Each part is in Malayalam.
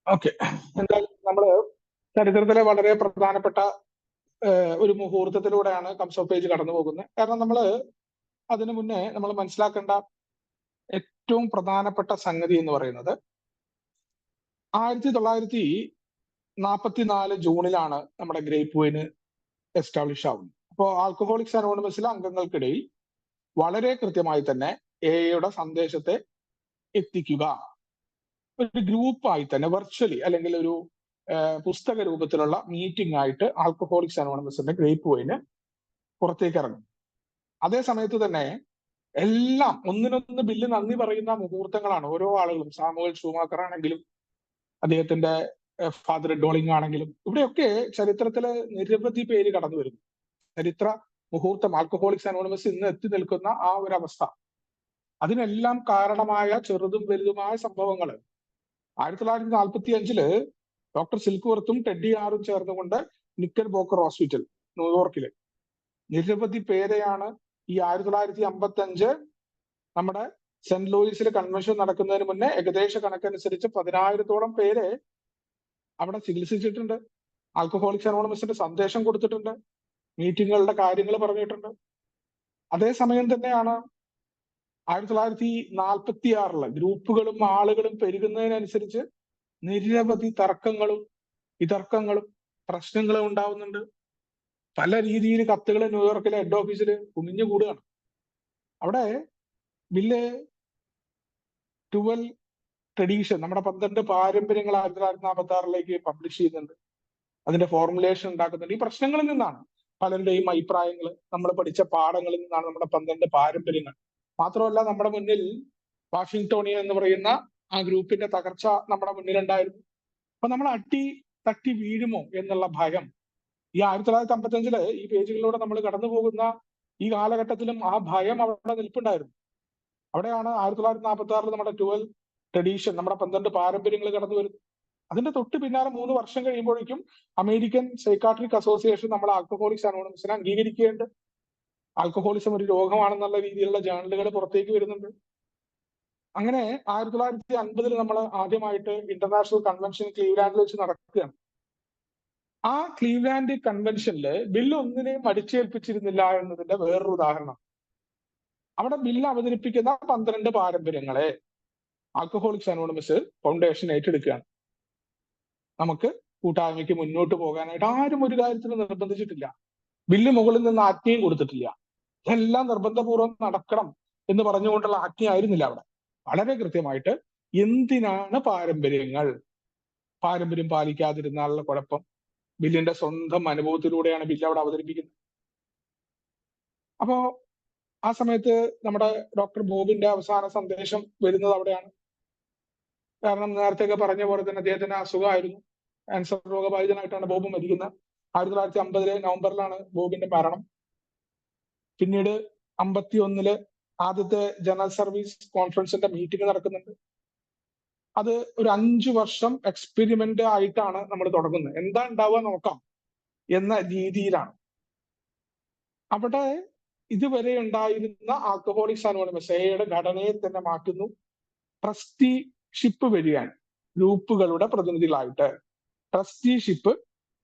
ഓക്കെ. എന്തായാലും നമ്മള് ചരിത്രത്തിലെ വളരെ പ്രധാനപ്പെട്ട ഒരു മുഹൂർത്തത്തിലൂടെയാണ് കംസ് ഓഫ് ഏജ് കടന്നു പോകുന്നത്. കാരണം അതിനു മുന്നേ നമ്മൾ മനസ്സിലാക്കേണ്ട ഏറ്റവും പ്രധാനപ്പെട്ട സംഗതി എന്ന് പറയുന്നത് 1944 ജൂണിലാണ് നമ്മുടെ ഗ്രേപ്പ് വൈന് എസ്റ്റാബ്ലിഷ് ആവുന്നത്. അപ്പോൾ ആൽക്കഹോളിക്സ് അനോണിമസിലെ അംഗങ്ങൾക്കിടയിൽ വളരെ കൃത്യമായി തന്നെ എയുടെ സന്ദേശത്തെ എത്തിക്കുക ഒരു ഗ്രൂപ്പായി തന്നെ വെർച്വലി അല്ലെങ്കിൽ ഒരു പുസ്തക രൂപത്തിലുള്ള മീറ്റിംഗ് ആയിട്ട് ആൽക്കഹോളിക്സ് അനോണിമസിന്റെ ഗ്രേപ്പ് വൈന് പുറത്തേക്ക് ഇറങ്ങും. അതേ സമയത്ത് തന്നെ എല്ലാം ഒന്നിനൊന്ന് ബില്ല് നന്ദി പറയുന്ന മുഹൂർത്തങ്ങളാണ് ഓരോ ആളുകളും. സാമുവൽ ഷൂമാക്കർ ആണെങ്കിലും അദ്ദേഹത്തിന്റെ ഫാദർ ഡോളിംഗ് ആണെങ്കിലും ഇവിടെയൊക്കെ ചരിത്രത്തിലെ നിരവധി പേര് കടന്നു വരുന്നു. ചരിത്ര മുഹൂർത്തം ആൽക്കഹോളിക്സ് അനോണിമസ് ഇന്ന് എത്തി നിൽക്കുന്ന ആ ഒരു അവസ്ഥ, അതിനെല്ലാം കാരണമായ ചെറുതും വലുതുമായ സംഭവങ്ങൾ 1945 ഡോക്ടർ സിൽക്വർത്തും ടെഡ്ഡി ആറും ചേർന്നുകൊണ്ട് നിക്കൽ ബോക്കർ ഹോസ്പിറ്റൽ ന്യൂയോർക്കില് നിരവധി പേരെയാണ് ഈ 1955 നമ്മുടെ സെന്റ് ലൂയിസിൽ കൺവെൻഷൻ നടക്കുന്നതിന് മുന്നേ ഏകദേശ കണക്കനുസരിച്ച് 10,000-ഓളം പേരെ അവിടെ ചികിത്സിച്ചിട്ടുണ്ട്. ആൽക്കഹോളിക്സ് അനോണിമസിന്റെ സന്ദേശം കൊടുത്തിട്ടുണ്ട്, മീറ്റിങ്ങുകളുടെ കാര്യങ്ങൾ പറഞ്ഞിട്ടുണ്ട്. അതേസമയം തന്നെയാണ് 1946 ഗ്രൂപ്പുകളും ആളുകളും പെരുകുന്നതിനനുസരിച്ച് നിരവധി തർക്കങ്ങളും വിതർക്കങ്ങളും പ്രശ്നങ്ങളും ഉണ്ടാവുന്നുണ്ട്. പല രീതിയിൽ കത്തുകൾ ന്യൂയോർക്കിലെ ഹെഡ് ഓഫീസിൽ കുമിഞ്ഞുകൂടുകയാണ്. അവിടെ ബില്ല് 12 ട്രഡീഷൻ, നമ്മുടെ 12 പാരമ്പര്യങ്ങൾ 1946 പബ്ലിഷ് ചെയ്യുന്നുണ്ട്. അതിന്റെ ഫോർമുലേഷൻ ഉണ്ടാക്കുന്നുണ്ട്. ഈ പ്രശ്നങ്ങളിൽ നിന്നാണ് പലരുടെയും അഭിപ്രായങ്ങൾ, നമ്മൾ പഠിച്ച പാഠങ്ങളിൽ നിന്നാണ് നമ്മുടെ 12 പാരമ്പര്യങ്ങൾ. മാത്രമല്ല നമ്മുടെ മുന്നിൽ വാഷിങ്ടോണിയ എന്ന് പറയുന്ന ആ ഗ്രൂപ്പിന്റെ തകർച്ച നമ്മുടെ മുന്നിലുണ്ടായിരുന്നു. അപ്പൊ നമ്മൾ തട്ടി വീഴുമോ എന്നുള്ള ഭയം ഈ 1955 ഈ പേജുകളിലൂടെ നമ്മൾ കടന്നു പോകുന്ന ഈ കാലഘട്ടത്തിലും ആ ഭയം അവിടെ നിൽപ്പുണ്ടായിരുന്നു. അവിടെയാണ് 1946 നമ്മുടെ 12 ട്രഡീഷൻ, നമ്മുടെ 12 പാരമ്പര്യങ്ങൾ കടന്നു വരുന്നത്. അതിന്റെ തൊട്ട് പിന്നാലെ 3 വർഷം കഴിയുമ്പോഴേക്കും അമേരിക്കൻ സൈക്കാട്രിക് അസോസിയേഷൻ നമ്മൾ ആൽക്കഹോളിക്സ് അനോണിമസിനെ അംഗീകരിക്കേണ്ട ആൽക്കഹോളിസം ഒരു രോഗമാണെന്നുള്ള രീതിയിലുള്ള ജേണലുകൾ പുറത്തേക്ക് വരുന്നുണ്ട്. അങ്ങനെ 1950 നമ്മൾ ആദ്യമായിട്ട് ഇന്റർനാഷണൽ കൺവെൻഷൻ ക്ലീവ്ലാൻഡിൽ വെച്ച് നടക്കുകയാണ്. ആ ക്ലീവ്ലാൻഡ് കൺവെൻഷനിൽ ബില്ല് ഒന്നിനെയും അടിച്ചേൽപ്പിച്ചിരുന്നില്ല എന്നതിന്റെ വേറൊരു ഉദാഹരണം. അവിടെ ബില്ല് അവതരിപ്പിക്കുന്ന 12 പാരമ്പര്യങ്ങളെ ആൽക്കഹോളിക്സ് അനോണിമസ് ഫൗണ്ടേഷൻ ഏറ്റെടുക്കുകയാണ്. നമുക്ക് കൂട്ടായ്മയ്ക്ക് മുന്നോട്ട് പോകാനായിട്ട് ആരും ഒരു കാര്യത്തിലും നിർബന്ധിച്ചിട്ടില്ല. ബില്ല് മുകളിൽ നിന്ന് ആജ്ഞയും കൊടുത്തിട്ടില്ല. ഇതെല്ലാം നിർബന്ധപൂർവ്വം നടക്കണം എന്ന് പറഞ്ഞുകൊണ്ടുള്ള ആജ്ഞയായിരുന്നില്ല അവിടെ. വളരെ കൃത്യമായിട്ട് എന്തിനാണ് പാരമ്പര്യം പാലിക്കാതിരുന്നാലുള്ള കുഴപ്പം, ബില്ലിന്റെ സ്വന്തം അനുഭവത്തിലൂടെയാണ് ബില്ല് അവിടെ അവതരിപ്പിക്കുന്നത്. അപ്പോ ആ സമയത്ത് നമ്മുടെ ഡോക്ടർ ബോബിന്റെ അവസാന സന്ദേശം വരുന്നത് അവിടെയാണ്. കാരണം നേരത്തെയൊക്കെ പറഞ്ഞ പോലെ തന്നെ അദ്ദേഹത്തിന് അസുഖമായിരുന്നു, ക്യാൻസർ രോഗബാധിതനായിട്ടാണ് ബോബ് മരിക്കുന്നത്. 1950 നവംബറിലാണ് ബോബിന്റെ മരണം. പിന്നീട് 51 ആദ്യത്തെ ജനറൽ സർവീസ് കോൺഫറൻസിന്റെ മീറ്റിംഗ് നടക്കുന്നുണ്ട്. അത് ഒരു 5 വർഷം എക്സ്പെരിമെന്റ് ആയിട്ടാണ് നമ്മൾ തുടങ്ങുന്നത്. എന്താ ഉണ്ടാവുക നോക്കാം എന്ന രീതിയിലാണ്. അവിടെ ഇതുവരെ ഉണ്ടായിരുന്ന ആൽക്കഹോളിക്സ് അനോണിമസ് എയുടെ ഘടനയെ തന്നെ മാറ്റുന്നു. ട്രസ്റ്റിഷിപ്പ് വരികയാണ്. ഗ്രൂപ്പുകളുടെ പ്രതിനിധികളായിട്ട് ട്രസ്റ്റിഷിപ്പ്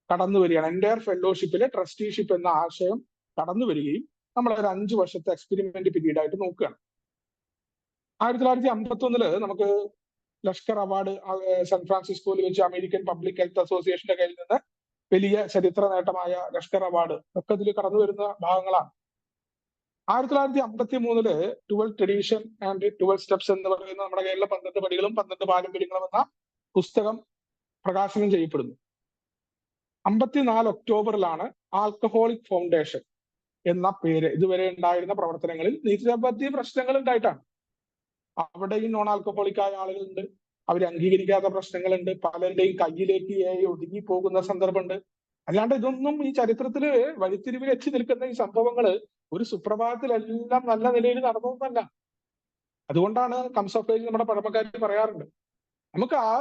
കടന്നു വരികയാണ്. എൻറ്റയർ ഫെലോഷിപ്പിലെ ട്രസ്റ്റിഷിപ്പ് എന്ന ആശയം കടന്നു വരികയും നമ്മൾ ഒരു 5 വർഷത്തെ എക്സ്പെരിമെന്റ് പീരീഡ് ആയിട്ട് നോക്കുകയാണ്. 1951 നമുക്ക് ലഷ്കർ അവാർഡ് സാൻ ഫ്രാൻസിസ്കോയിൽ വെച്ച് അമേരിക്കൻ പബ്ലിക് ഹെൽത്ത് അസോസിയേഷന്റെ കയ്യിൽ നിന്ന് വലിയ ചരിത്ര നേട്ടമായ ലഷ്കർ അവാർഡ് ഒക്കെ ഇതിൽ കടന്നു വരുന്ന ഭാഗങ്ങളാണ്. 1953 12 ട്രഡീഷൻ ആൻഡ് 12 സ്റ്റെപ്സ് എന്ന് പറയുന്ന നമ്മുടെ കയ്യിലുള്ള 12 പടികളും 12 പാരമ്പര്യങ്ങളും എന്ന പുസ്തകം പ്രകാശനം ചെയ്യപ്പെടുന്നു. 54 ഒക്ടോബറിലാണ് ആൽക്കഹോളിക് ഫൗണ്ടേഷൻ എന്ന പേര് ഇതുവരെ ഉണ്ടായിരുന്ന പ്രവർത്തനങ്ങളിൽ നിരവധി പ്രശ്നങ്ങൾ ഉണ്ടായിട്ടാണ്. അവിടെയും നോൺ ആൽക്കഹോളിക് ആയ ആളുകളുണ്ട്, അവർ അംഗീകരിക്കാത്ത പ്രശ്നങ്ങളുണ്ട്, പലരുടെയും കയ്യിലേക്ക് ഒതുങ്ങി പോകുന്ന സന്ദർഭമുണ്ട്. അല്ലാണ്ട് ഇതൊന്നും ഈ ചരിത്രത്തില് വഴിത്തിരിവിൽ എത്തി നിൽക്കുന്ന ഈ സംഭവങ്ങള് ഒരു സുപ്രഭാതത്തിലെല്ലാം നല്ല നിലയിൽ നടന്നൊന്നല്ല. അതുകൊണ്ടാണ് കംസ് ഓഫ് ഏജ് നമ്മുടെ പഴമക്കാർ പറയാറുണ്ട്, നമുക്ക് ആ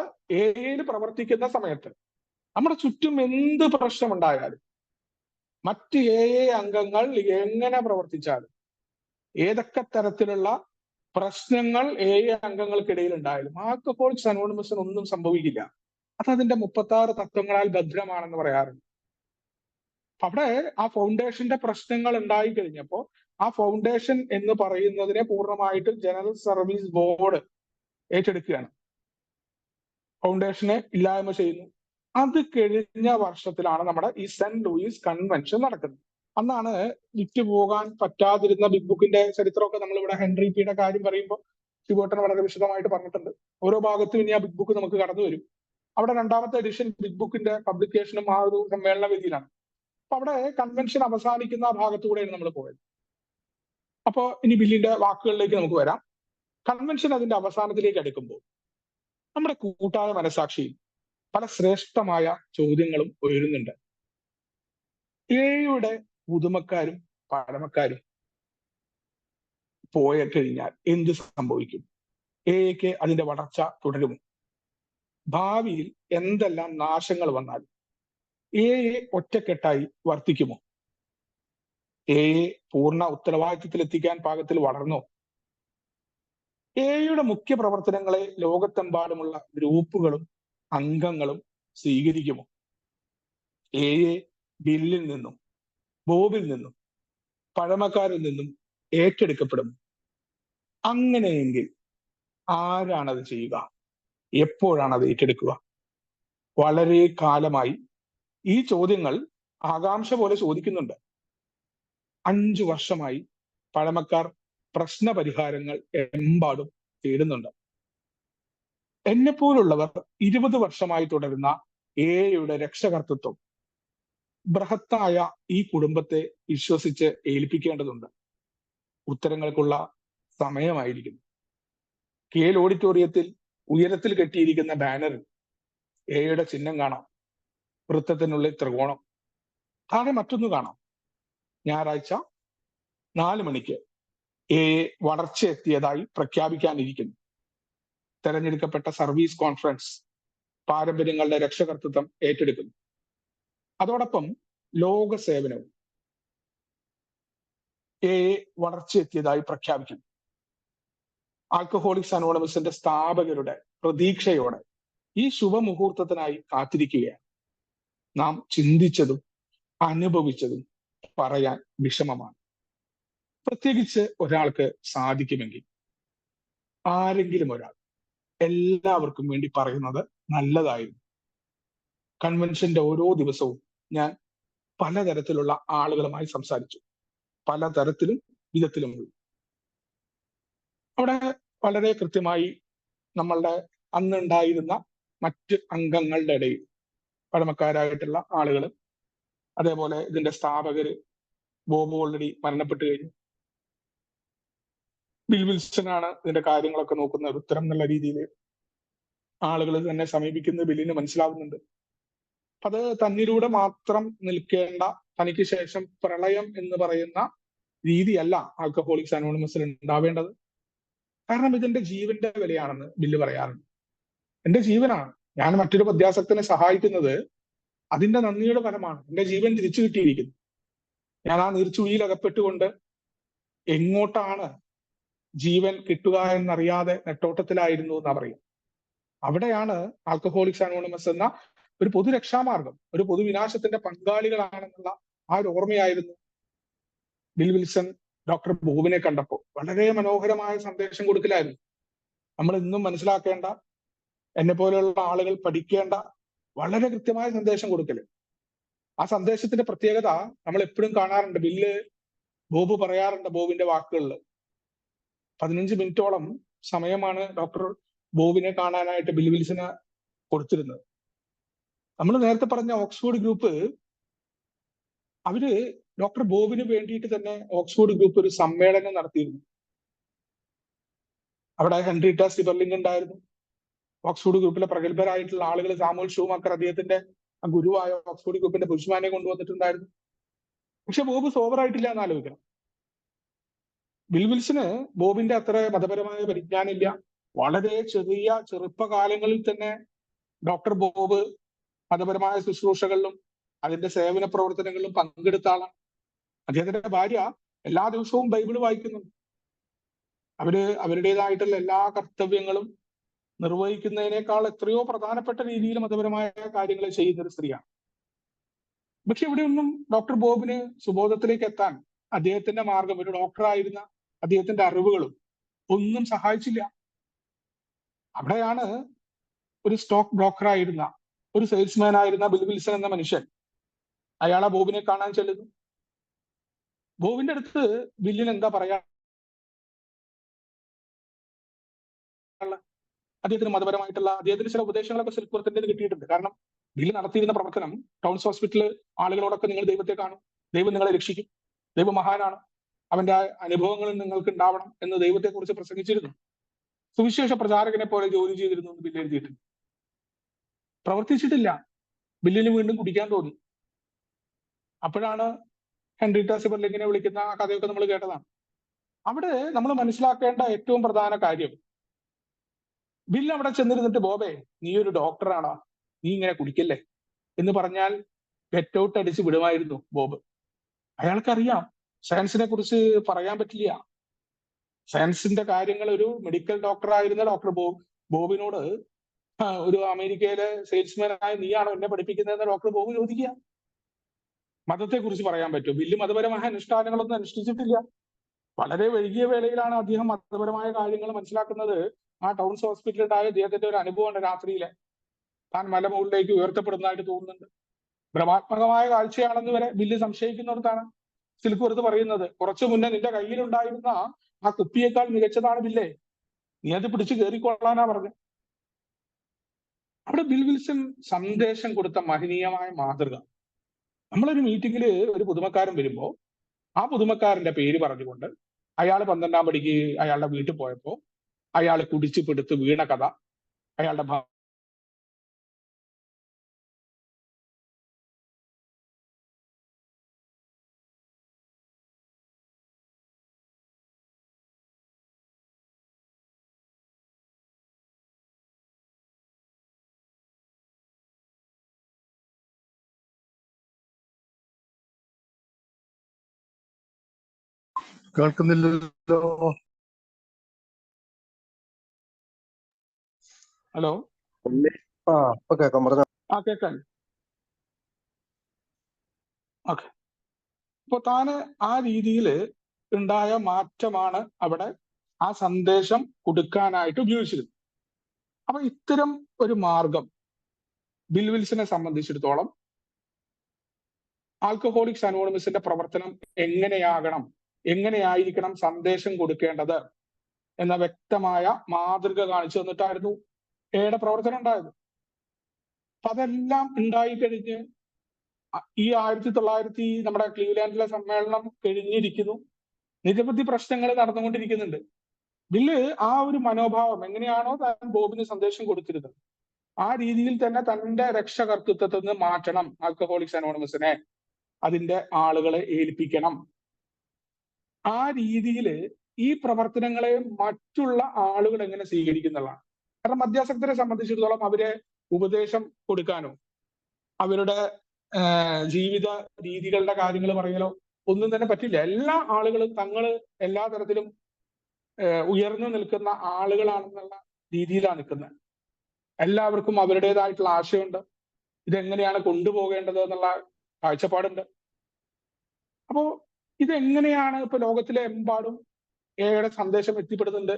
ഏരിയയിൽ പ്രവർത്തിക്കുന്ന സമയത്ത് നമ്മുടെ ചുറ്റും എന്ത് പ്രശ്നമുണ്ടായാലും മറ്റ് അംഗങ്ങൾ എങ്ങനെ പ്രവർത്തിച്ചാലും ഏതൊക്കെ തരത്തിലുള്ള പ്രശ്നങ്ങൾ അംഗങ്ങൾക്കിടയിൽ ഉണ്ടായാലും ആൽക്കഹോളിക്സ് അനോണിമസിന് ഒന്നും സംഭവിക്കില്ല. അത് അതിന്റെ 36 തത്വങ്ങളാൽ ഭദ്രമാണെന്ന് പറയാറുണ്ട്. അവിടെ ആ ഫൗണ്ടേഷന്റെ പ്രശ്നങ്ങൾ ഉണ്ടായി കഴിഞ്ഞപ്പോൾ ആ ഫൗണ്ടേഷൻ എന്ന് പറയുന്നതിനെ പൂർണ്ണമായിട്ട് ജനറൽ സർവീസ് ബോർഡ് ഏറ്റെടുക്കുകയാണ്. ഫൗണ്ടേഷനെ ഇല്ലായ്മ ചെയ്യുന്നു. അത് കഴിഞ്ഞ വർഷത്തിലാണ് നമ്മുടെ ഈ സെന്റ് ലൂയിസ് കൺവെൻഷൻ നടക്കുന്നത്. അന്നാണ് വിറ്റുപോകാൻ പറ്റാതിരുന്ന ബിഗ് ബുക്കിന്റെ ചരിത്രമൊക്കെ നമ്മളിവിടെ ഹെൻറി പിയുടെ കാര്യം പറയുമ്പോൾ ശിവോട്ടൻ വളരെ വിശദമായിട്ട് പറഞ്ഞിട്ടുണ്ട്. ഓരോ ഭാഗത്തും ഇനി ആ ബിഗ് ബുക്ക് നമുക്ക് കടന്നു വരും. അവിടെ രണ്ടാമത്തെ എഡിഷൻ ബിഗ് ബുക്കിന്റെ പബ്ലിക്കേഷനും ആ ഒരു സമ്മേളന വേദിയിലാണ്. അപ്പൊ അവിടെ കൺവെൻഷൻ അവസാനിക്കുന്ന ആ ഭാഗത്തുകൂടെയാണ് നമ്മൾ പോയത്. അപ്പോ ഇനി ബില്ലിന്റെ വാക്കുകളിലേക്ക് നമുക്ക് വരാം. കൺവെൻഷൻ അതിന്റെ അവസാനത്തിലേക്ക് അടുക്കുമ്പോൾ നമ്മുടെ കൂട്ടായ മനസാക്ഷിയിൽ പല ശ്രേഷ്ഠമായ ചോദ്യങ്ങളും ഉയരുന്നുണ്ട്. എയുടെ പുതുമക്കാരും പഴമക്കാരും പോയ കഴിഞ്ഞാൽ എന്ത് സംഭവിക്കും? എക്ക് അതിന്റെ വളർച്ച തുടരുമോ? ഭാവിയിൽ എന്തെല്ലാം നാശങ്ങൾ വന്നാലും എയെ ഒറ്റക്കെട്ടായി വർത്തിക്കുമോ? എയെ പൂർണ്ണ ഉത്തരവാദിത്വത്തിലെത്തിക്കാൻ പാകത്തിൽ വളർന്നോ? എയുടെ മുഖ്യ പ്രവർത്തനങ്ങളെ ലോകത്തെമ്പാടുമുള്ള ഗ്രൂപ്പുകളും അംഗങ്ങളും സ്വീകരിക്കുമോ? എയെ ബില്ലിൽ നിന്നും ബോബിൽ നിന്നും പഴമക്കാരിൽ നിന്നും ഏറ്റെടുക്കപ്പെടുമോ? അങ്ങനെയെങ്കിൽ ആരാണത് ചെയ്യുക? എപ്പോഴാണ് അത് ഏറ്റെടുക്കുക? വളരെ കാലമായി ഈ ചോദ്യങ്ങൾ ആകാംക്ഷ പോലെ ചോദിക്കുന്നുണ്ട്. 5 വർഷമായി പഴമക്കാർ പ്രശ്ന പരിഹാരങ്ങൾ എമ്പാടും തേടുന്നുണ്ട്. എന്നെപ്പോലുള്ളവർ 20 വർഷമായി തുടരുന്ന എയുടെ രക്ഷകർത്തൃത്വം ബൃഹത്തായ ഈ കുടുംബത്തെ വിശ്വസിച്ച് ഏൽപ്പിക്കേണ്ടതുണ്ട്. ഉത്തരങ്ങൾക്കുള്ള സമയമായിരിക്കുന്നു. കേൽ ഓഡിറ്റോറിയത്തിൽ ഉയരത്തിൽ കെട്ടിയിരിക്കുന്ന ബാനറിൽ എയുടെ ചിഹ്നം കാണാം. വൃത്തത്തിനുള്ളിൽ ത്രികോണം. താഴെ മറ്റൊന്ന് കാണാം. ഞായറാഴ്ച 4 മണിക്ക് എയെ വളർച്ചയെത്തിയതായി പ്രഖ്യാപിക്കാനിരിക്കുന്നു. തെരഞ്ഞെടുക്കപ്പെട്ട സർവീസ് കോൺഫറൻസ് പാരമ്പര്യങ്ങളുടെ രക്ഷകർത്തൃത്വം ഏറ്റെടുക്കുന്നു. അതോടൊപ്പം ലോക സേവനവും എയെ വളർച്ചയെത്തിയതായി പ്രഖ്യാപിക്കുന്നു. ആൽക്കഹോളിക്സ് അനോണിമസിന്റെ സ്ഥാപകരുടെ പ്രതീക്ഷയോടെ ഈ ശുഭമുഹൂർത്തത്തിനായി കാത്തിരിക്കുകയാണ്. നാം ചിന്തിച്ചതും അനുഭവിച്ചതും പറയാൻ വിഷമമാണ്. പ്രത്യേകിച്ച് ഒരാൾക്ക് സാധിക്കുമെങ്കിൽ ആരെങ്കിലും ഒരാൾ എല്ലാവർക്കും വേണ്ടി പറയുന്നത് നല്ലതായിരുന്നു. കൺവെൻഷന്റെ ഓരോ ദിവസവും ഞാൻ പലതരത്തിലുള്ള ആളുകളുമായി സംസാരിച്ചു. പലതരത്തിലും വിധത്തിലും. അവിടെ വളരെ കൃത്യമായി നമ്മളുടെ അന്നുണ്ടായിരുന്ന മറ്റ് അംഗങ്ങളുടെ ഇടയിൽ പഴമക്കാരായിട്ടുള്ള ആളുകൾ, അതേപോലെ ഇതിന്റെ സ്ഥാപകര്, ബോബ് ഓൾറെഡി മരണപ്പെട്ടു കഴിഞ്ഞു. ബിൽ വിൽസൺ ആണ് ഇതിന്റെ കാര്യങ്ങളൊക്കെ നോക്കുന്ന ഒരു ഉത്തരം എന്നുള്ള രീതിയിൽ ആളുകൾ തന്നെ സമീപിക്കുന്നത് ബില്ലിന് മനസ്സിലാവുന്നുണ്ട്. അത് തന്നിലൂടെ മാത്രം നിൽക്കേണ്ട, തനിക്ക് ശേഷം പ്രളയം എന്ന് പറയുന്ന രീതിയല്ല ആൽക്കഹോളിക്സ് അനോണിമസിൽ ഉണ്ടാവേണ്ടത്. കാരണം ഇതെന്റെ ജീവന്റെ വിലയാണെന്ന് ബില്ല് പറയാറുണ്ട്. എന്റെ ജീവനാണ്. ഞാൻ മറ്റൊരു മദ്യാസക്തനെ സഹായിക്കുന്നത് അതിന്റെ നന്ദിയുടെ ഫലമാണ്. എന്റെ ജീവൻ തിരിച്ചു കിട്ടിയിരിക്കുന്നു. ഞാൻ ആ നീർച്ചുഴിയിൽ അകപ്പെട്ടുകൊണ്ട് എങ്ങോട്ടാണ് ജീവൻ കിട്ടുക എന്നറിയാതെ നെട്ടോട്ടത്തിലായിരുന്നു എന്നാ പറയും. അവിടെയാണ് ആൽക്കഹോളിക്സ് അനോണിമസ് എന്ന ഒരു പൊതുരക്ഷാമാർഗം, ഒരു പൊതുവിനാശത്തിന്റെ പങ്കാളികളാണെന്നുള്ള ആ ഒരു ഓർമ്മയായിരുന്നു ബിൽ വിൽസൺ ഡോക്ടർ ബോബിനെ കണ്ടപ്പോൾ വളരെ മനോഹരമായ സന്ദേശം കൊടുക്കലായിരുന്നു. നമ്മൾ ഇന്നും മനസ്സിലാക്കേണ്ട, എന്നെ പോലെയുള്ള ആളുകൾ പഠിക്കേണ്ട വളരെ കൃത്യമായ സന്ദേശം കൊടുക്കല്. ആ സന്ദേശത്തിന്റെ പ്രത്യേകത നമ്മൾ എപ്പോഴും കാണാറുണ്ട്. ബോബ് പറയാറുണ്ട് ബോബിന്റെ വാക്കുകളിൽ. 15 മിനിറ്റോളം സമയമാണ് ഡോക്ടർ ബോബിനെ കാണാനായിട്ട് ബിൽ വിൽസന് കൊടുത്തിരുന്നത്. നമ്മൾ നേരത്തെ പറഞ്ഞ ഓക്സ്ഫോർഡ് ഗ്രൂപ്പ്, അവര് ഡോക്ടർ ബോബിന് വേണ്ടിയിട്ട് തന്നെ ഓക്സ്ഫോർഡ് ഗ്രൂപ്പ് ഒരു സമ്മേളനം നടത്തിയിരുന്നു. അവിടെ ഹെൻറിറ്റ സിബർലിംഗ് ഉണ്ടായിരുന്നു. ഓക്സ്ഫോർഡ് ഗ്രൂപ്പിലെ പ്രഗത്ഭരായിട്ടുള്ള ആളുകൾ, സാമുവൽ ഷൂമാക്കർ അദ്ദേഹത്തിന്റെ ഗുരുവായ ഓക്സ്ഫോർഡ് ഗ്രൂപ്പിന്റെ ബുഷ്മാനെ കൊണ്ടുവന്നിട്ടുണ്ടായിരുന്നു. പക്ഷെ ബോബ് സോബറായിട്ടില്ല എന്ന് ആലോചിക്കണം. ബിൽ വിൽസന് ബോബിന്റെ അത്ര മതപരമായ പരിജ്ഞാനമില്ല. വളരെ ചെറുപ്പകാലങ്ങളിൽ തന്നെ ഡോക്ടർ ബോബ് മതപരമായ ശുശ്രൂഷകളിലും അതിന്റെ സേവന പ്രവർത്തനങ്ങളിലും പങ്കെടുത്ത ആളാണ്. അദ്ദേഹത്തിന്റെ ഭാര്യ എല്ലാ ദിവസവും ബൈബിള് വായിക്കുന്നുണ്ട്. അവരുടേതായിട്ടുള്ള എല്ലാ കർത്തവ്യങ്ങളും നിർവഹിക്കുന്നതിനേക്കാൾ എത്രയോ പ്രധാനപ്പെട്ട രീതിയിൽ മതപരമായ കാര്യങ്ങൾ ചെയ്യുന്ന ഒരു സ്ത്രീയാണ്. പക്ഷെ ഇവിടെയൊന്നും ഡോക്ടർ ബോബിന് സുബോധത്തിലേക്ക് എത്താൻ അദ്ദേഹത്തിന്റെ മാർഗം, ഒരു ഡോക്ടറായിരുന്ന അദ്ദേഹത്തിന്റെ അറിവുകളും ഒന്നും സഹായിച്ചില്ല. അവിടെയാണ് ഒരു സ്റ്റോക്ക് ബ്രോക്കറായിരുന്ന, ഒരു സെയിൽസ്മാൻ ആയിരുന്ന ബിൽ വിൽസൺ എന്ന മനുഷ്യൻ അയാളെ ബോബിനെ കാണാൻ ചെല്ലുന്നു. ബോബിന്റെ അടുത്ത് ബില്ലിന് എന്താ പറയാ, അദ്ദേഹത്തിന് മതപരമായിട്ടുള്ള അദ്ദേഹത്തിന് ചില ഉപദേശങ്ങളൊക്കെ സിൽക്കുറത്തിന്റെ കിട്ടിയിട്ടുണ്ട്. കാരണം ബില്ല് നടത്തിയിരുന്ന പ്രവർത്തനം ടൗൺസ് ഹോസ്പിറ്റലിൽ ആളുകളോടൊക്കെ നിങ്ങൾ ദൈവത്തെ കാണും, ദൈവം നിങ്ങളെ രക്ഷിക്കും, ദൈവം മഹാനാണ്, അവന്റെ അനുഭവങ്ങൾ നിങ്ങൾക്ക് ഉണ്ടാവണം എന്ന് ദൈവത്തെ കുറിച്ച് പ്രസംഗിച്ചിരുന്നു. സുവിശേഷ പ്രചാരകനെ പോലെ ജോലി ചെയ്തിരുന്നു എന്ന് ബില്ല് എഴുതിയിട്ടുണ്ട്. പ്രവർത്തിച്ചിട്ടില്ല. ബില്ലിന് വീണ്ടും കുടിക്കാൻ തോന്നി. അപ്പോഴാണ് ഹെൻറിറ്റ സിബർലിങ്ങിനെ വിളിക്കുന്ന ആ കഥയൊക്കെ നമ്മൾ കേട്ടതാണ്. അവിടെ നമ്മൾ മനസ്സിലാക്കേണ്ട ഏറ്റവും പ്രധാന കാര്യം, ബില്ല് അവിടെ ചെന്നിരുന്നിട്ട് ബോബേ നീ ഒരു ഡോക്ടറാണോ, നീ ഇങ്ങനെ കുടിക്കല്ലേ എന്ന് പറഞ്ഞാൽ ഗെറ്റ് ഔട്ട് അടിച്ച് വിടുമായിരുന്നു ബോബ്. അയാൾക്കറിയാം സയൻസിനെ കുറിച്ച് പറയാൻ പറ്റില്ല. സയൻസിന്റെ കാര്യങ്ങൾ ഒരു മെഡിക്കൽ ഡോക്ടറായിരുന്ന ഡോക്ടർ ബോബിനോട് ഒരു അമേരിക്കയിലെ സെയിൽസ്മാനായ നീയാണോ എന്നെ പഠിപ്പിക്കുന്നതെന്ന് ഡോക്ടർ ബോബ് ചോദിക്കുക. മതത്തെ കുറിച്ച് പറയാൻ പറ്റും? ബില്ല് മതപരമായ അനുഷ്ഠാനങ്ങളൊന്നും അനുഷ്ഠിച്ചിട്ടില്ല. വളരെ വൈകിയ വേളയിലാണ് അദ്ദേഹം മതപരമായ കാര്യങ്ങൾ മനസ്സിലാക്കുന്നത്. ആ ടൗൺസ് ഹോസ്പിറ്റലുണ്ടായ അദ്ദേഹത്തിന്റെ ഒരു അനുഭവമുണ്ട്. രാത്രിയിലെ താൻ മലമുകളിലേക്ക് ഉയർത്തപ്പെടുന്നതായിട്ട് തോന്നുന്നുണ്ട്. ഭ്രമാത്മകമായ കാഴ്ചയാണെന്ന് വരെ ബില്ല് സംശയിക്കുന്നിടത്താണ് സിൽക്കുവർത്ത് പറയുന്നത്, കുറച്ചു മുന്നേ നിന്റെ കയ്യിലുണ്ടായിരുന്ന ആ കുപ്പിയേക്കാൾ മികച്ചതാണ് ബില്ലേ, നീ അത് പിടിച്ച് കയറിക്കൊള്ളാനാ പറഞ്ഞു. അവിടെ ബിൽ വിൽസൺ സന്ദേശം കൊടുത്ത മഹനീയമായ മാതൃക. നമ്മളൊരു മീറ്റിംഗില് ഒരു പുതുമക്കാരൻ വരുമ്പോ ആ പുതുമക്കാരന്റെ പേര് പറഞ്ഞുകൊണ്ട് അയാൾ 12ാം പടിക്ക് അയാളുടെ വീട്ടിൽ പോയപ്പോ അയാൾ കുടിച്ചു പിടുത്ത് വീണ കഥ, അയാളുടെ കേൾക്കുന്നില്ലല്ലോ. ഹലോ, ഇപ്പൊ കേൾക്കാം, പറഞ്ഞോ. കേൾക്കാൻ. ഓക്കെ. അപ്പൊ താന് ആ രീതിയിൽ ഉണ്ടായ മാറ്റമാണ് അവിടെ ആ സന്ദേശം കൊടുക്കാനായിട്ട് ഉപയോഗിച്ചിരുന്നത്. അപ്പൊ ഇത്തരം ഒരു മാർഗം ബിൽ വിൽസനെ സംബന്ധിച്ചിടത്തോളം ആൽക്കഹോളിക്സ് അനോണിമസിന്റെ പ്രവർത്തനം എങ്ങനെയായിരിക്കണം സന്ദേശം കൊടുക്കേണ്ടത് എന്ന വ്യക്തമായ മാതൃക കാണിച്ചു തന്നിട്ടായിരുന്നു എയുടെ പ്രവർത്തനം ഉണ്ടായത്. അപ്പൊ അതെല്ലാം ഉണ്ടായി കഴിഞ്ഞ് ഈ 1900 നമ്മുടെ ക്ലീവ്ലാൻഡിലെ സമ്മേളനം കഴിഞ്ഞിരിക്കുന്നു. നിരവധി പ്രശ്നങ്ങൾ നടന്നുകൊണ്ടിരിക്കുന്നുണ്ട്. ബില്ല് ആ ഒരു മനോഭാവം എങ്ങനെയാണോ താൻ ബോബിന് സന്ദേശം കൊടുത്തിരുന്നത് ആ രീതിയിൽ തന്നെ തന്റെ രക്ഷകർത്തൃത്വത്തിൽ നിന്ന് മാറ്റണം, ആൽക്കഹോളിക്സ് അനോണിമസിനെ അതിന്റെ ആളുകളെ ഏൽപ്പിക്കണം. ആ രീതിയിൽ ഈ പ്രവർത്തനങ്ങളെ മറ്റുള്ള ആളുകൾ എങ്ങനെ സ്വീകരിക്കുന്നതാണ്. കാരണം മദ്യാസക്തരെ സംബന്ധിച്ചിടത്തോളം അവരെ ഉപദേശം കൊടുക്കാനോ അവരുടെ ജീവിത രീതികളുടെ കാര്യങ്ങൾ പറയലോ ഒന്നും തന്നെ പറ്റില്ല. എല്ലാ ആളുകളും തങ്ങള് എല്ലാ തരത്തിലും ഉയർന്നു നിൽക്കുന്ന ആളുകളാണെന്നുള്ള രീതിയിലാണ് നിൽക്കുന്നത്. എല്ലാവർക്കും അവരുടേതായിട്ടുള്ള ആശയമുണ്ട്, ഇതെങ്ങനെയാണ് കൊണ്ടുപോകേണ്ടത് എന്നുള്ള കാഴ്ചപ്പാടുണ്ട്. അപ്പോ ഇതെങ്ങനെയാണ് ഇപ്പൊ ലോകത്തിലെ എമ്പാടും എയുടെ സന്ദേശം എത്തിപ്പെടുന്നുണ്ട്.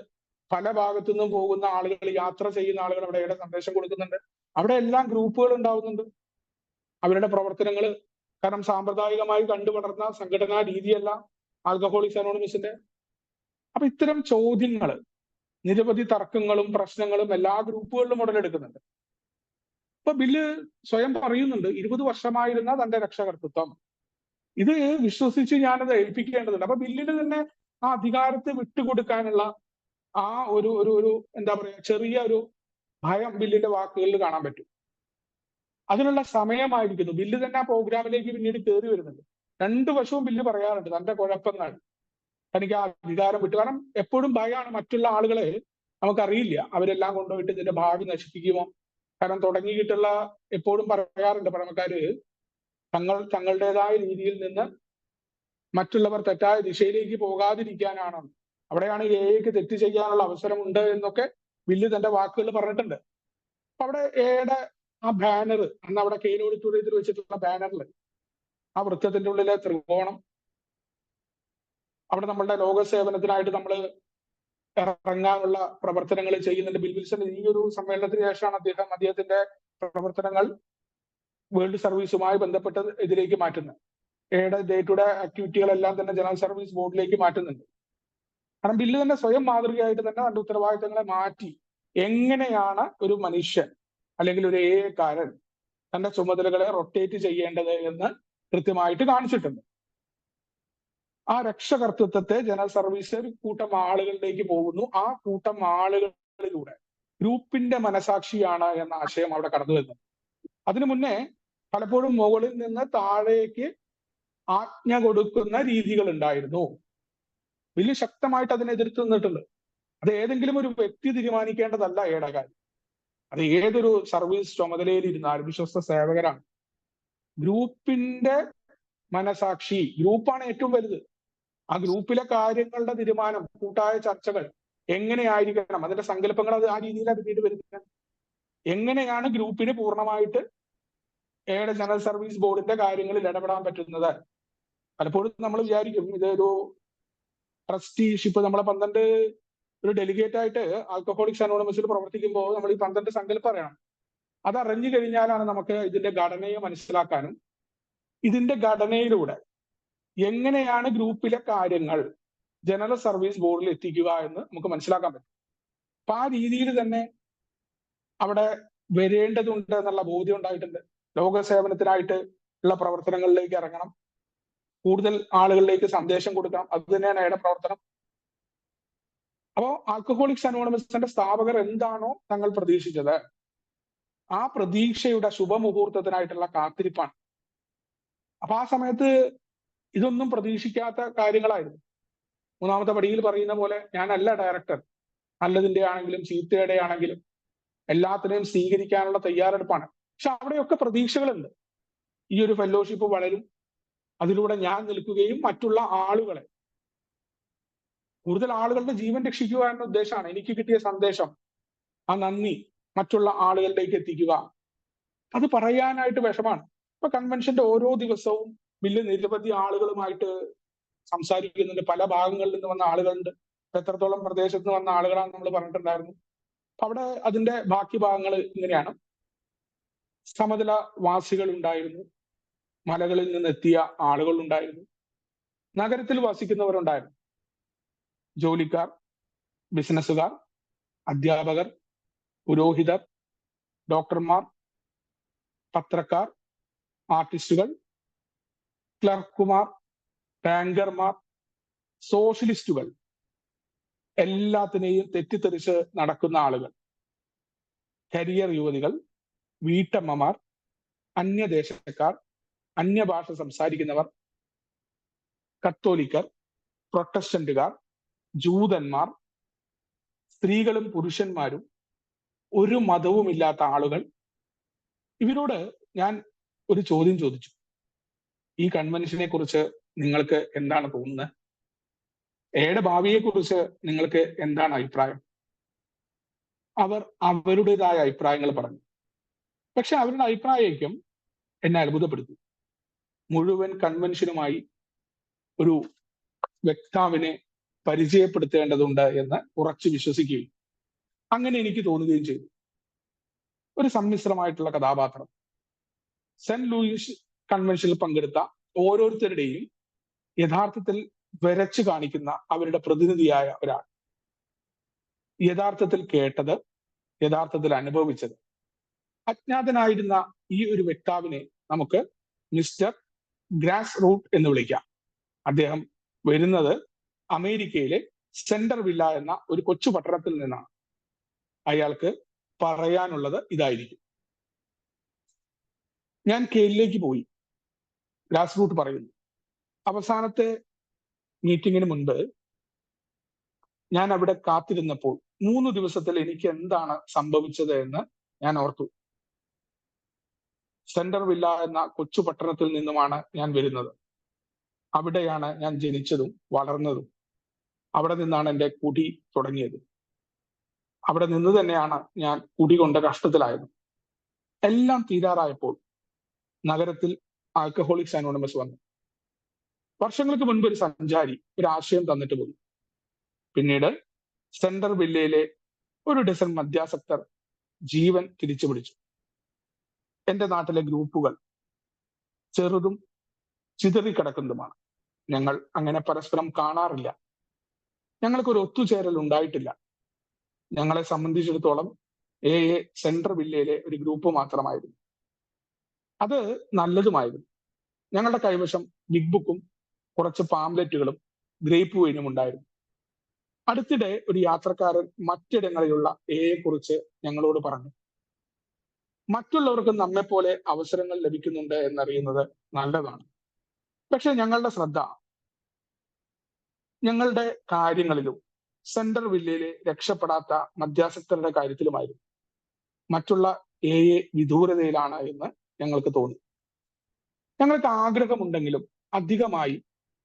പല ഭാഗത്തു നിന്നും പോകുന്ന ആളുകൾ, യാത്ര ചെയ്യുന്ന ആളുകൾ അവിടെ എയുടെ സന്ദേശം കൊടുക്കുന്നുണ്ട്. അവിടെ എല്ലാം ഗ്രൂപ്പുകൾ ഉണ്ടാവുന്നുണ്ട്. അവരുടെ പ്രവർത്തനങ്ങൾ, കാരണം സാമ്പ്രദായികമായി കണ്ടുപടർന്ന സംഘടനാ രീതിയല്ല ആൽക്കഹോളിക്സ് അനോണിമസിന്റെ. അപ്പൊ ഇത്തരം ചോദ്യങ്ങൾ, നിരവധി തർക്കങ്ങളും പ്രശ്നങ്ങളും എല്ലാ ഗ്രൂപ്പുകളിലും ഉടലെടുക്കുന്നുണ്ട്. ഇപ്പൊ ബില്ല് സ്വയം പറയുന്നുണ്ട് 20 വർഷമായിരുന്ന തന്റെ രക്ഷകർത്തൃത്വം ഇത് വിശ്വസിച്ച് ഞാനത് ഏൽപ്പിക്കേണ്ടതുണ്ട്. അപ്പൊ ബില്ലിന് തന്നെ ആ അധികാരത്തെ വിട്ടുകൊടുക്കാനുള്ള ആ ഒരു എന്താ പറയാ ചെറിയ ഒരു ഭയം ബില്ലിന്റെ വാക്കുകളിൽ കാണാൻ പറ്റും. അതിനുള്ള സമയമായിരിക്കുന്നു. ബില്ല് തന്നെ ആ പ്രോഗ്രാമിലേക്ക് പിന്നീട് കയറി വരുന്നുണ്ട്. രണ്ടു വശവും ബില്ല് പറയാറുണ്ട് തന്റെ കുഴപ്പങ്ങൾ, തനിക്ക് ആ അധികാരം വിട്ടു. കാരണം എപ്പോഴും ഭയമാണ്, മറ്റുള്ള ആളുകളെ നമുക്കറിയില്ല അവരെല്ലാം കൊണ്ടുപോയിട്ട് ഇതിന്റെ ഭാവി നശിപ്പിക്കുമോ. കാരണം തുടങ്ങിയിട്ടുള്ള എപ്പോഴും പറയാറുണ്ട് പഴമക്കാര്, തങ്ങളുടേതായ രീതിയിൽ നിന്ന് മറ്റുള്ളവർ തെറ്റായ ദിശയിലേക്ക് പോകാതിരിക്കാനാണ്. അവിടെയാണ് എക്ക് തെറ്റ് ചെയ്യാനുള്ള അവസരമുണ്ട് എന്നൊക്കെ ബില്ല് തന്റെ വാക്കുകൾ പറഞ്ഞിട്ടുണ്ട്. അപ്പൊ അവിടെ എയുടെ ആ ബാനർ, അന്ന് അവിടെ കെയ്ൻ ഓഡിറ്റോറിയത്തിൽ വെച്ചിട്ടുള്ള ബാനറിൽ ആ വൃത്തത്തിന്റെ ഉള്ളിലെ ത്രികോണം, അവിടെ നമ്മളുടെ ലോക സേവനത്തിനായിട്ട് നമ്മൾ ഇറങ്ങാനുള്ള പ്രവർത്തനങ്ങൾ ചെയ്യുന്നുണ്ട്. ബിൽ വിൽസൺ ഈ ഒരു സമ്മേളനത്തിന് ശേഷമാണ് അദ്ദേഹത്തിന്റെ പ്രവർത്തനങ്ങൾ വേൾഡ് സർവീസുമായി ബന്ധപ്പെട്ട് ഇതിലേക്ക് മാറ്റുന്നത്. എയുടെ ഡേ ടു ഡേ ആക്ടിവിറ്റികളെല്ലാം തന്നെ ജനറൽ സർവീസ് ബോർഡിലേക്ക് മാറ്റുന്നുണ്ട്. കാരണം ബില്ല് തന്നെ സ്വയം മാതൃകയായിട്ട് തന്നെ തന്റെ ഉത്തരവാദിത്തങ്ങളെ മാറ്റി എങ്ങനെയാണ് ഒരു മനുഷ്യൻ അല്ലെങ്കിൽ ഒരു കാരൻ തന്റെ ചുമതലകളെ റൊട്ടേറ്റ് ചെയ്യേണ്ടത് എന്ന് കൃത്യമായിട്ട് കാണിച്ചിട്ടുണ്ട്. ആ രക്ഷകർത്തൃത്വത്തെ ജനറൽ സർവീസ് ഒരു കൂട്ടം ആളുകളിലേക്ക് പോകുന്നു. ആ കൂട്ടം ആളുകളിലൂടെ ഗ്രൂപ്പിന്റെ മനസാക്ഷിയാണ് എന്ന ആശയം അവിടെ കടന്നു വരുന്നത്. അതിനു മുന്നേ പലപ്പോഴും മുകളിൽ നിന്ന് താഴേക്ക് ആജ്ഞ കൊടുക്കുന്ന രീതികൾ ഉണ്ടായിരുന്നു. വലിയ ശക്തമായിട്ട് അതിനെ എതിർത്ത് നിന്നിട്ടുണ്ട്. അത് ഏതെങ്കിലും ഒരു വ്യക്തി തീരുമാനിക്കേണ്ടതല്ല എയുടെ കാര്യം. അത് ഏതൊരു സർവീസ് ചുമതലയിൽ ഇരുന്നാലും വിശ്വസ്ത സേവകരാണ്. ഗ്രൂപ്പിന്റെ മനസാക്ഷി, ഗ്രൂപ്പാണ് ഏറ്റവും വലുത്. ആ ഗ്രൂപ്പിലെ കാര്യങ്ങളുടെ തീരുമാനം, കൂട്ടായ ചർച്ചകൾ എങ്ങനെയായിരിക്കണം, അതിന്റെ സങ്കല്പങ്ങൾ അത് ആ രീതിയിലാണ് പിന്നീട് വരുന്നത്. എങ്ങനെയാണ് ഗ്രൂപ്പിന് പൂർണ്ണമായിട്ട് എയുടെ ജനറൽ സർവീസ് ബോർഡിന്റെ കാര്യങ്ങളിൽ ഇടപെടാൻ പറ്റുന്നത്? പലപ്പോഴും നമ്മൾ വിചാരിക്കും ഇതൊരു ട്രസ്റ്റിഷിപ്പ്, നമ്മളെ 12 ഒരു ഡെലിഗേറ്റ് ആയിട്ട് ആൽക്കഹോളിക്സ് അനോണിമസിൽ പ്രവർത്തിക്കുമ്പോൾ നമ്മൾ ഈ 12 സങ്കല്പം അറിയണം. അത് അറിഞ്ഞു കഴിഞ്ഞാലാണ് നമുക്ക് ഇതിന്റെ ഘടനയെ മനസ്സിലാക്കാനും ഇതിന്റെ ഘടനയിലൂടെ എങ്ങനെയാണ് ഗ്രൂപ്പിലെ കാര്യങ്ങൾ ജനറൽ സർവീസ് ബോർഡിൽ എത്തിക്കുക എന്ന് നമുക്ക് മനസ്സിലാക്കാൻ പറ്റും. അപ്പൊ ആ രീതിയിൽ തന്നെ അവിടെ വരേണ്ടതുണ്ട് എന്നുള്ള ബോധ്യം ഉണ്ടായിട്ടുണ്ട്. ലോക സേവനത്തിനായിട്ട് ഉള്ള പ്രവർത്തനങ്ങളിലേക്ക് ഇറങ്ങണം, കൂടുതൽ ആളുകളിലേക്ക് സന്ദേശം കൊടുക്കണം. അത് തന്നെയാണ് എയുടെ പ്രവർത്തനം. അപ്പോ ആൽക്കഹോളിക്സ് അനോണിമസിന്റെ സ്ഥാപകർ എന്താണോ തങ്ങൾ പ്രതീക്ഷിച്ചത്, ആ പ്രതീക്ഷയുടെ ശുഭമുഹൂർത്തത്തിനായിട്ടുള്ള കാത്തിരിപ്പാണ്. അപ്പൊ ആ സമയത്ത് ഇതൊന്നും പ്രതീക്ഷിക്കാത്ത കാര്യങ്ങളായിരുന്നു. 3ാമത്തെ പടിയിൽ പറയുന്ന പോലെ ഞാനല്ല ഡയറക്ടർ, നല്ലതിന്റെ ആണെങ്കിലും ചീത്തയുടെ ആണെങ്കിലും എല്ലാത്തിനെയും സ്വീകരിക്കാനുള്ള തയ്യാറെടുപ്പാണ്. പക്ഷെ അവിടെയൊക്കെ പ്രതീക്ഷകളുണ്ട്. ഈ ഒരു ഫെലോഷിപ്പ് വളരും, അതിലൂടെ ഞാൻ നിൽക്കുകയും മറ്റുള്ള ആളുകളെ, കൂടുതൽ ആളുകളുടെ ജീവൻ രക്ഷിക്കുക എന്ന ഉദ്ദേശമാണ്. എനിക്ക് കിട്ടിയ സന്ദേശം, ആ നന്ദി മറ്റുള്ള ആളുകളിലേക്ക് എത്തിക്കുക. അത് പറയാനായിട്ട് വിഷമാണ്. ഇപ്പൊ കൺവെൻഷന്റെ ഓരോ ദിവസവും ബില്ല് നിരവധി ആളുകളുമായിട്ട് സംസാരിക്കുന്നുണ്ട്. പല ഭാഗങ്ങളിൽ നിന്ന് വന്ന ആളുകളുണ്ട്. എത്രത്തോളം പ്രദേശത്ത് നിന്ന് വന്ന ആളുകളാണ് നമ്മൾ പറഞ്ഞിട്ടുണ്ടായിരുന്നു. അപ്പൊ അവിടെ അതിന്റെ ബാക്കി ഭാഗങ്ങൾ ഇങ്ങനെയാണ്. സമതല വാസികൾ ഉണ്ടായിരുന്നു, മലകളിൽ നിന്ന് എത്തിയ ആളുകൾ ഉണ്ടായിരുന്നു, നഗരത്തിൽ വസിക്കുന്നവരുണ്ടായിരുന്നു, ജോലിക്കാർ, ബിസിനസ്സുകാർ, അധ്യാപകർ, പുരോഹിതർ, ഡോക്ടർമാർ, പത്രക്കാർ, ആർട്ടിസ്റ്റുകൾ, ക്ലർക്കുമാർ, ബാങ്കർമാർ, സോഷ്യലിസ്റ്റുകൾ, എല്ലാത്തിനെയും തെറ്റിദ്ധരിച്ച് നടക്കുന്ന ആളുകൾ, കരിയർ യുവതികൾ, വീട്ടമ്മമാർ, അന്യദേശക്കാർ, അന്യഭാഷ സംസാരിക്കുന്നവർ, കത്തോലിക്കർ, പ്രൊട്ടസ്റ്റന്റുകാർ, ജൂതന്മാർ, സ്ത്രീകളും പുരുഷന്മാരും, ഒരു മതവുമില്ലാത്ത ആളുകൾ. ഇവരോട് ഞാൻ ഒരു ചോദ്യം ചോദിച്ചു. ഈ കൺവെൻഷനെ കുറിച്ച് നിങ്ങൾക്ക് എന്താണ് തോന്നുന്നത്? എയുടെ ഭാവിയെ കുറിച്ച് നിങ്ങൾക്ക് എന്താണ് അഭിപ്രായം? അവർ അവരുടേതായ അഭിപ്രായങ്ങൾ പറഞ്ഞു. പക്ഷെ അവരുടെ അഭിപ്രായം എന്നെ അത്ഭുതപ്പെടുത്തി. മുഴുവൻ കൺവെൻഷനുമായി ഒരു വക്താവിനെ പരിചയപ്പെടുത്തേണ്ടതുണ്ട് എന്ന് ഉറച്ചു വിശ്വസിക്കുകയും അങ്ങനെ എനിക്ക് തോന്നുകയും ചെയ്തു. ഒരു സമ്മിശ്രമായിട്ടുള്ള കഥാപാത്രം. സെന്റ് ലൂയിസ് കൺവെൻഷനിൽ പങ്കെടുത്ത ഓരോരുത്തരുടെയും യഥാർത്ഥത്തിൽ വരച്ചു കാണിക്കുന്ന അവരുടെ പ്രതിനിധിയായ ഒരാൾ. യഥാർത്ഥത്തിൽ കേട്ടത്, യഥാർത്ഥത്തിൽ അനുഭവിച്ചത്. അജ്ഞാതനായിരുന്ന ഈ ഒരു വക്താവിനെ നമുക്ക് മിസ്റ്റർ ഗ്രാസ് റൂട്ട് എന്ന് വിളിക്കാം. അദ്ദേഹം വരുന്നത് അമേരിക്കയിലെ സെന്റർവില്ല എന്ന ഒരു കൊച്ചു പട്ടണത്തിൽ നിന്നാണ്. അയാൾക്ക് പറയാനുള്ളത് ഇതായിരിക്കും. ഞാൻ കെയിലേക്ക് പോയി, ഗ്രാസ് റൂട്ട് പറയുന്നു. അവസാനത്തെ മീറ്റിങ്ങിന് മുൻപ് ഞാൻ അവിടെ കാത്തിരുന്നപ്പോൾ 3 ദിവസത്തിൽ എനിക്ക് എന്താണ് സംഭവിച്ചത് എന്ന് ഞാൻ ഓർത്തു. സെന്റർവില്ല എന്ന കൊച്ചു പട്ടണത്തിൽ നിന്നുമാണ് ഞാൻ വരുന്നത്. അവിടെയാണ് ഞാൻ ജനിച്ചതും വളർന്നതും. അവിടെ നിന്നാണ് എൻ്റെ കുടി തുടങ്ങിയത്. അവിടെ നിന്ന് തന്നെയാണ് ഞാൻ കുടികൊണ്ട് കഷ്ടത്തിലായത്. എല്ലാം തീരാറായപ്പോൾ നഗരത്തിൽ ആൽക്കഹോളിക്സ് അനോണിമസ് വന്നു. വർഷങ്ങൾക്ക് മുൻപ് ഒരു സഞ്ചാരി ഒരു ആശയം തന്നിട്ട് പോയി. പിന്നീട് സെൻട്രൽ വില്ലയിലെ ഒരു ഡസൻ മദ്യാസക്തർ ജീവൻ തിരിച്ചു പിടിച്ചു. എന്റെ നാട്ടിലെ ഗ്രൂപ്പുകൾ ചെറുതും ചിതറിക്കിടക്കുന്നതുമാണ്. ഞങ്ങൾ അങ്ങനെ പരസ്പരം കാണാറില്ല. ഞങ്ങൾക്കൊരു ഒത്തുചേരൽ ഉണ്ടായിട്ടില്ല. ഞങ്ങളെ സംബന്ധിച്ചിടത്തോളം സെൻട്രൽ വില്ലയിലെ ഒരു ഗ്രൂപ്പ് മാത്രമായിരുന്നു. അത് നല്ലതുമായിരുന്നു. ഞങ്ങളുടെ കൈവശം ബിഗ് ബുക്കും കുറച്ച് പാംലെറ്റുകളും ഗ്രേപ്പ് വൈനും ഉണ്ടായിരുന്നു. അടുത്തിടെ ഒരു യാത്രക്കാരൻ മറ്റിടങ്ങളിലുള്ള കുറിച്ച് ഞങ്ങളോട് പറഞ്ഞു. മറ്റുള്ളവർക്ക് നമ്മെപ്പോലെ അവസരങ്ങൾ ലഭിക്കുന്നുണ്ട് എന്നറിയുന്നത് നല്ലതാണ്. പക്ഷെ ഞങ്ങളുടെ ശ്രദ്ധ ഞങ്ങളുടെ കാര്യങ്ങളിലും സെൻട്രൽ വില്ലയിലെ രക്ഷപ്പെടാത്ത മദ്യാസക്തരുടെ കാര്യത്തിലുമായിരുന്നു. മറ്റുള്ള വിദൂരതയിലാണ് എന്ന് ഞങ്ങൾക്ക് തോന്നി. ഞങ്ങൾക്ക് ആഗ്രഹമുണ്ടെങ്കിലും അധികമായി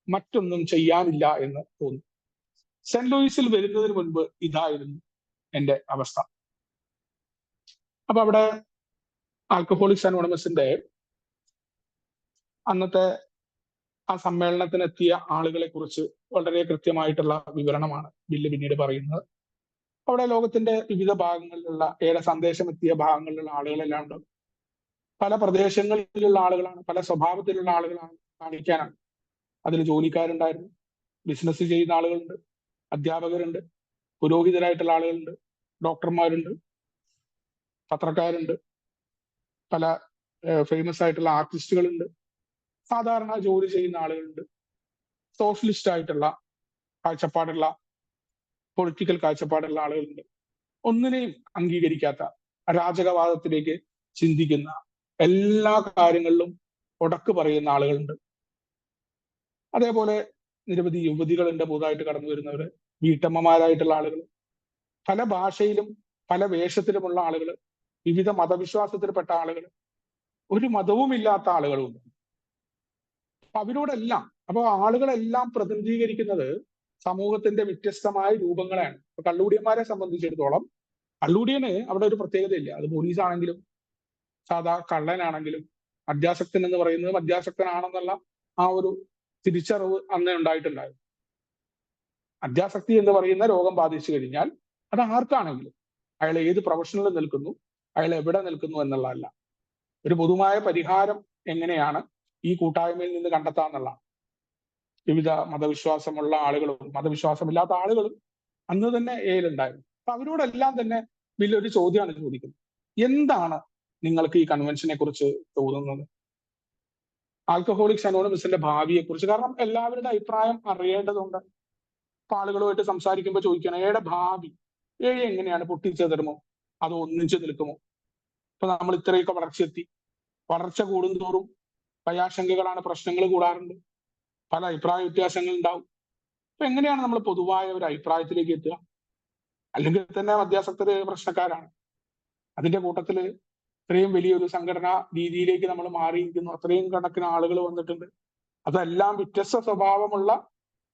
മറ്റൊന്നും ചെയ്യാനില്ല എന്ന് തോന്നി. സെന്റ് ലൂയിസിൽ വരുന്നതിന് മുൻപ് ഇതായിരുന്നു എന്റെ അവസ്ഥ. അപ്പൊ അവിടെ ആൽക്കഹോളിക്സ് അനോണിമസിന്റെ അന്നത്തെ ആ സമ്മേളനത്തിനെത്തിയ ആളുകളെ കുറിച്ച് വളരെ കൃത്യമായിട്ടുള്ള വിവരണമാണ് ബില്ല് പിന്നീട് പറയുന്നത്. അവിടെ ലോകത്തിന്റെ വിവിധ ഭാഗങ്ങളിലുള്ള സന്ദേശം എത്തിയ ഭാഗങ്ങളിലുള്ള ആളുകളെല്ലാം ഉണ്ട്. പല പ്രദേശങ്ങളിലുള്ള ആളുകളാണ്, പല സ്വഭാവത്തിലുള്ള ആളുകളാണ് കാണിക്കാനാണ്. അതിൽ ജോലിക്കാരുണ്ടായിരുന്നു, ബിസിനസ് ചെയ്യുന്ന ആളുകളുണ്ട്, അധ്യാപകരുണ്ട്, പുരോഹിതരായിട്ടുള്ള ആളുകളുണ്ട്, ഡോക്ടർമാരുണ്ട്, പത്രക്കാരുണ്ട്, പല ഫേമസ് ആയിട്ടുള്ള ആർട്ടിസ്റ്റുകളുണ്ട്, സാധാരണ ജോലി ചെയ്യുന്ന ആളുകളുണ്ട്, സോഷ്യലിസ്റ്റ് ആയിട്ടുള്ള കാഴ്ചപ്പാടുള്ള പൊളിറ്റിക്കൽ കാഴ്ചപ്പാടുള്ള ആളുകളുണ്ട്, ഒന്നിനെയും അംഗീകരിക്കാത്ത അരാജകവാദത്തിലേക്ക് ചിന്തിക്കുന്ന എല്ലാ കാര്യങ്ങളിലും ഉടക്ക് പറയുന്ന ആളുകളുണ്ട്. അതേപോലെ നിരവധി യുവതികളുണ്ട്, പുതുതായിട്ട് കടന്നു വരുന്നവര്, വീട്ടമ്മമാരായിട്ടുള്ള ആളുകൾ, പല ഭാഷയിലും പല വേഷത്തിലുമുള്ള ആളുകൾ, വിവിധ മതവിശ്വാസത്തിൽപ്പെട്ട ആളുകൾ, ഒരു മതവുമില്ലാത്ത ആളുകളുണ്ട്. അവരോടെല്ലാം ആളുകളെല്ലാം പ്രതിനിധീകരിക്കുന്നത് സമൂഹത്തിന്റെ വ്യത്യസ്തമായ രൂപങ്ങളെയാണ്. ഇപ്പൊ കള്ളുകൂടിയന്മാരെ സംബന്ധിച്ചിടത്തോളം കള്ളുകൂടിയന് അവിടെ ഒരു പ്രത്യേകതയില്ല. അത് പോലീസ് ആണെങ്കിലും സാധാ കള്ളനാണെങ്കിലും മദ്യാസക്തൻ എന്ന് പറയുന്നത് മദ്യാസക്തനാണെന്നുള്ള ആ ഒരു തിരിച്ചറിവ് അന്നേ ഉണ്ടായിട്ടുണ്ടായിരുന്നു. മദ്യാസക്തി എന്ന് പറയുന്ന രോഗം ബാധിച്ചു കഴിഞ്ഞാൽ അത് ആർക്കാണെങ്കിലും അയാൾ ഏത് പ്രൊഫഷനിൽ നിൽക്കുന്നു, അയാൾ എവിടെ നിൽക്കുന്നു എന്നുള്ളതല്ല, ഒരു പൊതുവായ പരിഹാരം എങ്ങനെയാണ് ഈ കൂട്ടായ്മയിൽ നിന്ന് കണ്ടെത്താന്നുള്ളതാണ്. വിവിധ മതവിശ്വാസമുള്ള ആളുകളും മതവിശ്വാസമില്ലാത്ത ആളുകളും അന്ന് തന്നെ ഉണ്ടായിരുന്നു. അപ്പൊ അവരോടെല്ലാം തന്നെ വലിയൊരു ചോദ്യമാണ് ചോദിക്കുന്നത്. എന്താണ് നിങ്ങൾക്ക് ഈ കൺവെൻഷനെ കുറിച്ച് തോന്നുന്നത്? ആൽക്കഹോളിക്സ് അനോണിമസിന്റെ ഭാവിയെ കുറിച്ച്. കാരണം എല്ലാവരുടെ അഭിപ്രായം അറിയേണ്ടതുണ്ട്. അപ്പൊ ആളുകളുമായിട്ട് സംസാരിക്കുമ്പോൾ ചോദിക്കണം, ഭാവി എങ്ങനെയാണ്? പൊട്ടിച്ചെതറുമോ അതോ ഒന്നിച്ചു നിൽക്കുമോ? ഇപ്പൊ നമ്മൾ ഇത്രയൊക്കെ വളർച്ച കൂടുന്തോറും ഭയാശങ്കകളാണ്, പ്രശ്നങ്ങൾ കൂടാറുണ്ട്, പല അഭിപ്രായ വ്യത്യാസങ്ങൾ ഉണ്ടാവും. അപ്പൊ എങ്ങനെയാണ് നമ്മൾ പൊതുവായ ഒരു അഭിപ്രായത്തിലേക്ക് എത്തുക? അല്ലെങ്കിൽ തന്നെ മദ്യാസക്തര് പ്രശ്നക്കാരാണ്. അതിന്റെ കൂട്ടത്തില് ഇത്രയും വലിയൊരു സംഘടനാ രീതിയിലേക്ക് നമ്മൾ മാറിയിരിക്കുന്നു. അത്രയും കണക്കിന് ആളുകൾ വന്നിട്ടുണ്ട്. അതെല്ലാം വ്യത്യസ്ത സ്വഭാവമുള്ള,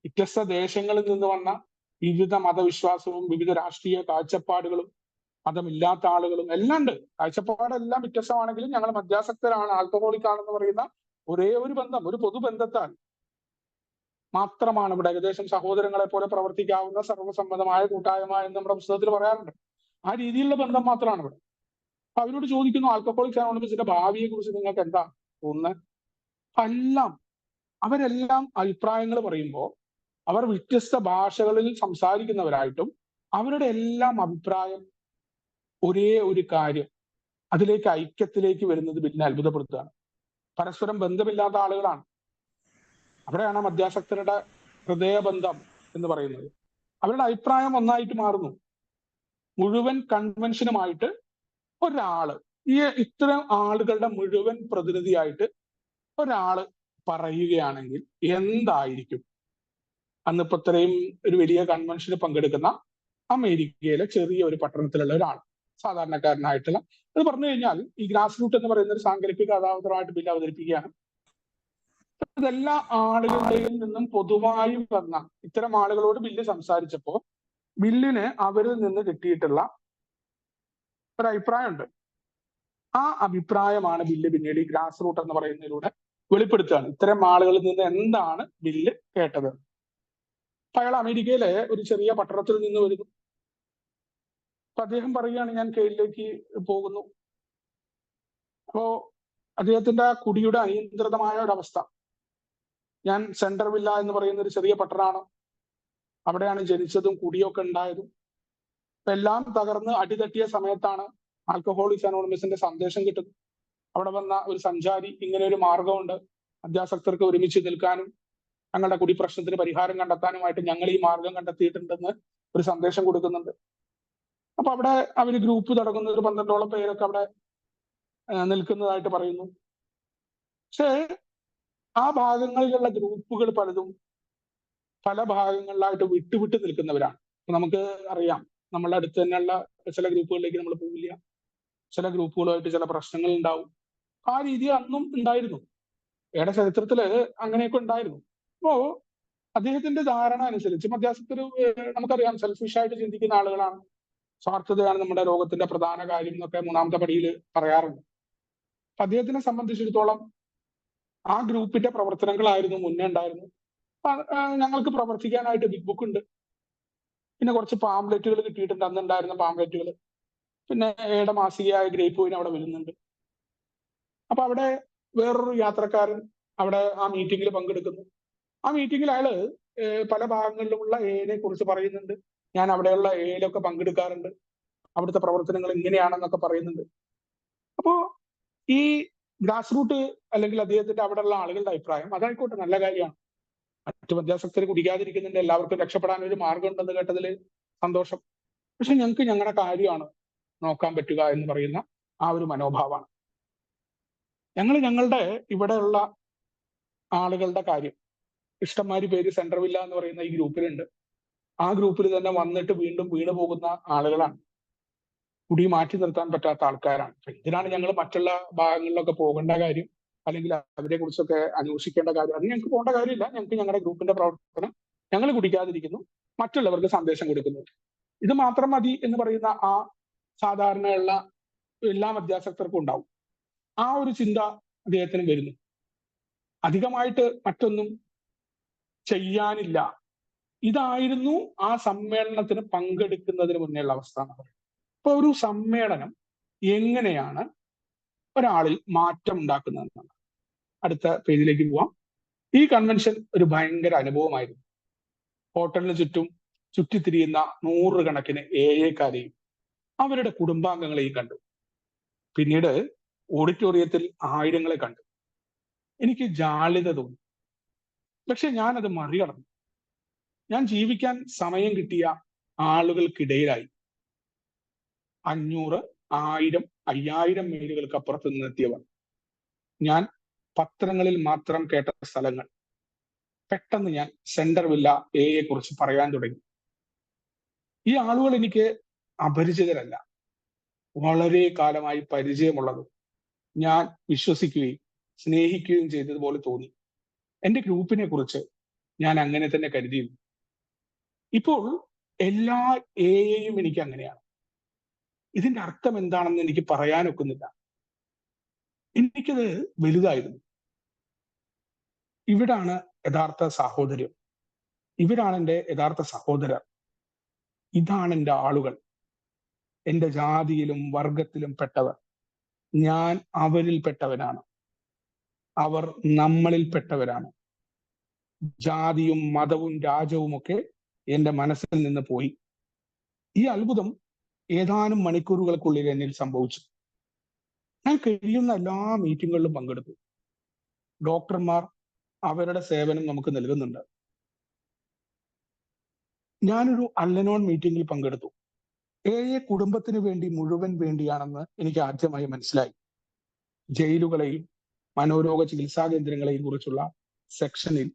വ്യത്യസ്ത ദേശങ്ങളിൽ നിന്ന് വന്ന, വിവിധ മതവിശ്വാസവും വിവിധ രാഷ്ട്രീയ കാഴ്ചപ്പാടുകളും മതമില്ലാത്ത ആളുകളും എല്ലാം ഉണ്ട്. കാഴ്ചപ്പാടെല്ലാം വ്യത്യസ്തമാണെങ്കിലും ഞങ്ങൾ മദ്യാസക്തരാണ്, ആൽക്കഹോളിക് ആണെന്ന് പറയുന്ന ഒരേ ഒരു ബന്ധം, ഒരു പൊതുബന്ധത്താൽ മാത്രമാണ് ഇവിടെ ഏകദേശം സഹോദരങ്ങളെ പോലെ പ്രവർത്തിക്കാവുന്ന സർവ്വസമ്മതമായ കൂട്ടായ്മ എന്ന് നമ്മുടെ പുസ്തകത്തിൽ പറയാറുണ്ട്. ആ രീതിയിലുള്ള ബന്ധം മാത്രമാണ് ഇവിടെ. അപ്പൊ അവരോട് ചോദിക്കുന്നു, ആൽക്കഹോളിക്സ് അനോണിമസിന്റെ ഭാവിയെ കുറിച്ച് നിങ്ങൾക്ക് എന്താ തോന്നുന്നത്? അവരെല്ലാം അഭിപ്രായങ്ങൾ പറയുമ്പോൾ അവർ വ്യത്യസ്ത ഭാഷകളിൽ സംസാരിക്കുന്നവരായിട്ടും അവരുടെ എല്ലാം അഭിപ്രായം ഒരേ ഒരു കാര്യം, അതിലേക്ക് ഐക്യത്തിലേക്ക് വരുന്നത് പിന്നെ അത്ഭുതപ്പെടുത്തുകയാണ്. പരസ്പരം ബന്ധമില്ലാത്ത ആളുകളാണ്. അവിടെയാണ് മദ്യാസക്തരുടെ ഹൃദയബന്ധം എന്ന് പറയുന്നത്. അവരുടെ അഭിപ്രായം ഒന്നായിട്ട് മാറുന്നു. മുഴുവൻ കൺവെൻഷനുമായിട്ട് ഒരാള്, ഇത്തരം ആളുകളുടെ മുഴുവൻ പ്രതിനിധിയായിട്ട് ഒരാള് പറയുകയാണെങ്കിൽ എന്തായിരിക്കും? അന്നിപ്പോ ഇത്രയും ഒരു വലിയ കൺവെൻഷന് പങ്കെടുക്കുന്ന അമേരിക്കയിലെ ചെറിയ ഒരു പട്ടണത്തിലുള്ള ഒരാൾ, സാധാരണക്കാരനായിട്ടുള്ള, അത് പറഞ്ഞു കഴിഞ്ഞാൽ ഈ ഗ്രാസ് റൂട്ട് എന്ന് പറയുന്ന ഒരു സാങ്കല്പിക കഥാപാത്രമായിട്ട് ബില്ല് അവതരിപ്പിക്കുകയാണ്. ഇതെല്ലാ ആളുകളുടെയിൽ നിന്നും പൊതുവായി വന്ന ഇത്തരം ആളുകളോട് ബില്ല് സംസാരിച്ചപ്പോ ബില്ലിന് അവരിൽ നിന്ന് കിട്ടിയിട്ടുള്ള ഒരു അഭിപ്രായമുണ്ട്. ആ അഭിപ്രായമാണ് ബില്ല് പിന്നീട് ഈ ഗ്രാസ് റൂട്ട് എന്ന് പറയുന്നതിലൂടെ വെളിപ്പെടുത്തുകയാണ്. ഇത്തരം ആളുകളിൽ നിന്ന് എന്താണ് ബില്ല് കേട്ടത്. അപ്പൊ അയാൾ അമേരിക്കയിലെ ഒരു ചെറിയ പട്ടണത്തിൽ നിന്ന് വരുന്നു. അപ്പൊ അദ്ദേഹം പറയുകയാണ്, ഞാൻ കെയിലേക്ക് പോകുന്നു. അപ്പോ അദ്ദേഹത്തിന്റെ കുടിയുടെ അനിയന്ത്രിതമായ ഒരവസ്ഥ. ഞാൻ സെന്റർവില്ല എന്ന് പറയുന്ന ഒരു ചെറിയ പട്ടണമാണ്, അവിടെയാണ് ജനിച്ചതും കുടിയൊക്കെ ഉണ്ടായതും. അപ്പൊ എല്ലാം തകർന്ന് അടിതട്ടിയ സമയത്താണ് ആൽക്കഹോളിക്സ് അനോണിമസിന്റെ സന്ദേശം കിട്ടുന്നത്. അവിടെ വന്ന ഒരു സഞ്ചാരി ഇങ്ങനെ ഒരു മാർഗമുണ്ട്, അത്യാസക്തർക്ക് ഒരുമിച്ച് നിൽക്കാനും ഞങ്ങളുടെ കുടിപ്രശ്നത്തിന് പരിഹാരം കണ്ടെത്താനുമായിട്ട് ഞങ്ങൾ ഈ മാർഗം കണ്ടെത്തിയിട്ടുണ്ടെന്ന് ഒരു സന്ദേശം കൊടുക്കുന്നുണ്ട്. അപ്പൊ അവിടെ അവർ ഗ്രൂപ്പ് തുടങ്ങുന്ന ഒരു 12ഓളം പേരൊക്കെ അവിടെ നിൽക്കുന്നതായിട്ട് പറയുന്നു. പക്ഷേ ആ ഭാഗങ്ങളിലുള്ള ഗ്രൂപ്പുകൾ പലതും പല ഭാഗങ്ങളിലായിട്ട് വിട്ടുവിട്ട് നിൽക്കുന്നവരാണ്. നമുക്ക് അറിയാം, നമ്മളുടെ അടുത്ത് തന്നെയുള്ള ചില ഗ്രൂപ്പുകളിലേക്ക് നമ്മൾ പോവില്ല, ചില ഗ്രൂപ്പുകളുമായിട്ട് ചില പ്രശ്നങ്ങൾ ഉണ്ടാവും. ആ രീതി അന്നും ഉണ്ടായിരുന്നു, ഏടെ ചരിത്രത്തില് അങ്ങനെയൊക്കെ ഉണ്ടായിരുന്നു. അപ്പോ അദ്ദേഹത്തിന്റെ ധാരണ അനുസരിച്ച് മധ്യാസക്തർ നമുക്കറിയാം സെൽഫിഷ് ആയിട്ട് ചിന്തിക്കുന്ന ആളുകളാണ്, സ്വാർത്ഥതയാണ് നമ്മുടെ ലോകത്തിന്റെ പ്രധാന കാര്യം എന്നൊക്കെ 3ാമത്തെ പടിയിൽ പറയാറുണ്ട്. അദ്ദേഹത്തിനെ സംബന്ധിച്ചിടത്തോളം ആ ഗ്രൂപ്പിന്റെ പ്രവർത്തനങ്ങളായിരുന്നു മുന്നേ ഉണ്ടായിരുന്നു. ഞങ്ങൾക്ക് പ്രവർത്തിക്കാനായിട്ട് ബിഗ് ബുക്ക് ഉണ്ട്, പിന്നെ കുറച്ച് പാംപ്ലെറ്റുകൾ കിട്ടിയിട്ടുണ്ട്, അന്നുണ്ടായിരുന്ന പാംപ്ലെറ്റുകൾ, പിന്നെ എയുടെ മാസികയായ ഗ്രേപ്പ് വൈൻ അവിടെ വരുന്നുണ്ട്. അപ്പൊ അവിടെ വേറൊരു യാത്രക്കാരൻ അവിടെ ആ മീറ്റിംഗിൽ പങ്കെടുക്കുന്നു. ആ മീറ്റിംഗിൽ അയാള് പല ഭാഗങ്ങളിലുമുള്ള എയെ കുറിച്ച് പറയുന്നുണ്ട്. ഞാൻ അവിടെയുള്ള എയിലൊക്കെ പങ്കെടുക്കാറുണ്ട്, അവിടുത്തെ പ്രവർത്തനങ്ങൾ ഇങ്ങനെയാണെന്നൊക്കെ പറയുന്നുണ്ട്. അപ്പോ ഈ ഗ്രാസ് റൂട്ട് അല്ലെങ്കിൽ അദ്ദേഹത്തിന്റെ അവിടെയുള്ള ആളുകളുടെ അഭിപ്രായം അതായിക്കോട്ടെ, നല്ല കാര്യമാണ്, മറ്റു മദ്യാസക്തർ കുടിക്കാതിരിക്കുന്നുണ്ട്, എല്ലാവർക്കും രക്ഷപ്പെടാൻ ഒരു മാർഗം ഉണ്ടെന്ന് കേട്ടതിൽ സന്തോഷം. പക്ഷെ ഞങ്ങൾക്ക് ഞങ്ങളുടെ കാര്യമാണ് നോക്കാൻ പറ്റുക എന്ന് പറയുന്ന ആ ഒരു മനോഭാവമാണ്. ഞങ്ങളുടെ ഇവിടെയുള്ള ആളുകളുടെ കാര്യം, ഇഷ്ടംമാതിരി പേര് സെന്റർവില്ല എന്ന് പറയുന്ന ഈ ഗ്രൂപ്പിലുണ്ട്. ആ ഗ്രൂപ്പിൽ തന്നെ വന്നിട്ട് വീണ്ടും വീണു പോകുന്ന ആളുകളാണ്, കുടി മാറ്റി നിർത്താൻ പറ്റാത്ത ആൾക്കാരാണ്. ഇതിനാണ് ഞങ്ങൾ മറ്റുള്ള ഭാഗങ്ങളിലൊക്കെ പോകേണ്ട കാര്യം, അല്ലെങ്കിൽ അവരെ കുറിച്ചൊക്കെ അന്വേഷിക്കേണ്ട കാര്യം? അത് ഞങ്ങൾക്ക് പോകേണ്ട കാര്യമില്ല. ഞങ്ങൾക്ക് ഞങ്ങളുടെ ഗ്രൂപ്പിന്റെ പ്രവർത്തനം, ഞങ്ങൾ കുടിക്കാതിരിക്കുന്നു, മറ്റുള്ളവർക്ക് സന്ദേശം കൊടുക്കുന്നു, ഇത് മാത്രം മതി എന്ന് പറയുന്ന ആ സാധാരണയുള്ള എല്ലാ മദ്യാസക്തർക്കും ഉണ്ടാവും. ആ ഒരു ചിന്ത അദ്ദേഹത്തിന് വരുന്നു. അധികമായിട്ട് മറ്റൊന്നും ചെയ്യാനില്ല. ഇതായിരുന്നു ആ സമ്മേളനത്തിന് പങ്കെടുക്കുന്നതിന് മുന്നേയുള്ള അവസ്ഥ എന്ന് പറയുന്നത്. ഇപ്പൊ ഒരു സമ്മേളനം എങ്ങനെയാണ് ഒരാളിൽ മാറ്റം ഉണ്ടാക്കുന്നതെന്നാണ്. അടുത്ത പേജിലേക്ക് പോവാം. ഈ കൺവെൻഷൻ ഒരു ഭയങ്കര അനുഭവമായിരുന്നു. ഹോട്ടലിന് ചുറ്റും ചുറ്റിത്തിരിയുന്ന 100 കണക്കിന് എക്കാരെയും അവരുടെ കുടുംബാംഗങ്ങളെയും കണ്ടു. പിന്നീട് ഓഡിറ്റോറിയത്തിൽ ആയിരങ്ങളെ കണ്ടു. എനിക്ക് ജാള്യത തോന്നി. പക്ഷെ ഞാനത് മറികടന്നു. ഞാൻ ജീവിക്കാൻ സമയം കിട്ടിയ ആളുകൾക്കിടയിലായി. 500, 1000, 5000 മൈലുകൾക്ക് അപ്പുറത്ത് നിന്നെത്തിയവർ. ഞാൻ പത്രങ്ങളിൽ മാത്രം കേട്ട സ്ഥലങ്ങൾ. പെട്ടെന്ന് ഞാൻ സെന്റർവില്ല എയെ കുറിച്ച് പറയാൻ തുടങ്ങി. ഈ ആളുകൾ എനിക്ക് അപരിചിതരല്ല, വളരെ കാലമായി പരിചയമുള്ളത്, ഞാൻ വിശ്വസിക്കുകയും സ്നേഹിക്കുകയും ചെയ്തതുപോലെ തോന്നി. എന്റെ ഗ്രൂപ്പിനെ കുറിച്ച് ഞാൻ അങ്ങനെ തന്നെ കരുതിയിരുന്നു. ഇപ്പോൾ എല്ലാ എയെയും എനിക്ക് അങ്ങനെയാണ്. ഇതിന്റെ അർത്ഥം എന്താണെന്ന് എനിക്ക് പറയാനൊക്കുന്നില്ല. എനിക്കത് വലുതായിരുന്നു. ഇവിടാണ് യഥാർത്ഥ സാഹോദര്യം, ഇവരാണ് എൻ്റെ യഥാർത്ഥ സഹോദരർ, ഇതാണ് എൻ്റെ ആളുകൾ, എൻ്റെ ജാതിയിലും വർഗത്തിലും പെട്ടവർ. ഞാൻ അവരിൽപ്പെട്ടവനാണ്, അവർ നമ്മളിൽപ്പെട്ടവരാണ്. ജാതിയും മതവും രാജ്യവും ഒക്കെ എൻ്റെ മനസ്സിൽ നിന്ന് പോയി. ഈ അത്ഭുതം ഏതാനും മണിക്കൂറുകൾക്കുള്ളിൽ എന്നിൽ സംഭവിച്ചു. ഞാൻ കഴിയുന്ന എല്ലാ മീറ്റിങ്ങുകളിലും പങ്കെടുത്തു. ഡോക്ടർമാർ അവരുടെ സേവനം നമുക്ക് നൽകുന്നുണ്ട്. ഞാനൊരു അല്ലനോൺ മീറ്റിംഗിൽ പങ്കെടുത്തു. കുടുംബത്തിന് വേണ്ടി മുഴുവൻ വേണ്ടിയാണെന്ന് എനിക്ക് ആദ്യമായി മനസ്സിലായി. ജയിലുകളെയും മനോരോഗ ചികിത്സാ കേന്ദ്രങ്ങളെയും കുറിച്ചുള്ള സെക്ഷനിൽ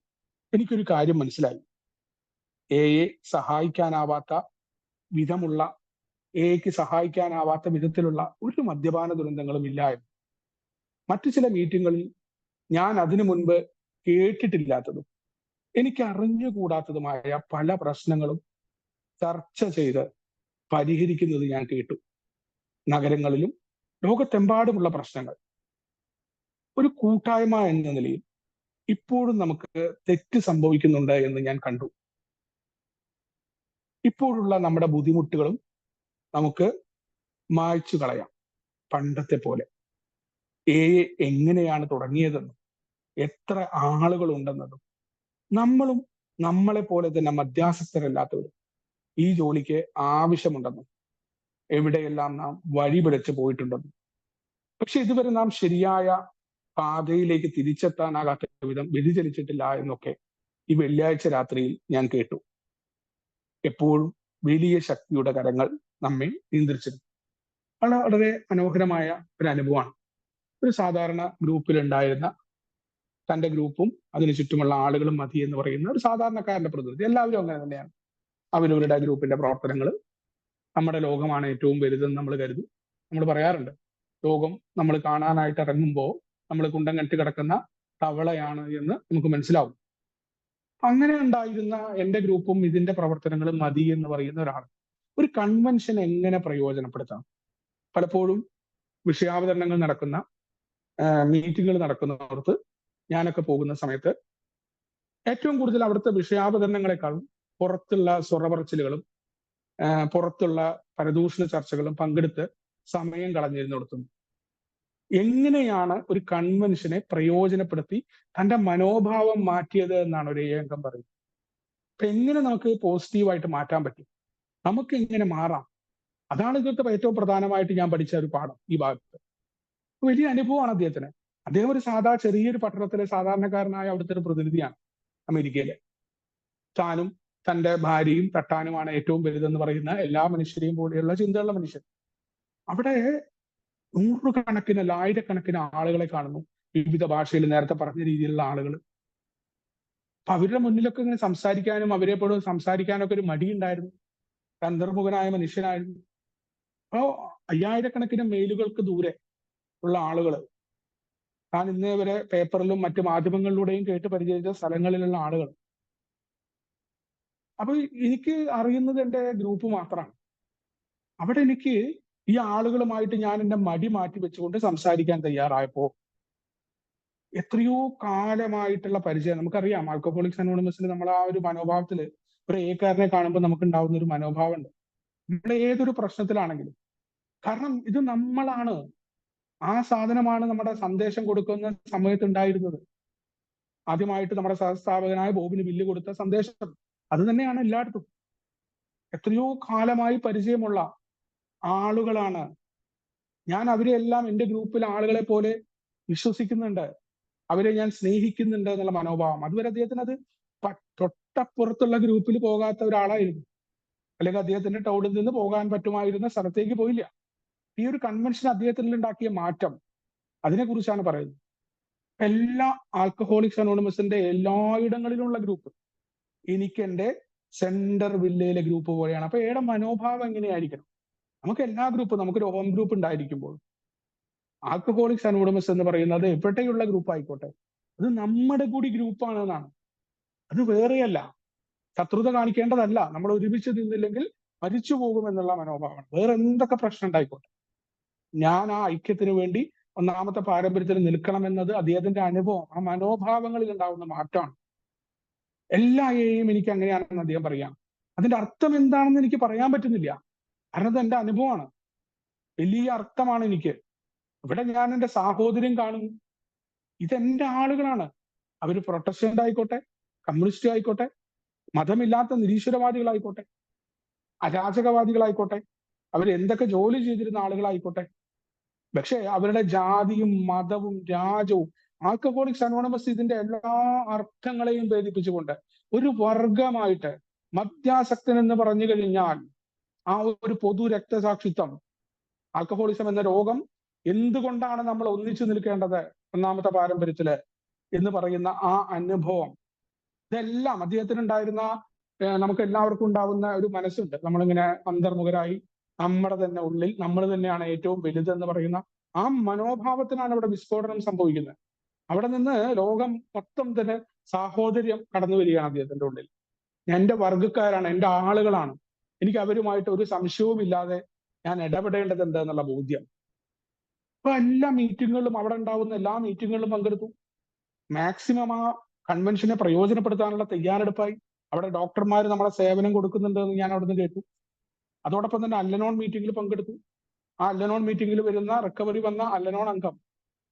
എനിക്കൊരു കാര്യം മനസ്സിലായി. സഹായിക്കാനാവാത്ത വിധമുള്ള സഹായിക്കാനാവാത്ത വിധത്തിലുള്ള ഒരു മദ്യപാന ദുരന്തങ്ങളും ഇല്ല എന്ന്. മറ്റു ചില മീറ്റിങ്ങുകളിൽ ഞാൻ അതിനു മുൻപ് കേട്ടിട്ടില്ലാത്തതും എനിക്ക് അറിഞ്ഞുകൂടാത്തതുമായ പല പ്രശ്നങ്ങളും ചർച്ച ചെയ്ത് പരിഹരിക്കുന്നത് ഞാൻ കേട്ടു. നഗരങ്ങളിലും ലോകത്തെമ്പാടുമുള്ള പ്രശ്നങ്ങൾ ഒരു കൂട്ടായ്മ എന്ന നിലയിൽ ഇപ്പോഴും നമുക്ക് തെറ്റ് സംഭവിക്കുന്നുണ്ട് എന്ന് ഞാൻ കണ്ടു. ഇപ്പോഴുള്ള നമ്മുടെ ബുദ്ധിമുട്ടുകളും നമുക്ക് മായ്ച്ചു കളയാം. പണ്ടത്തെ പോലെ എങ്ങനെയാണ് തുടങ്ങിയതെന്നും എത്ര ആളുകളുണ്ടെന്നതും നമ്മളും നമ്മളെ പോലെ തന്നെ മധ്യാസക്തരല്ലാത്തവരും ഈ ജോലിക്ക് ആവശ്യമുണ്ടെന്നും എവിടെയെല്ലാം നാം വഴിപിഴച്ചു പോയിട്ടുണ്ടെന്നും പക്ഷെ ഇതുവരെ നാം ശരിയായ പാതയിലേക്ക് തിരിച്ചെത്താനാകാത്ത വിധം വ്യതിചലിച്ചിട്ടില്ല എന്നൊക്കെ ഈ വെള്ളിയാഴ്ച രാത്രിയിൽ ഞാൻ കേട്ടു. എപ്പോഴും വലിയ ശക്തിയുടെ കരങ്ങൾ നമ്മെ നിയന്ത്രിച്ചിരുന്നു. വളരെ മനോഹരമായ ഒരു അനുഭവമാണ്. ഒരു സാധാരണ ഗ്രൂപ്പിലുണ്ടായിരുന്ന തന്റെ ഗ്രൂപ്പും അതിനു ചുറ്റുമുള്ള ആളുകളും മതി എന്ന് പറയുന്ന ഒരു സാധാരണക്കാരന്റെ പ്രതിനിധി. എല്ലാവരും അങ്ങനെ തന്നെയാണ്. അവരവരുടെ ഗ്രൂപ്പിന്റെ പ്രവർത്തനങ്ങൾ. നമ്മുടെ ലോകമാണ് ഏറ്റവും വലുതെന്ന് നമ്മൾ കരുതും. നമ്മൾ പറയാറുണ്ട്, ലോകം നമ്മൾ കാണാനായിട്ട് ഇറങ്ങുമ്പോൾ നമ്മൾ കുണ്ടം കെട്ടി കിടക്കുന്ന തവളയാണ് എന്ന് നമുക്ക് മനസ്സിലാവും. അങ്ങനെ ഉണ്ടായിരുന്ന എന്റെ ഗ്രൂപ്പും ഇതിന്റെ പ്രവർത്തനങ്ങളും മതി എന്ന് പറയുന്ന ഒരാൾ ഒരു കൺവെൻഷൻ എങ്ങനെ പ്രയോജനപ്പെടുത്താം? പലപ്പോഴും വിഷയാവതരണങ്ങൾ നടക്കുന്ന മീറ്റിങ്ങുകൾ നടക്കുന്നിടത്ത് ഞാനൊക്കെ പോകുന്ന സമയത്ത് ഏറ്റവും കൂടുതൽ അവിടുത്തെ വിഷയാവതരണങ്ങളെക്കാളും പുറത്തുള്ള സ്വറപറച്ചിലുകളും പുറത്തുള്ള പരദൂഷണ ചർച്ചകളും പങ്കെടുത്ത് സമയം കളഞ്ഞിരുന്നിടത്തുന്നു. എങ്ങനെയാണ് ഒരു കൺവെൻഷനെ പ്രയോജനപ്പെടുത്തി തന്റെ മനോഭാവം മാറ്റിയത് എന്നാണ് ഒരു അംഗം പറയുന്നത്. അപ്പൊ എങ്ങനെ നമുക്ക് പോസിറ്റീവായിട്ട് മാറ്റാൻ പറ്റും, നമുക്ക് എങ്ങനെ മാറാം? അതാണ് ഇതൊക്കെ ഏറ്റവും പ്രധാനമായിട്ട് ഞാൻ പഠിച്ച ഒരു പാഠം ഈ ഭാഗത്ത്. വലിയ അനുഭവമാണ് അദ്ദേഹത്തിന്. അദ്ദേഹം ഒരു ചെറിയൊരു പട്ടണത്തിലെ സാധാരണക്കാരനായ അവിടുത്തെ ഒരു പ്രതിനിധിയാണ് അമേരിക്കയിലെ. താനും തന്റെ ഭാര്യയും തട്ടാനുമാണ് ഏറ്റവും വലുതെന്ന് പറയുന്ന എല്ലാ മനുഷ്യരെയും പോലെയുള്ള ചിന്തയുള്ള മനുഷ്യൻ. അവിടെ നൂറുകണക്കിന് ആയിരക്കണക്കിന് ആളുകളെ കാണുന്നു, വിവിധ ഭാഷയിൽ നേരത്തെ പറഞ്ഞ രീതിയിലുള്ള ആളുകൾ. അപ്പൊ അവരുടെ മുന്നിലൊക്കെ ഇങ്ങനെ സംസാരിക്കാനും അവരെപ്പോഴും സംസാരിക്കാനൊക്കെ ഒരു മടിയുണ്ടായിരുന്നു. അന്തർമുഖനായ മനുഷ്യനായിരുന്നു. അപ്പോ 5000കണക്കിന് മെയിലുകൾക്ക് ദൂരെ ഉള്ള ആളുകൾ, താൻ ഇന്നേ വരെ പേപ്പറിലും മറ്റു മാധ്യമങ്ങളിലൂടെയും കേട്ട് പരിചയിച്ച സ്ഥലങ്ങളിലുള്ള ആളുകൾ. അപ്പൊ എനിക്ക് അറിയുന്നത് എന്റെ ഗ്രൂപ്പ് മാത്രമാണ്. അവിടെ എനിക്ക് ഈ ആളുകളുമായിട്ട് ഞാൻ എന്റെ മടി മാറ്റി വെച്ചുകൊണ്ട് സംസാരിക്കാൻ തയ്യാറായപ്പോ എത്രയോ കാലമായിട്ടുള്ള പരിചയം നമുക്കറിയാം. ആൽക്കഹോളിക്സ് അനോണിമസിൽ നമ്മൾ ആ ഒരു മനോഭാവത്തിൽ ഒരു ഏക്കാരനെ കാണുമ്പോൾ നമുക്ക് ഉണ്ടാവുന്ന ഒരു മനോഭാവമുണ്ട്. നമ്മൾ ഏതൊരു പ്രശ്നത്തിലാണെങ്കിലും, കാരണം ഇത് നമ്മളാണ്, ആ സാധനമാണ് നമ്മുടെ സന്ദേശം കൊടുക്കുന്ന സമയത്ത് ഉണ്ടായിരുന്നത്. ആദ്യമായിട്ട് നമ്മുടെ സഹസ്ഥാപകനായ ബോബിന് ബില്ല് കൊടുത്ത സന്ദേശം അത് തന്നെയാണ് എല്ലായിടത്തും. എത്രയോ കാലമായി പരിചയമുള്ള ആളുകളാണ് ഞാൻ. അവരെ എല്ലാം എന്റെ ഗ്രൂപ്പിലെ ആളുകളെ പോലെ വിശ്വസിക്കുന്നുണ്ട്, അവരെ ഞാൻ സ്നേഹിക്കുന്നുണ്ട് എന്നുള്ള മനോഭാവം. അതുവരെ അദ്ദേഹത്തിന് അത് തൊട്ടപ്പുറത്തുള്ള ഗ്രൂപ്പിൽ പോകാത്ത ഒരാളായിരുന്നു. അല്ലെങ്കിൽ അദ്ദേഹത്തിന്റെ ടൗണിൽ നിന്ന് പോകാൻ പറ്റുമായിരുന്ന സ്ഥലത്തേക്ക് പോയില്ല. ഈ ഒരു കൺവെൻഷൻ അദ്ദേഹത്തിൽ ഉണ്ടാക്കിയ മാറ്റം, അതിനെക്കുറിച്ചാണ് പറയുന്നത്. എല്ലാ ആൽക്കഹോളിക്സ് അനോണിമസിന്റെ എല്ലായിടങ്ങളിലുള്ള ഗ്രൂപ്പ് എനിക്ക് എന്റെ സെന്റർ വില്ലയിലെ ഗ്രൂപ്പ് പോലെയാണ്. അപ്പൊ ഏടെ മനോഭാവം എങ്ങനെയായിരിക്കണം? നമുക്ക് എല്ലാ ഗ്രൂപ്പും, നമുക്കൊരു ഹോം ഗ്രൂപ്പ് ഉണ്ടായിരിക്കുമ്പോൾ ആൽക്കഹോളിക്സ് അനോണിമസ് എന്ന് പറയുന്നത് എവിടെയുള്ള ഗ്രൂപ്പ് ആയിക്കോട്ടെ, അത് നമ്മുടെ കൂടി ഗ്രൂപ്പാണ് എന്നാണ്. അത് വേറെയല്ല, ശത്രുത കാണിക്കേണ്ടതല്ല. നമ്മൾ ഒരുമിച്ച് നിന്നില്ലെങ്കിൽ മരിച്ചു പോകും എന്നുള്ള മനോഭാവമാണ്. വേറെ എന്തൊക്കെ പ്രശ്നം ഉണ്ടായിക്കോട്ടെ, ഞാൻ ആ ഐക്യത്തിന് വേണ്ടി ഒന്നാമത്തെ പാരമ്പര്യത്തിൽ നിൽക്കണമെന്നത് അദ്ദേഹത്തിന്റെ അനുഭവം, ആ മനോഭാവങ്ങളിൽ ഉണ്ടാവുന്ന മാറ്റമാണ്. എല്ലായെയും എനിക്ക് അങ്ങനെയാണെന്ന് അദ്ദേഹം പറയാം. അതിന്റെ അർത്ഥം എന്താണെന്ന് എനിക്ക് പറയാൻ പറ്റുന്നില്ല, കാരണം അത് എന്റെ അനുഭവമാണ്. വലിയ അർത്ഥമാണ് എനിക്ക്. ഇവിടെ ഞാൻ എന്റെ സാഹോദര്യം കാണുന്നു. ഇതെന്റെ ആളുകളാണ്. അവര് പ്രൊട്ടസ്റ്റന്റ് ആയിക്കോട്ടെ, കമ്മ്യൂണിസ്റ്റ് ആയിക്കോട്ടെ, മതമില്ലാത്ത നിരീശ്വരവാദികളായിക്കോട്ടെ, അരാജകവാദികളായിക്കോട്ടെ, അവർ എന്തൊക്കെ ജോലി ചെയ്തിരുന്ന ആളുകളായിക്കോട്ടെ, പക്ഷെ അവരുടെ ജാതിയും മതവും രാജ്യവും, ആൽക്കഹോളിക്സ് അനോണിമസ് ഇതിന്റെ എല്ലാ അർത്ഥങ്ങളെയും ഭേദിപ്പിച്ചുകൊണ്ട് ഒരു വർഗമായിട്ട്, മദ്യാസക്തൻ എന്ന് പറഞ്ഞു കഴിഞ്ഞാൽ ആ ഒരു പൊതു രക്തസാക്ഷിത്വം, ആൽക്കഹോളിസം എന്ന രോഗം എന്തുകൊണ്ടാണ് നമ്മൾ ഒന്നിച്ചു നിൽക്കേണ്ടത് ഒന്നാമത്തെ പാരമ്പര്യത്തില് എന്ന് പറയുന്ന ആ അനുഭവം, ഇതെല്ലാം അദ്ദേഹത്തിനുണ്ടായിരുന്ന, നമുക്ക് എല്ലാവർക്കും ഉണ്ടാവുന്ന ഒരു മനസ്സുണ്ട്. നമ്മളിങ്ങനെ അന്തർമുഖരായി നമ്മുടെ തന്നെ ഉള്ളിൽ നമ്മൾ തന്നെയാണ് ഏറ്റവും വലുതെന്ന് പറയുന്ന ആ മനോഭാവത്തിനാണ് ഇവിടെ വിസ്ഫോടനം സംഭവിക്കുന്നത്. അവിടെ നിന്ന് ലോകം മൊത്തം തന്നെ സാഹോദര്യം കടന്നു വരികയാണ് അദ്ദേഹത്തിന്റെ ഉള്ളിൽ. എന്റെ വർഗ്ഗക്കാരാണ്, എന്റെ ആളുകളാണ്, എനിക്ക് അവരുമായിട്ട് ഒരു സംശയവും ഇല്ലാതെ ഞാൻ ഇടപെടേണ്ടത് എന്തെന്നുള്ള ബോധ്യം. ഇപ്പൊ എല്ലാ മീറ്റിങ്ങുകളിലും, അവിടെ ഉണ്ടാവുന്ന എല്ലാ മീറ്റിങ്ങുകളിലും പങ്കെടുത്തു. മാക്സിമം ആ കൺവെൻഷനെ പ്രയോജനപ്പെടുത്താനുള്ള തയ്യാറെടുപ്പായി. അവിടെ ഡോക്ടർമാർ നമ്മളെ സേവനം കൊടുക്കുന്നുണ്ട് എന്ന് ഞാൻ അവിടുന്ന് കേട്ടു. അതോടൊപ്പം തന്നെ അല്ലനോൺ മീറ്റിംഗിൽ പങ്കെടുത്തു. ആ അല്ലനോൺ മീറ്റിംഗിൽ വരുന്ന റിക്കവറി വന്ന അല്ലനോൺ അംഗം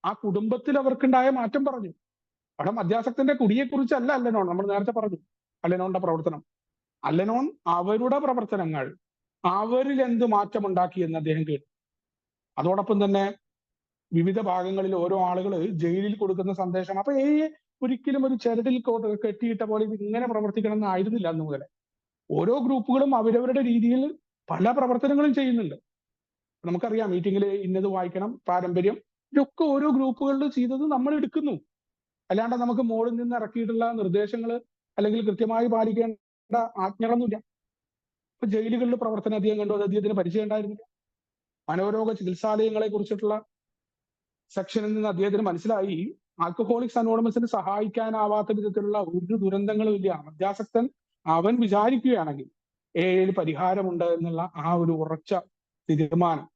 ആ കുടുംബത്തിൽ അവർക്കുണ്ടായ മാറ്റം പറഞ്ഞു. അവിടെ മദ്യാസക്തന്റെ കുടിയെക്കുറിച്ചല്ല അല്ലനോൺ, നമ്മൾ നേരത്തെ പറഞ്ഞു അല്ലനോണിന്റെ പ്രവർത്തനം. അല്ലനോൺ അവരുടെ പ്രവർത്തനങ്ങൾ, അവരിൽ എന്ത് മാറ്റമുണ്ടാക്കി എന്ന് അദ്ദേഹം കേട്ടു. അതോടൊപ്പം തന്നെ വിവിധ ഭാഗങ്ങളിൽ ഓരോ ആളുകൾ ജയിലിൽ കൊടുക്കുന്ന സന്ദേശം. അപ്പൊ ഒരിക്കലും ഒരു ചരടിൽ കെട്ടിയിട്ട പോലെ ഇത് ഇങ്ങനെ പ്രവർത്തിക്കണം എന്നായിരുന്നില്ല അന്ന് മുതലേ. ഓരോ ഗ്രൂപ്പുകളും അവരവരുടെ രീതിയിൽ പല പ്രവർത്തനങ്ങളും ചെയ്യുന്നുണ്ട്. നമുക്കറിയാം മീറ്റിംഗിൽ ഇന്നത് വായിക്കണം, പാരമ്പര്യം, ഇതൊക്കെ ഓരോ ഗ്രൂപ്പുകളിൽ ചെയ്തത് നമ്മൾ എടുക്കുന്നു. അല്ലാണ്ട് നമുക്ക് മുകളിൽ നിന്ന് ഇറക്കിയിട്ടുള്ള നിർദ്ദേശങ്ങൾ അല്ലെങ്കിൽ കൃത്യമായി പാലിക്കേണ്ട ആജ്ഞകളൊന്നുമില്ല. ഇപ്പൊ ജയിലുകളിൽ പ്രവർത്തനം അധികം കണ്ടു, അത് അദ്ദേഹത്തിന് പരിചയം ഉണ്ടായിരുന്നില്ല. മനോരോഗ ചികിത്സാലയങ്ങളെ കുറിച്ചിട്ടുള്ള സെക്ഷനിൽ നിന്ന് അദ്ദേഹത്തിന് മനസ്സിലായി ആൽക്കഹോളിക്സ് അനോണിമസിന് സഹായിക്കാനാവാത്ത വിധത്തിലുള്ള ഒരു ദുരന്തങ്ങളും ഇല്ല. മദ്യാസക്തൻ അവൻ വിചാരിക്കുകയാണെങ്കിൽ ഏതിൽ പരിഹാരമുണ്ട് എന്നുള്ള ആ ഒരു ഉറച്ച തീരുമാനം.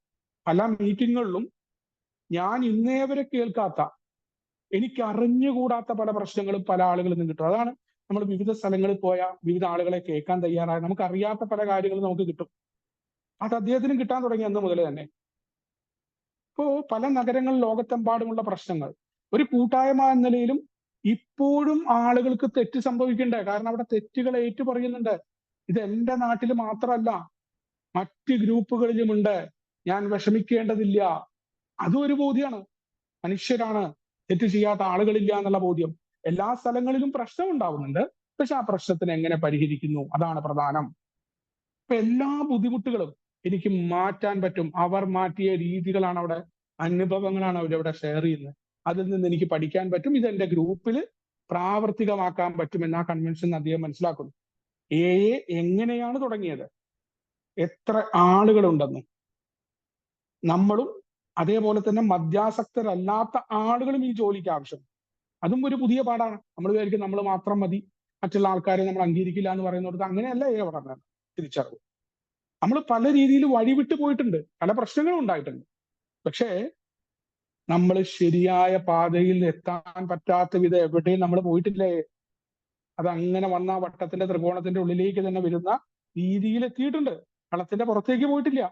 പല മീറ്റിങ്ങുകളിലും ഞാൻ ഇന്നേ വരെ കേൾക്കാത്ത, എനിക്ക് അറിഞ്ഞുകൂടാത്ത പല പ്രശ്നങ്ങളും പല ആളുകളിൽ നിന്ന് കിട്ടും. അതാണ് നമ്മൾ വിവിധ സ്ഥലങ്ങളിൽ പോയ വിവിധ ആളുകളെ കേൾക്കാൻ തയ്യാറായ നമുക്ക് അറിയാത്ത പല കാര്യങ്ങളും നമുക്ക് കിട്ടും. അത് അദ്ദേഹത്തിനും കിട്ടാൻ തുടങ്ങി അന്ന് മുതൽ തന്നെ. ഇപ്പോ പല നഗരങ്ങളിൽ ലോകത്തെമ്പാടുമുള്ള പ്രശ്നങ്ങൾ ഒരു കൂട്ടായ്മ എന്ന നിലയിലും ഇപ്പോഴും ആളുകൾക്ക് തെറ്റ് സംഭവിക്കണ്ടേ, കാരണം അവിടെ തെറ്റുകൾ ഏറ്റുപറയുന്നുണ്ട്. ഇത് എന്റെ നാട്ടിൽ മാത്രമല്ല, മറ്റ് ഗ്രൂപ്പുകളിലുമുണ്ട്. ഞാൻ വിഷമിക്കേണ്ടതില്ല. അതും ഒരു ബോധ്യമാണ്. മനുഷ്യരാണ്, തെറ്റ് ചെയ്യാത്ത ആളുകളില്ല എന്നുള്ള ബോധ്യം. എല്ലാ സ്ഥലങ്ങളിലും പ്രശ്നം ഉണ്ടാവുന്നുണ്ട്, പക്ഷെ ആ പ്രശ്നത്തിന് എങ്ങനെ പരിഹരിക്കുന്നു, അതാണ് പ്രധാനം. ഇപ്പൊ എല്ലാ ബുദ്ധിമുട്ടുകളും എനിക്ക് മാറ്റാൻ പറ്റും. അവർ മാറ്റിയ രീതികളാണ് അവിടെ, അനുഭവങ്ങളാണ് അവരവിടെ ഷെയർ ചെയ്യുന്നത്. അതിൽ നിന്ന് എനിക്ക് പഠിക്കാൻ പറ്റും, ഇത് എന്റെ ഗ്രൂപ്പിൽ പ്രാവർത്തികമാക്കാൻ പറ്റുമെന്ന് ആ കൺവെൻഷൻ അദ്ദേഹം മനസ്സിലാക്കുന്നു. എങ്ങനെയാണ് തുടങ്ങിയത്, എത്ര ആളുകളുണ്ടെന്നും, നമ്മളും അതേപോലെ തന്നെ മദ്യാസക്തരല്ലാത്ത ആളുകളും ഈ ജോലിക്ക് ആവശ്യം. അതും ഒരു പുതിയ പാടാണ്. നമ്മൾ വിചാരിക്കും നമ്മൾ മാത്രം മതി, മറ്റുള്ള ആൾക്കാരെ നമ്മൾ അംഗീകരിക്കില്ല എന്ന് പറയുന്നത്. അങ്ങനെയല്ല പറഞ്ഞത്. തിരിച്ചറിവ്. നമ്മൾ പല രീതിയിൽ വഴിവിട്ട് പോയിട്ടുണ്ട്, പല പ്രശ്നങ്ങളും ഉണ്ടായിട്ടുണ്ട്. പക്ഷേ നമ്മൾ ശരിയായ പാതയിൽ എത്താൻ പറ്റാത്ത വിധം എവിടെയും നമ്മൾ പോയിട്ടില്ലേ. അതങ്ങനെ വന്ന വട്ടത്തിന്റെ ത്രികോണത്തിന്റെ ഉള്ളിലേക്ക് തന്നെ വരുന്ന രീതിയിൽ എത്തിയിട്ടുണ്ട്. കളത്തിന്റെ പുറത്തേക്ക് പോയിട്ടില്ല.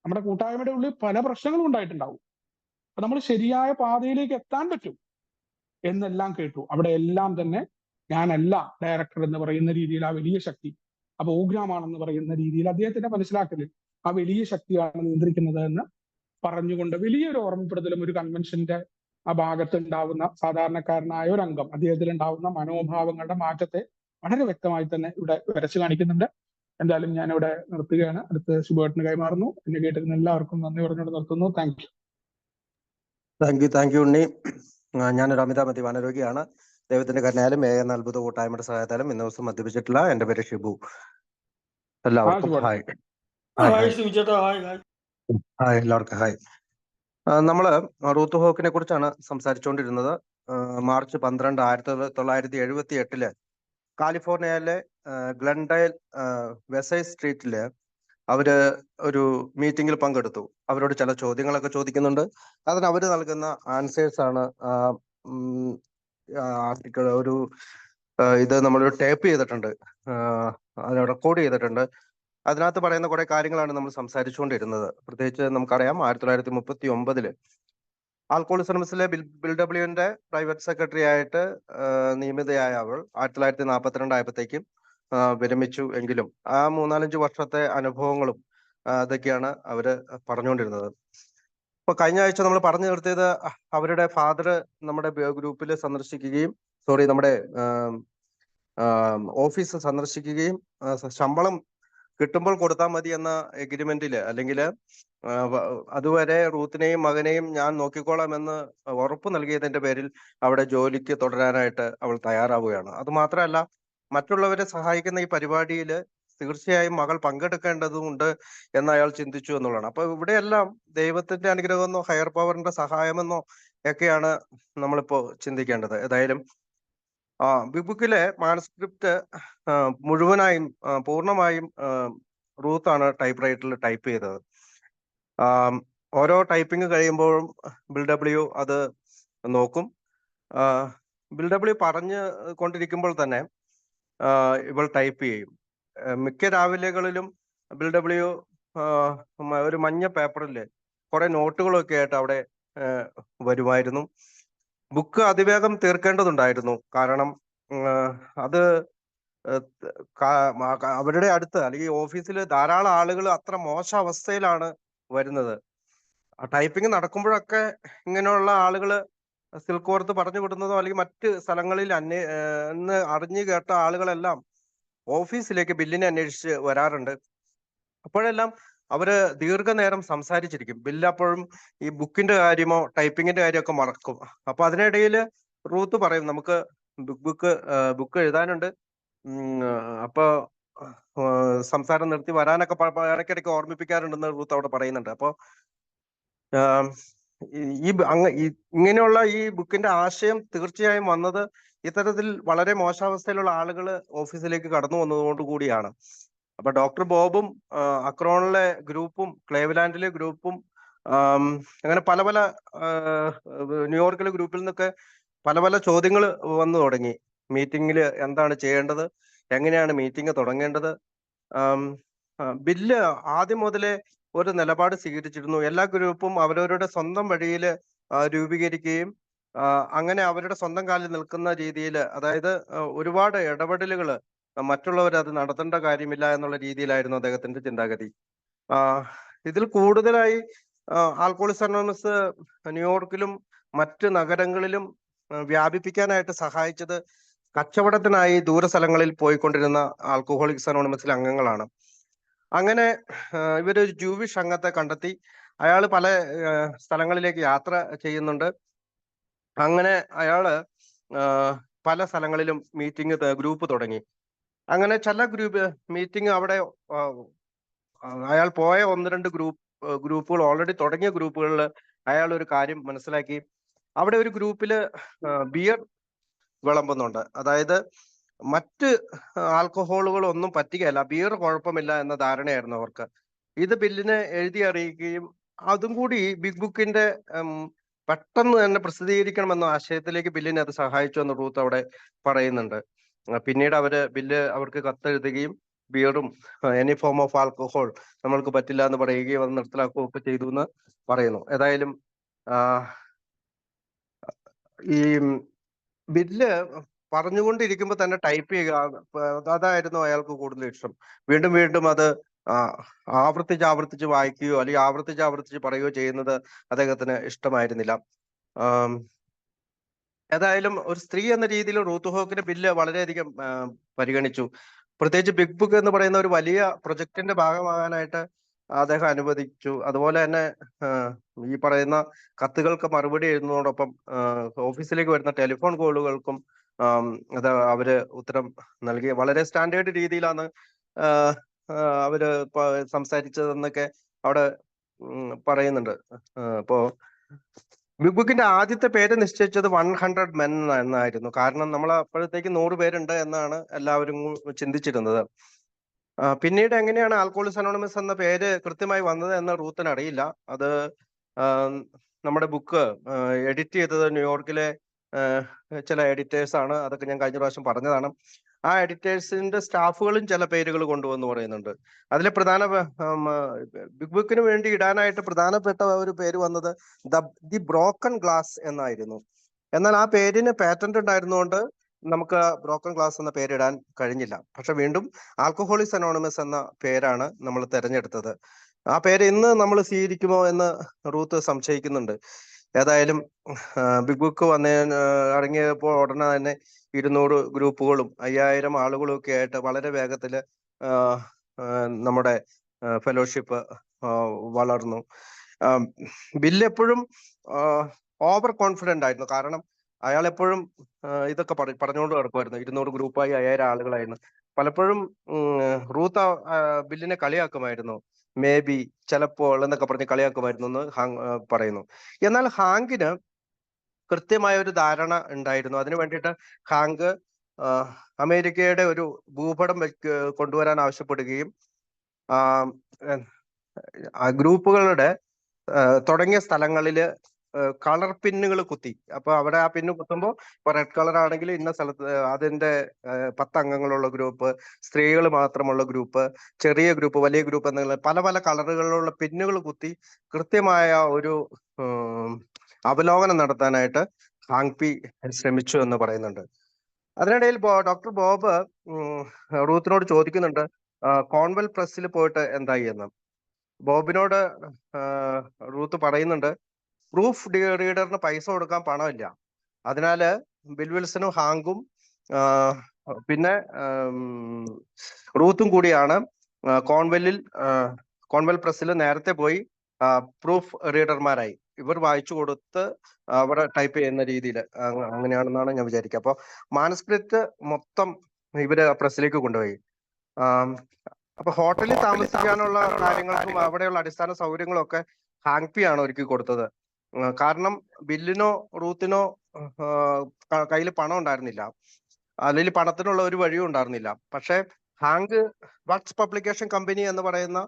നമ്മുടെ കൂട്ടായ്മയുടെ ഉള്ളിൽ പല പ്രശ്നങ്ങളും ഉണ്ടായിട്ടുണ്ടാവും. അപ്പൊ നമ്മൾ ശരിയായ പാതയിലേക്ക് എത്താൻ പറ്റും എന്നെല്ലാം കേട്ടു. അവിടെ എല്ലാം തന്നെ ഞാനല്ല ഡയറക്ടർ എന്ന് പറയുന്ന രീതിയിൽ ആ വലിയ ശക്തി, ആ പ്രോഗ്രാമാണെന്ന് പറയുന്ന രീതിയിൽ അദ്ദേഹത്തിന്റെ മനസ്സിലാക്കലിൽ ആ വലിയ ശക്തിയാണ് നിയന്ത്രിക്കുന്നത് എന്ന് പറഞ്ഞുകൊണ്ട് വലിയൊരു ഓർമ്മപ്പെടുത്തലും ഒരു കൺവെൻഷന്റെ ആ ഭാഗത്ത് ഉണ്ടാവുന്ന സാധാരണക്കാരനായ ഒരു അംഗം, അദ്ദേഹത്തിൽ ഉണ്ടാവുന്ന മനോഭാവങ്ങളുടെ മാറ്റത്തെ വളരെ വ്യക്തമായി തന്നെ ഇവിടെ വരച്ചു കാണിക്കുന്നുണ്ട്. എന്തായാലും ഞാൻ ഇവിടെ നിർത്തുകയാണ്. അടുത്ത് ശുഭേട്ടന് കൈമാറുന്നു. എന്നെ കേട്ടിരുന്ന എല്ലാവർക്കും നന്ദി പറഞ്ഞുകൊണ്ട് നിർത്തുന്നു. Thank you. താങ്ക് യു ഉണ്ണി. ഞാനൊരു അമിതാമതി വനരോഗിയാണ്. ദൈവത്തിന്റെ കരുണയാലും എന്ന അത്ഭുത കൂട്ടായ്മയുടെ സഹായത്താലും ഇന്ന ദിവസം മദ്യപിച്ചിട്ടില്ല. എന്റെ പേര് ഷിബു. എല്ലാവർക്കും ഹായ്. ഹായ് എല്ലാവർക്കും ഹായ്. നമ്മള് റൂത്ത് ഹോക്കിനെ കുറിച്ചാണ് സംസാരിച്ചുകൊണ്ടിരുന്നത്. മാർച്ച് 12, 1978 കാലിഫോർണിയയിലെ ഗ്ലൻഡൈൽ വെസൈ സ്ട്രീറ്റില് അവര് ഒരു മീറ്റിംഗിൽ പങ്കെടുത്തു. അവരോട് ചില ചോദ്യങ്ങളൊക്കെ ചോദിക്കുന്നുണ്ട്. അതിന് അവര് നൽകുന്ന ആൻസേഴ്സ് ആണ് ആർട്ടിക്കിൾ. ഇത് നമ്മൾ ടേപ്പ് ചെയ്തിട്ടുണ്ട്, അത് റെക്കോർഡ് ചെയ്തിട്ടുണ്ട്. അതിനകത്ത് പറയുന്ന കുറെ കാര്യങ്ങളാണ് നമ്മൾ സംസാരിച്ചുകൊണ്ടിരുന്നത്. പ്രത്യേകിച്ച് നമുക്കറിയാം 1939 ആൽക്കോളിക്സ് അനോണിമസിലെ ബിൽ ഡബ്ല്യുവിന്റെ പ്രൈവറ്റ് സെക്രട്ടറി ആയിട്ട് നിയമിതയായ അവൾ 1942 ആയപ്പോഴത്തേക്കും വിരമിച്ചു. എങ്കിലും ആ 3-4 വർഷത്തെ അനുഭവങ്ങളും അതൊക്കെയാണ് അവര് പറഞ്ഞുകൊണ്ടിരുന്നത്. ഇപ്പൊ കഴിഞ്ഞ ആഴ്ച നമ്മൾ പറഞ്ഞു നിർത്തിയത് അവരുടെ ഫാദർ നമ്മുടെ ഗ്രൂപ്പിൽ സന്ദർശിക്കുകയും നമ്മുടെ ഓഫീസ് സന്ദർശിക്കുകയും ശമ്പളം കിട്ടുമ്പോൾ കൊടുത്താൽ മതി എന്ന എഗ്രിമെന്റില്, അല്ലെങ്കിൽ അതുവരെ റൂത്തിനെയും മകനെയും ഞാൻ നോക്കിക്കോളാം എന്ന് ഉറപ്പ് നൽകിയതിന്റെ പേരിൽ അവിടെ ജോലിക്ക് തുടരാനായിട്ട് അവൾ തയ്യാറാവുകയാണ്. അത് മാത്രമല്ല, മറ്റുള്ളവരെ സഹായിക്കുന്ന ഈ പരിപാടിയിൽ തീർച്ചയായും മകൾ പങ്കെടുക്കേണ്ടതുണ്ട് എന്ന് അയാൾ ചിന്തിച്ചു എന്നുള്ളതാണ്. അപ്പൊ ഇവിടെയെല്ലാം ദൈവത്തിന്റെ അനുഗ്രഹമെന്നോ ഹയർ പവറിന്റെ സഹായമെന്നോ ഒക്കെയാണ് നമ്മളിപ്പോ ചിന്തിക്കേണ്ടത്. ഏതായാലും ബുക്കിലെ മാനസ്ക്രിപ്റ്റ് മുഴുവനായും പൂർണ്ണമായും റൂത്താണ് ടൈപ്പ് റൈറ്ററിൽ ടൈപ്പ് ചെയ്തത്. ആം, ഓരോ ടൈപ്പിംഗ് കഴിയുമ്പോഴും ബിൽ അത് നോക്കും. ബിൽ പറഞ്ഞ് കൊണ്ടിരിക്കുമ്പോൾ തന്നെ ഇവൾ ടൈപ്പ് ചെയ്യും. മിക്ക രാവിലെകളിലും ബിൽ ഒരു മഞ്ഞ പേപ്പറിൽ കുറെ നോട്ടുകളൊക്കെ ആയിട്ട് അവിടെ വരുമായിരുന്നു. ബുക്ക് അതിവേഗം തീർക്കേണ്ടതുണ്ടായിരുന്നു. കാരണം അത് അവരുടെ അടുത്ത് അല്ലെങ്കിൽ ഓഫീസിൽ ധാരാളം ആളുകൾ അത്ര മോശം അവസ്ഥയിലാണ് വരുന്നത്. ടൈപ്പിംഗ് നടക്കുമ്പോഴൊക്കെ ഇങ്ങനെയുള്ള ആളുകൾ സിൽക്ക് വർത്ത് പറഞ്ഞു വിടുന്നതോ അല്ലെങ്കിൽ മറ്റ് സ്ഥലങ്ങളിൽ എന്ന് അറിഞ്ഞു കേട്ട ആളുകളെല്ലാം ഓഫീസിലേക്ക് ബില്ലിനെ അന്വേഷിച്ച് വരാറുണ്ട്. അപ്പോഴെല്ലാം അവര് ദീർഘനേരം സംസാരിച്ചിരിക്കും. ബില്ല് അപ്പോഴും ഈ ബുക്കിന്റെ കാര്യമോ ടൈപ്പിങ്ങിന്റെ കാര്യമൊക്കെ മറക്കും. അപ്പൊ അതിനിടയിൽ റൂത്ത് പറയും, നമുക്ക് ബുക്ക് എഴുതാനുണ്ട്, അപ്പൊ സംസാരം നിർത്തി വരാനൊക്കെ ഇടയ്ക്കിടയ്ക്ക് ഓർമ്മിപ്പിക്കാറുണ്ടെന്ന് റൂത്ത് അവിടെ പറയുന്നുണ്ട്. അപ്പൊ ഇങ്ങനെയുള്ള ഈ ബുക്കിന്റെ ആശയം തീർച്ചയായും വന്നത് ഇത്തരത്തിൽ വളരെ മോശാവസ്ഥയിലുള്ള ആളുകൾ ഓഫീസിലേക്ക് കടന്നു വന്നതുകൊണ്ട് കൂടിയാണ്. അപ്പൊ ഡോക്ടർ ബോബും അക്രോണിലെ ഗ്രൂപ്പും ക്ലേവ്ലാൻഡിലെ ഗ്രൂപ്പും അങ്ങനെ പല പല ന്യൂയോർക്കിലെ ഗ്രൂപ്പിൽ നിന്നൊക്കെ പല പല ചോദ്യങ്ങൾ വന്നു തുടങ്ങി. മീറ്റിംഗിൽ എന്താണ് ചെയ്യേണ്ടത്, എങ്ങനെയാണ് മീറ്റിംഗ് തുടങ്ങേണ്ടത്. ബില്ല് ആദ്യം മുതലേ ഒരു നിലപാട് സ്വീകരിച്ചിരുന്നു. എല്ലാ ഗ്രൂപ്പും അവരവരുടെ സ്വന്തം വഴിയിൽ രൂപീകരിക്കുകയും അങ്ങനെ അവരുടെ സ്വന്തം കാലിൽ നിൽക്കുന്ന രീതിയിൽ, അതായത് ഒരുപാട് ഇടപെടലുകൾ മറ്റുള്ളവർ അത് നടത്തേണ്ട കാര്യമില്ല എന്നുള്ള രീതിയിലായിരുന്നു അദ്ദേഹത്തിന്റെ ചിന്താഗതി. ഇതിൽ കൂടുതലായി ആൽക്കോളിക്സ് അനോണിമസ് ന്യൂയോർക്കിലും മറ്റ് നഗരങ്ങളിലും വ്യാപിപ്പിക്കാനായിട്ട് സഹായിച്ചത് കച്ചവടത്തിനായി ദൂരസ്ഥലങ്ങളിൽ പോയിക്കൊണ്ടിരുന്ന ആൽക്കഹോളിക്സ് അനോണിമസിലെ അംഗങ്ങളാണ്. അങ്ങനെ ഇവരൊരു ജൂവിഷ് അംഗത്തെ കണ്ടെത്തി. അയാൾ പല സ്ഥലങ്ങളിലേക്ക് യാത്ര ചെയ്യുന്നുണ്ട്. അങ്ങനെ അയാള് പല സ്ഥലങ്ങളിലും ഗ്രൂപ്പ് തുടങ്ങി. അങ്ങനെ ചില മീറ്റിംഗ് അവിടെ അയാൾ പോയ ഒന്ന് രണ്ട് ഗ്രൂപ്പുകൾ ഓൾറെഡി തുടങ്ങിയ ഗ്രൂപ്പുകളിൽ അയാൾ ഒരു കാര്യം മനസ്സിലാക്കി. അവിടെ ഒരു ഗ്രൂപ്പില് ബിയർ വിളമ്പുന്നുണ്ട്. അതായത് മറ്റ് ആൽക്കഹോളുകളൊന്നും പറ്റുകയല്ല, ബിയർ കുഴപ്പമില്ല എന്ന ധാരണയായിരുന്നു അവർക്ക്. ഇത് ബില്ലിനെ എഴുതി അറിയിക്കുകയും അതും കൂടി ബിഗ് ബുക്കിന്റെ പെട്ടെന്ന് തന്നെ പ്രസിദ്ധീകരിക്കണമെന്ന ആശയത്തിലേക്ക് ബില്ലിനെ അത് സഹായിച്ചു എന്ന് റൂത്ത് അവിടെ പറയുന്നുണ്ട്. പിന്നീട് ബില്ല് അവർക്ക് കത്തെഴുതുകയും ബിയറും എനി ഫോം ഓഫ് ആൽക്കഹോൾ നമ്മൾക്ക് പറ്റില്ല എന്ന് പറയുകയും അത് നിർത്തലാക്കുകയും ഒക്കെ ചെയ്തു എന്ന് പറയുന്നു. ഏതായാലും ഈ ബില്ല് പറഞ്ഞുകൊണ്ടിരിക്കുമ്പോൾ തന്നെ ടൈപ്പ് ചെയ്യുക, അതായിരുന്നു അയാൾക്ക് കൂടുതൽ ഇഷ്ടം. വീണ്ടും വീണ്ടും അത് ആവർത്തിച്ച് വായിക്കുകയോ അല്ലെങ്കിൽ ആവർത്തിച്ച് പറയുകയോ ചെയ്യുന്നത് അദ്ദേഹത്തിന് ഇഷ്ടമായിരുന്നില്ല. ഏതായാലും ഒരു സ്ത്രീ എന്ന രീതിയിൽ റൂത്ത് ഹോക്കിന്റെ ബില്ല് വളരെയധികം പരിഗണിച്ചു. പ്രത്യേകിച്ച് ബിഗ് ബുക്ക് എന്ന് പറയുന്ന ഒരു വലിയ പ്രൊജക്ടിന്റെ ഭാഗമാകാനായിട്ട് അദ്ദേഹം അനുവദിച്ചു. അതുപോലെ തന്നെ ഈ പറയുന്ന കത്തുകൾക്ക് മറുപടി എഴുതുന്നതോടൊപ്പം ഓഫീസിലേക്ക് വരുന്ന ടെലിഫോൺ കോളുകൾക്കും അവര് ഉത്തരം നൽകി. വളരെ സ്റ്റാൻഡേർഡ് രീതിയിലാണ് അവര് സംസാരിച്ചതെന്നൊക്കെ അവിടെ പറയുന്നുണ്ട്. അപ്പോ ബിഗ് ബുക്കിന്റെ ആദ്യത്തെ പേര് നിശ്ചയിച്ചത് 100 Men എന്നായിരുന്നു. കാരണം നമ്മൾ അപ്പോഴത്തേക്ക് 100 പേരുണ്ട് എന്നാണ് എല്ലാവരും ചിന്തിച്ചിരുന്നത്. പിന്നീട് എങ്ങനെയാണ് ആൽക്കോളിക്സ് അനോണിമസ് എന്ന പേര് കൃത്യമായി വന്നത് എന്ന് റൂത്തിന് അറിയില്ല. അത് നമ്മുടെ ബുക്ക് എഡിറ്റ് ചെയ്തത് ന്യൂയോർക്കിലെ ചില എഡിറ്റേഴ്സ് ആണ്. അതൊക്കെ ഞാൻ കഴിഞ്ഞ പ്രാവശ്യം പറഞ്ഞതാണ്. ആ എഡിറ്റേഴ്സിന്റെ സ്റ്റാഫുകളും ചില പേരുകൾ കൊണ്ടുവന്ന് പറയുന്നുണ്ട്. അതിലെ ബിഗ് ബുക്കിന് വേണ്ടി ഇടാനായിട്ട് പ്രധാനപ്പെട്ട ഒരു പേര് വന്നത് ദി ബ്രോക്കൺ ഗ്ലാസ് എന്നായിരുന്നു. എന്നാൽ ആ പേരിന് പാറ്റന്റ് ഉണ്ടായിരുന്നുകൊണ്ട് നമുക്ക് ബ്രോക്കൺ ഗ്ലാസ് എന്ന പേരിടാൻ കഴിഞ്ഞില്ല. പക്ഷെ വീണ്ടും ആൽക്കഹോളിക്സ് അനോണിമസ് എന്ന പേരാണ് നമ്മൾ തെരഞ്ഞെടുത്തത്. ആ പേര് ഇന്ന് നമ്മൾ സ്വീകരിക്കുമോ എന്ന് റൂത്ത് സംശയിക്കുന്നുണ്ട്. ഏതായാലും ബിഗ് ബുക്ക് ഇറങ്ങിയപ്പോൾ ഉടനെ തന്നെ 200 ഗ്രൂപ്പുകളും 5000 ആളുകളും ഒക്കെ ആയിട്ട് വളരെ വേഗത്തില് നമ്മുടെ ഫെലോഷിപ്പ് വളർന്നു. ബില്ല് എപ്പോഴും ഓവർ കോൺഫിഡന്റ് ആയിരുന്നു. കാരണം അയാൾ എപ്പോഴും ഇതൊക്കെ പറഞ്ഞുകൊണ്ട് നടക്കുമായിരുന്നു. 200 ഗ്രൂപ്പായി 5000 ആളുകളായിരുന്നു. പലപ്പോഴും റൂത്ത് ബില്ലിനെ കളിയാക്കുമായിരുന്നു. മേ ബി, ചിലപ്പോൾ എന്നൊക്കെ പറഞ്ഞ് കളിയാക്കുമായിരുന്നു എന്ന് പറയുന്നു. എന്നാൽ ഹാങ്കിന് കൃത്യമായ ഒരു ധാരണ ഉണ്ടായിരുന്നു. അതിനു വേണ്ടിയിട്ട് ഹാങ്ക് അമേരിക്കയുടെ ഒരു ഭൂപടം കൊണ്ടുവരാൻ ആവശ്യപ്പെടുകയും ഗ്രൂപ്പുകളുടെ തുടങ്ങിയ സ്ഥലങ്ങളിൽ കളർ പിന്നുകൾ കുത്തി. അപ്പൊ അവിടെ ആ പിന്ന് കുത്തുമ്പോൾ ഇപ്പൊ റെഡ് കളർ ആണെങ്കിൽ ഇന്ന സ്ഥലത്ത് അതിന്റെ 10 അംഗങ്ങളുള്ള ഗ്രൂപ്പ്, സ്ത്രീകൾ മാത്രമുള്ള ഗ്രൂപ്പ്, ചെറിയ ഗ്രൂപ്പ്, വലിയ ഗ്രൂപ്പ് എന്നുള്ള പല പല കളറുകളിലുള്ള പിന്നുകൾ കുത്തി കൃത്യമായ ഒരു അവലോകനം നടത്താനായിട്ട് ഹാങ്പി ശ്രമിച്ചു എന്ന് പറയുന്നുണ്ട്. അതിനിടയിൽ ഡോക്ടർ ബോബ് റൂത്തിനോട് ചോദിക്കുന്നുണ്ട് കോൺവെൽ പ്രസ്സിൽ പോയിട്ട് എന്തായി എന്ന്. ബോബിനോട് റൂത്ത് പറയുന്നുണ്ട് പ്രൂഫ് റീഡറിന് പൈസ കൊടുക്കാൻ പണമില്ല, അതിനാല് ബിൽ വിൽസണും ഹാങ്കും പിന്നെ റൂത്തും കൂടിയാണ് കോൺവെൽ പ്രസ്സിൽ നേരത്തെ പോയി പ്രൂഫ് റീഡർമാരായി. ഇവർ വായിച്ചു കൊടുത്ത് അവിടെ ടൈപ്പ് ചെയ്യുന്ന രീതിയിൽ അങ്ങനെയാണെന്നാണ് ഞാൻ വിചാരിക്കുക. അപ്പൊ മാനസ്ക്രിപ്റ്റ് മൊത്തം ഇവര് പ്രസ്സിലേക്ക് കൊണ്ടുപോയി. അപ്പൊ ഹോട്ടലിൽ താമസിക്കാനുള്ള കാര്യങ്ങൾക്കും അവിടെയുള്ള അടിസ്ഥാന സൗകര്യങ്ങളും ഒക്കെ ഹാങ്പിയാണ് ഒരുക്കി കൊടുത്തത്. കാരണം ബില്ലിനോ റൂത്തിനോ കയ്യിൽ പണം ഉണ്ടായിരുന്നില്ല, അല്ലെങ്കിൽ പണത്തിനുള്ള ഒരു വഴിയും ഉണ്ടായിരുന്നില്ല. പക്ഷെ ഹാങ്ക് വക്സ് പബ്ലിക്കേഷൻ കമ്പനി എന്ന് പറയുന്ന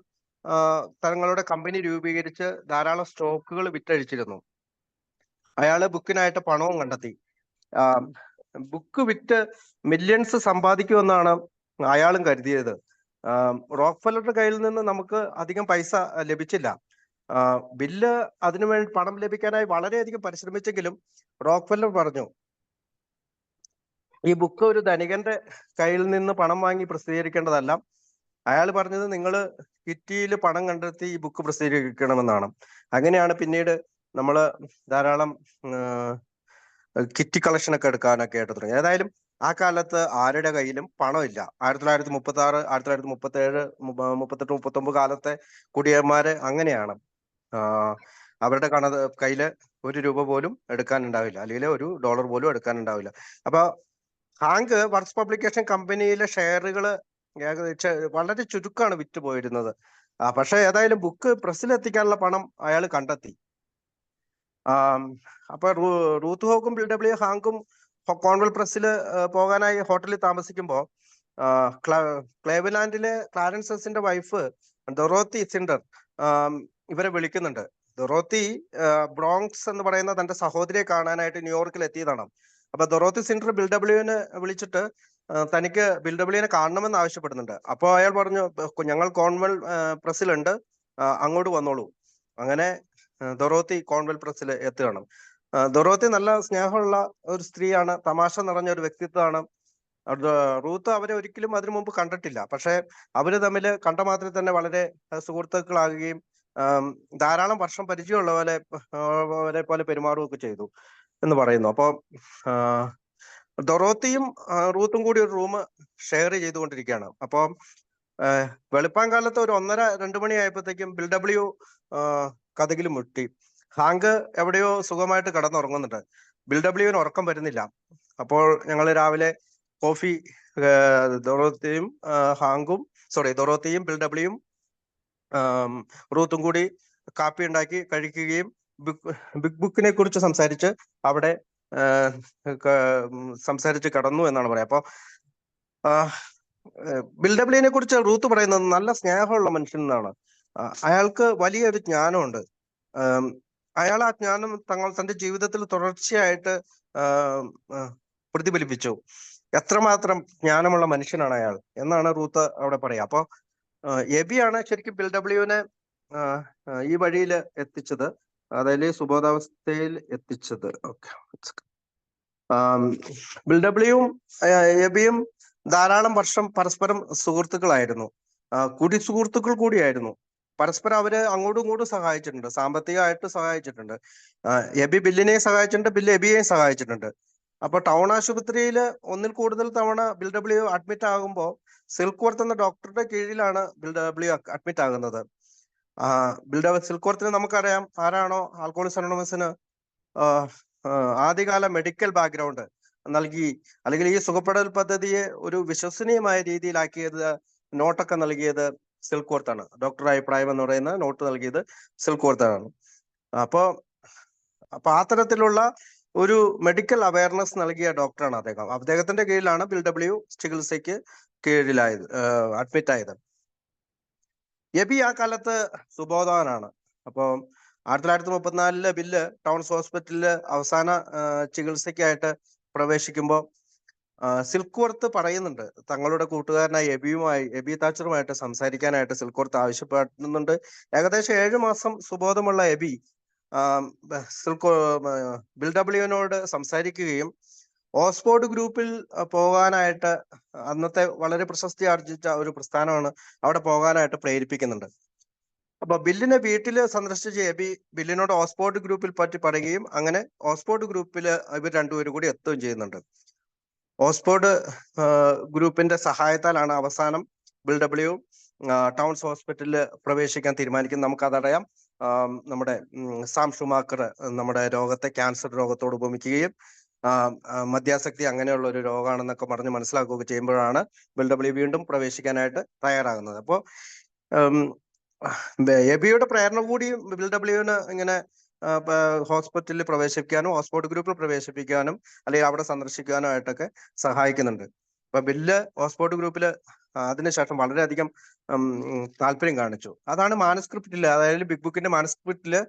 തങ്ങളുടെ കമ്പനി രൂപീകരിച്ച് ധാരാളം സ്റ്റോക്കുകൾ വിറ്റഴിച്ചിരുന്നു. അയാള് ബുക്കിനായിട്ട് പണവും കണ്ടെത്തി. ബുക്ക് വിറ്റ് മില്യൺസ് സമ്പാദിക്കുമെന്നാണ് അയാളും കരുതിയത്. റോക്ക്ഫെല്ലറുടെ കയ്യിൽ നിന്ന് നമുക്ക് അധികം പൈസ ലഭിച്ചില്ല. ബില്ല് അതിനുവേണ്ടി പണം ലഭിക്കാനായി വളരെയധികം പരിശ്രമിച്ചെങ്കിലും റോക്ക്ഫെല്ലർ പറഞ്ഞു ഈ ബുക്ക് ഒരു ധനികന്റെ കയ്യിൽ നിന്ന് പണം വാങ്ങി പ്രസിദ്ധീകരിക്കേണ്ടതല്ല. അയാൾ പറഞ്ഞത് നിങ്ങൾ കിറ്റിയിൽ പണം കണ്ടെത്തി ഈ ബുക്ക് പ്രസിദ്ധീകരിക്കണമെന്നാണ്. അങ്ങനെയാണ് പിന്നീട് നമ്മൾ ധാരാളം കിറ്റ് കളക്ഷനൊക്കെ എടുക്കാനൊക്കെ ആയിട്ട് തുടങ്ങി. ഏതായാലും ആ കാലത്ത് ആരുടെ കയ്യിലും പണമില്ല. 1936, 1937, 38, 39 കാലത്തെ കുടിയന്മാര് അങ്ങനെയാണ്. അവരുടെ കയ്യില് ₹1 പോലും എടുക്കാനുണ്ടാവില്ല, അല്ലെങ്കിൽ $1 പോലും എടുക്കാനുണ്ടാവില്ല. അപ്പൊ ഹാങ്ക് വർക്സ് പബ്ലിക്കേഷൻ കമ്പനിയിലെ ഷെയറുകൾ വളരെ ചുരുക്കമാണ് വിറ്റ് പോയിരുന്നത്. പക്ഷെ ഏതായാലും ബുക്ക് പ്രസ്സിലെത്തിക്കാനുള്ള പണം അയാൾ കണ്ടെത്തി. അപ്പൊ റൂത്ത് ഹോക്കും ബിൽ ഡബ്ല്യു ഹാങ്കും കോൺവെൽ പ്രസ്സിൽ പോകാനായി ഹോട്ടലിൽ താമസിക്കുമ്പോൾ ക്ലേവ്ലാൻഡിലെ ക്ലാരൻസസിന്റെ വൈഫ് ഡൊറോത്തി സിൻഡർ ഇവരെ വിളിക്കുന്നുണ്ട്. ഡൊറോത്തി ബ്രോങ്സ് എന്ന് പറയുന്ന തന്റെ സഹോദരിയെ കാണാനായിട്ട് ന്യൂയോർക്കിൽ എത്തിയതാണ്. അപ്പൊ ഡൊറോത്തി സിൻഡർ ബിൽ ഡബ്ല്യുവിനെ വിളിച്ചിട്ട് തനിക്ക് ബിൽ ഡബ്ല്യുവിനെ കാണണമെന്ന് ആവശ്യപ്പെടുന്നുണ്ട്. അപ്പോൾ അയാൾ പറഞ്ഞു ഞങ്ങൾ കോൺവെൽ പ്രസ്സിലുണ്ട്, അങ്ങോട്ട് വന്നോളൂ. അങ്ങനെ ഡൊറോത്തി കോൺവെൽ പ്രസ്സിൽ എത്തുകയാണ്. ഡൊറോത്തി നല്ല സ്നേഹമുള്ള ഒരു സ്ത്രീയാണ്, തമാശ നിറഞ്ഞ ഒരു വ്യക്തിത്വമാണ്. റൂത്ത് അവരെ ഒരിക്കലും അതിനു മുമ്പ് കണ്ടിട്ടില്ല. പക്ഷെ അവര് തമ്മിൽ കണ്ട മാത്രമേ തന്നെ വളരെ സുഹൃത്തുക്കളാകുകയും ധാരാളം വർഷം പരിചയമുള്ളവരെ പോലെ പെരുമാറുകയൊക്കെ ചെയ്തു എന്ന് പറയുന്നു. അപ്പൊ ഡൊറോത്തിയും റൂത്തും കൂടി ഒരു റൂം ഷെയർ ചെയ്തുകൊണ്ടിരിക്കുകയാണ്. അപ്പൊ വെളുപ്പാങ്കാലത്ത് ഒരു 1:30-2 മണിയായപ്പോഴത്തേക്കും ബിൽ ഡബ്ല്യു കതകിൽ മുട്ടി. ഹാങ്ക് എവിടെയോ സുഖമായിട്ട് കിടന്നുറങ്ങുന്നുണ്ട്. ബിൽ ഡബ്ല്യുവിന് ഉറക്കം വരുന്നില്ല. അപ്പോൾ ഞങ്ങൾ രാവിലെ കോഫി ഡൊറോത്തിയും ബിൽ ഡബ്ല്യുവും റൂത്തും കൂടി കാപ്പി ഉണ്ടാക്കി കഴിക്കുകയും ബിഗ് ബുക്കിനെ കുറിച്ച് സംസാരിച്ച് അവിടെ സംസാരിച്ച് കടന്നു എന്നാണ് പറയാം. അപ്പൊ ബിൽ ഡബ്ല്യുവിനെ കുറിച്ച് റൂത്ത് പറയുന്നത് നല്ല സ്നേഹമുള്ള മനുഷ്യൻ എന്നാണ്. അയാൾക്ക് വലിയൊരു ജ്ഞാനമുണ്ട്. അയാൾ ആ ജ്ഞാനം തന്റെ ജീവിതത്തിൽ തുടർച്ചയായിട്ട് പ്രതിഫലിപ്പിച്ചു. എത്രമാത്രം ജ്ഞാനമുള്ള മനുഷ്യനാണ് അയാൾ എന്നാണ് റൂത്ത് അവിടെ പറയാ. അപ്പൊ എബിയാണ് ശരിക്കും ബിൽ ഡബ്ല്യുവിനെ ഈ വഴിയിൽ എത്തിച്ചത്, അതായത് സുബോധാവസ്ഥയിൽ എത്തിച്ചത്. ഓക്കെ, ബിൽ ഡബ്ല്യുവും എബിയും ധാരാളം വർഷം പരസ്പരം സുഹൃത്തുക്കളായിരുന്നു, സുഹൃത്തുക്കൾ കൂടിയായിരുന്നു. പരസ്പരം അവര് അങ്ങോട്ടും ഇങ്ങോട്ടും സഹായിച്ചിട്ടുണ്ട്, സാമ്പത്തികമായിട്ട് സഹായിച്ചിട്ടുണ്ട്. എബി ബില്ലിനെ സഹായിച്ചിട്ടുണ്ട്, ബില്ല് എബിയെയും സഹായിച്ചിട്ടുണ്ട്. അപ്പൊ ടൗൺ ആശുപത്രിയിൽ ഒന്നിൽ കൂടുതൽ തവണ ബിൽ ഡബ്ല്യു അഡ്മിറ്റ് ആകുമ്പോൾ സിൽക്ക് വർത്ത് എന്ന ഡോക്ടറുടെ കീഴിലാണ് ബിൽ ഡബ്ല്യു അഡ്മിറ്റ് ആകുന്നത്. സിൽക്ക് വർത്തിന് നമുക്കറിയാം ആരാണോ ആൽക്കഹോളിക്സ് അനോണിമസിന് ആദ്യകാല മെഡിക്കൽ ബാക്ക്ഗ്രൗണ്ട് നൽകി, അല്ലെങ്കിൽ ഈ സുഖപ്പെടൽ പദ്ധതിയെ ഒരു വിശ്വസനീയമായ രീതിയിലാക്കിയത്, നോട്ടൊക്കെ നൽകിയത് സിൽക്ക് വർത്താണ്. ഡോക്ടർ അഭിപ്രായം എന്ന് പറയുന്ന നോട്ട് നൽകിയത് സിൽക്ക് വർത്താണ്. അപ്പൊ ആ തരത്തിലുള്ള ഒരു മെഡിക്കൽ അവയർനെസ് നൽകിയ ഡോക്ടറാണ് അദ്ദേഹം. അദ്ദേഹത്തിന്റെ കീഴിലാണ് ബിൽ ഡബ്ല്യു ചികിത്സയ്ക്ക് കീഴിലായത്, അഡ്മിറ്റ് ആയത്. എബി ആ കാലത്ത് സുബോധവാനാണ്. അപ്പൊ 1934 ബില്ല് ടൗൺസ് ഹോസ്പിറ്റലില് അവസാന ചികിത്സയ്ക്കായിട്ട് പ്രവേശിക്കുമ്പോൾ സിൽക്ക് വർത്ത് പറയുന്നുണ്ട്, തങ്ങളുടെ കൂട്ടുകാരനായ എബി താച്ചറുമായിട്ട് സംസാരിക്കാനായിട്ട് സിൽക്ക് വർത്ത് ആവശ്യപ്പെടുന്നുണ്ട്. ഏകദേശം 7 മാസം സുബോധമുള്ള എബി ബിൽ ഡബ്ല്യുവിനോട് സംസാരിക്കുകയും ഓക്സ്ഫോർഡ് ഗ്രൂപ്പിൽ പോകാനായിട്ട്, അന്നത്തെ വളരെ പ്രശസ്തി ആർജിച്ച ഒരു പ്രസ്ഥാനമാണ്, അവിടെ പോകാനായിട്ട് പ്രേരിപ്പിക്കുന്നുണ്ട്. അപ്പൊ ബില്ലിനെ വീട്ടിൽ സന്ദർശിച്ച എബി ബില്ലിനോട് ഓക്സ്ഫോർഡ് ഗ്രൂപ്പിൽ പറ്റി പറയുകയും അങ്ങനെ ഓക്സ്ഫോർഡ് ഗ്രൂപ്പിൽ ഇവർ രണ്ടുപേരും കൂടി എത്തുകയും ചെയ്യുന്നുണ്ട്. ഓക്സ്ഫോർഡ് ഗ്രൂപ്പിന്റെ സഹായത്താലാണ് അവസാനം ബിൽ ഡബ്ല്യു ടൗൺസ് ഹോസ്പിറ്റലിൽ പ്രവേശിക്കാൻ തീരുമാനിക്കുന്നത്. നമുക്കതറിയാം, നമ്മുടെ സാം ഷുമാക്കർ നമ്മുടെ രോഗത്തെ ക്യാൻസർ രോഗത്തോട് ഉപമിക്കുകയും മദ്യാസക്തി അങ്ങനെയുള്ള ഒരു രോഗമാണെന്നൊക്കെ പറഞ്ഞ് മനസ്സിലാക്കുകയൊക്കെ ചെയ്യുമ്പോഴാണ് ബിൽ ഡബ്ല്യു വീണ്ടും പ്രവേശിക്കാനായിട്ട് തയ്യാറാകുന്നത്. അപ്പോൾ എബിയുടെ പ്രേരണ കൂടി ബിൽ ഡബ്ല്യുവിന് ഇങ്ങനെ ഹോസ്പിറ്റലിൽ പ്രവേശിപ്പിക്കാനും ഓക്സ്ഫോർഡ് ഗ്രൂപ്പിൽ പ്രവേശിപ്പിക്കാനും അല്ലെങ്കിൽ അവിടെ സന്ദർശിക്കാനും ആയിട്ടൊക്കെ സഹായിക്കുന്നുണ്ട്. അപ്പൊ ബില്ല് ഓക്സ്ഫോർഡ് ഗ്രൂപ്പില് അതിനുശേഷം വളരെയധികം താല്പര്യം കാണിച്ചു. അതാണ് മാനസ്ക്രിപ്റ്റില്, അതായത് ബിഗ് ബുക്കിന്റെ മാനസ്ക്രിപ്റ്റില്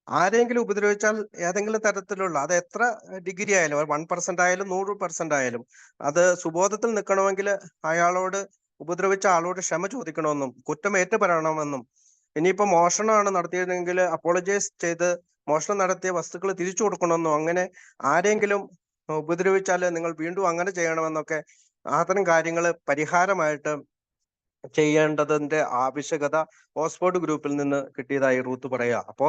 ആരെങ്കിലും ഉപദ്രവിച്ചാൽ ഏതെങ്കിലും തരത്തിലുള്ള, അത് എത്ര ഡിഗ്രി ആയാലും, 1% ആയാലും 100% ആയാലും, അത് സുബോധത്തിൽ നിൽക്കണമെങ്കിൽ അയാളോട് ഉപദ്രവിച്ച ആളോട് ക്ഷമ ചോദിക്കണമെന്നും കുറ്റം ഏറ്റുപറയണമെന്നും, ഇനിയിപ്പോ മോഷണമാണ് നടത്തിയതെങ്കിൽ അപ്പോളജൈസ് ചെയ്ത് മോഷണം നടത്തിയ വസ്തുക്കൾ തിരിച്ചു കൊടുക്കണമെന്നോ, അങ്ങനെ ആരെങ്കിലും ഉപദ്രവിച്ചാൽ നിങ്ങൾ വീണ്ടും അങ്ങനെ ചെയ്യണമെന്നൊക്കെ അത്തരം കാര്യങ്ങൾ പരിഹാരമായിട്ട് ചെയ്യേണ്ടതിന്റെ ആവശ്യകത ഓക്സ്ഫോർഡ് ഗ്രൂപ്പിൽ നിന്ന് കിട്ടിയതായി റൂത്ത് പറയുക. അപ്പോ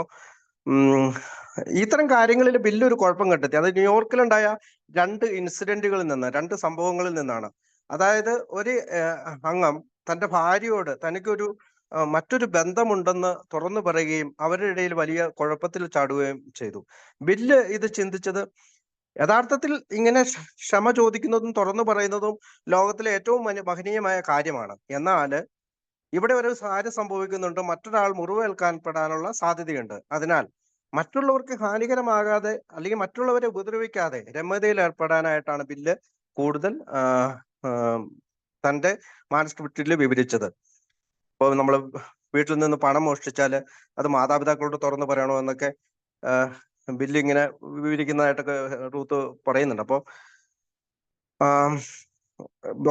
ഇത്തരം കാര്യങ്ങളിൽ ബില്ല് ഒരു കുഴപ്പം കണ്ടെത്തി. അത് ന്യൂയോർക്കിലുണ്ടായ 2 ഇൻസിഡന്റുകളിൽ നിന്ന്, 2 സംഭവങ്ങളിൽ നിന്നാണ്. അതായത് ഒരു അംഗം തന്റെ ഭാര്യയോട് തനിക്കൊരു മറ്റൊരു ബന്ധമുണ്ടെന്ന് തുറന്നു പറയുകയും അവരുടെ ഇടയിൽ വലിയ കുഴപ്പത്തിൽ ചാടുകയും ചെയ്തു. ബില്ല് ഇത് ചിന്തിച്ചത്, യഥാർത്ഥത്തിൽ ഇങ്ങനെ ക്ഷമ ചോദിക്കുന്നതും തുറന്നു പറയുന്നതും ലോകത്തിലെ ഏറ്റവും മഹനീയമായ കാര്യമാണ്. എന്നാൽ ഇവിടെ ഒരു കാര്യം സംഭവിക്കുന്നുണ്ട്, മറ്റൊരാൾ മുറിവേൽക്കാൻപ്പെടാനുള്ള സാധ്യതയുണ്ട്. അതിനാൽ മറ്റുള്ളവർക്ക് ഹാനികരമാകാതെ അല്ലെങ്കിൽ മറ്റുള്ളവരെ ഉപദ്രവിക്കാതെ രമ്യതയിൽ ഏർപ്പെടാനായിട്ടാണ് ബില്ല് കൂടുതൽ തന്റെ മാനസ്ക്രിപ്റ്റിൽ വിവരിച്ചത്. ഇപ്പോൾ നമ്മൾ വീട്ടിൽ നിന്ന് പണം മോഷ്ടിച്ചാൽ അത് മാതാപിതാക്കളോട് തുറന്നു പറയണോ എന്നൊക്കെ ബില്ല് ഇങ്ങനെ വിവരിക്കുന്നതായിട്ടൊക്കെ റൂത്ത് പറയുന്നുണ്ട്. അപ്പോൾ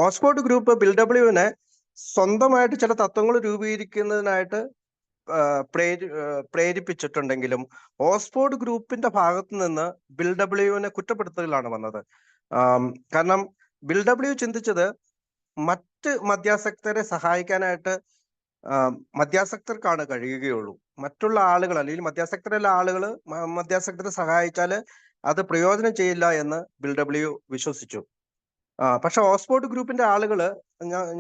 ഓക്സ്ഫോർഡ് ഗ്രൂപ്പ് ബിൽ ഡബ്ല്യുവിനെ സ്വന്തമായിട്ട് ചില തത്വങ്ങൾ രൂപീകരിക്കുന്നതിനായിട്ട് പ്രേരിപ്പിച്ചിട്ടുണ്ടെങ്കിലും ഓക്സ്ഫോർഡ് ഗ്രൂപ്പിന്റെ ഭാഗത്തു നിന്ന് ബിൽ ഡബ്ല്യുവിനെ കുറ്റപ്പെടുത്തലാണ് വന്നത്. കാരണം ബിൽ ഡബ്ല്യു ചിന്തിച്ചത് മറ്റ് മദ്യാസക്തരെ സഹായിക്കാനായിട്ട് മദ്യാസക്തർക്കാണ് കഴിയുകയുള്ളൂ. മറ്റുള്ള ആളുകൾ അല്ലെങ്കിൽ മദ്യാസക്തരല്ല ആളുകൾ മദ്യാസക്തരെ സഹായിച്ചാൽ അത് പ്രയോജനം ചെയ്യില്ല എന്ന് ബിൽ ഡബ്ല്യു വിശ്വസിച്ചു. പക്ഷെ ഓക്സ്ഫോർഡ് ഗ്രൂപ്പിന്റെ ആളുകൾ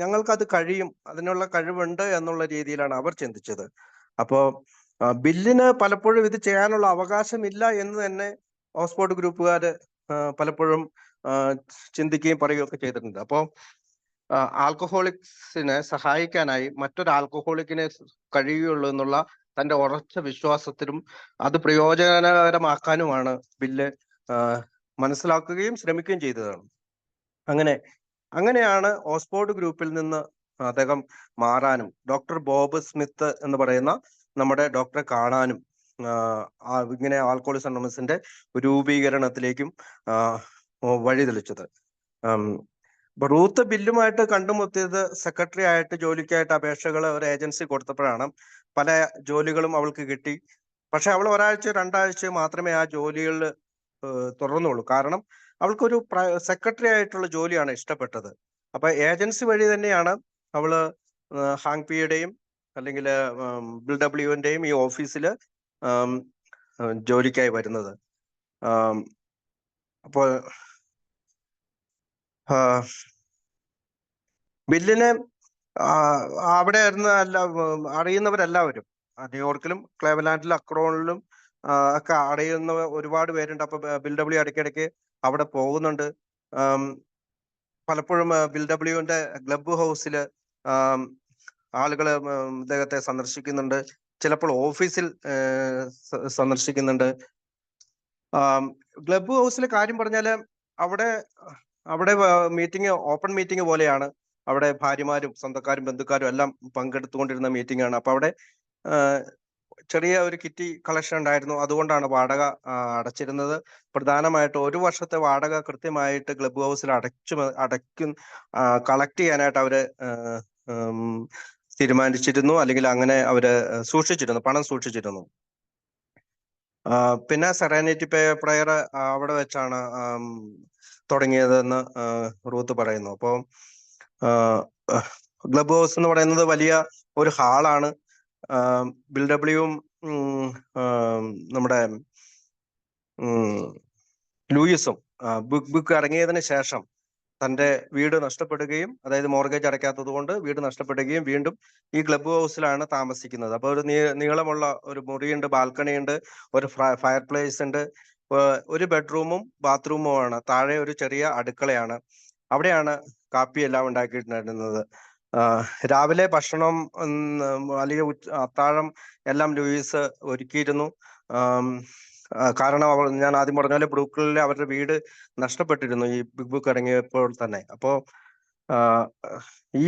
ഞങ്ങൾക്ക് അത് കഴിയും, അതിനുള്ള കഴിവുണ്ട് എന്നുള്ള രീതിയിലാണ് അവർ ചിന്തിച്ചത്. അപ്പോ ബില്ലിന് പലപ്പോഴും ഇത് ചെയ്യാനുള്ള അവകാശമില്ല എന്ന് തന്നെ ഓക്സ്ഫോർഡ് ഗ്രൂപ്പുകാര് പലപ്പോഴും ചിന്തിക്കുകയും പറയുകയൊക്കെ ചെയ്തിട്ടുണ്ട്. അപ്പോൾ ആൽക്കഹോളിക്സിനെ സഹായിക്കാനായി മറ്റൊരു ആൽക്കഹോളിക്കിനെ കഴിയുകയുള്ളൂ എന്നുള്ള തന്റെ ഉറച്ച വിശ്വാസത്തിലും അത് പ്രയോജനകരമാക്കാനുമാണ് ബില്ല് മനസ്സിലാക്കുകയും ശ്രമിക്കുകയും ചെയ്തതാണ്. അങ്ങനെയാണ് ഓക്സ്ഫോർഡ് ഗ്രൂപ്പിൽ നിന്ന് അദ്ദേഹം മാറാനും ഡോക്ടർ ബോബ് സ്മിത്ത് എന്ന് പറയുന്ന നമ്മുടെ ഡോക്ടറെ കാണാനും ഇങ്ങനെ ആൽക്കഹോളിക്സ് അനോണിമസിന്റെ രൂപീകരണത്തിലേക്കും വഴി തെളിച്ചത്. റൂത്ത് ബില്ലുമായിട്ട് കണ്ടുമുട്ടിയത് സെക്രട്ടറി ആയിട്ട് ജോലിക്കായിട്ട് അപേക്ഷകൾ ഒരു ഏജൻസി കൊടുത്തപ്പോഴാണ്. പല ജോലികളും അവൾക്ക് കിട്ടി. പക്ഷെ അവൾ 1-2 ആഴ്ച മാത്രമേ ആ ജോലികളിൽ തുടർന്നുള്ളൂ. കാരണം അവൾക്കൊരു സെക്രട്ടറി ആയിട്ടുള്ള ജോലിയാണ് ഇഷ്ടപ്പെട്ടത്. അപ്പൊ ഏജൻസി വഴി തന്നെയാണ് അവള് ഹാങ് പിയുടെയും അല്ലെങ്കിൽ ബിൽ ഡബ്ല്യുവിന്റെയും ഈ ഓഫീസിൽ ജോലിക്കായി വരുന്നത്. അപ്പോ ബില്ലിനെ അവിടെ അറിയുന്നവരെല്ലാവരും ന്യൂയോർക്കിലും ക്ലേവലാൻഡിലും അക്രോണിലും ഒക്കെ അറിയുന്ന ഒരുപാട് പേരുണ്ട്. അപ്പൊ ബിൽ ഡബ്ല്യു ഇടയ്ക്കിടയ്ക്ക് അവിടെ പോകുന്നുണ്ട്. പലപ്പോഴും ബിൽ ഡബ്ല്യുവിന്റെ ക്ലബ് ഹൗസിൽ ആളുകൾ ഇദ്ദേഹത്തെ സന്ദർശിക്കുന്നുണ്ട്. ചിലപ്പോൾ ഓഫീസിൽ സന്ദർശിക്കുന്നുണ്ട്. ക്ലബ് ഹൗസിലെ കാര്യം പറഞ്ഞാല് അവിടെ മീറ്റിംഗ് ഓപ്പൺ മീറ്റിംഗ് പോലെയാണ്. അവിടെ ഭാര്യമാരും സ്വന്തക്കാരും ബന്ധുക്കാരും എല്ലാം പങ്കെടുത്തുകൊണ്ടിരുന്ന മീറ്റിംഗ് ആണ്. അപ്പൊ അവിടെ ചെറിയ ഒരു കിറ്റി കളക്ഷൻ ഉണ്ടായിരുന്നു. അതുകൊണ്ടാണ് വാടക അടച്ചിരുന്നത്. പ്രധാനമായിട്ടും 1 വർഷത്തെ വാടക കൃത്യമായിട്ട് ക്ലബ് ഹൗസിൽ കളക്ട് ചെയ്യാനായിട്ട് അവര് തീരുമാനിച്ചിരുന്നു. അല്ലെങ്കിൽ അങ്ങനെ അവര് സൂക്ഷിച്ചിരുന്നു, പണം സൂക്ഷിച്ചിരുന്നു. പിന്നെ സെറാനിറ്റി പ്രയർ അവിടെ വെച്ചാണ് തുടങ്ങിയതെന്ന് റൂത്ത് പറയുന്നു. അപ്പോൾ ക്ലബ് ഹൗസ് എന്ന് പറയുന്നത് വലിയ ഒരു ഹാളാണ്. ബിൽഡബ്ല്യുവും നമ്മുടെ ലൂയിസും ബുക്ക് ഇറങ്ങിയതിന് ശേഷം തന്റെ വീട് നഷ്ടപ്പെടുകയും, അതായത് മോർഗേജ് അടയ്ക്കാത്തത് കൊണ്ട് വീട് നഷ്ടപ്പെടുകയും വീണ്ടും ഈ ക്ലബ് ഹൗസിലാണ് താമസിക്കുന്നത്. അപ്പൊ ഒരു നീളമുള്ള ഒരു മുറിയുണ്ട്, ബാൽക്കണി ഉണ്ട്, ഒരു ഫയർ പ്ലേസ് ഉണ്ട്, ഒരു ബെഡ്റൂമും ബാത്റൂമുമാണ്, താഴെ ഒരു ചെറിയ അടുക്കളയാണ്. അവിടെയാണ് കാപ്പി എല്ലാം ഉണ്ടാക്കിയിട്ടുണ്ടായിരുന്നത്. രാവിലെ ഭക്ഷണം അല്ലെങ്കിൽ അത്താഴം എല്ലാം ലൂയിസ് ഒരുക്കിയിരുന്നു. കാരണം ഞാൻ ആദ്യം പറഞ്ഞ പോലെ ബ്രൂക്ലിനിലെ അവരുടെ വീട് നഷ്ടപ്പെട്ടിരുന്നു ഈ ബിഗ് ബുക്ക് ഇറങ്ങിയപ്പോൾ തന്നെ. അപ്പോ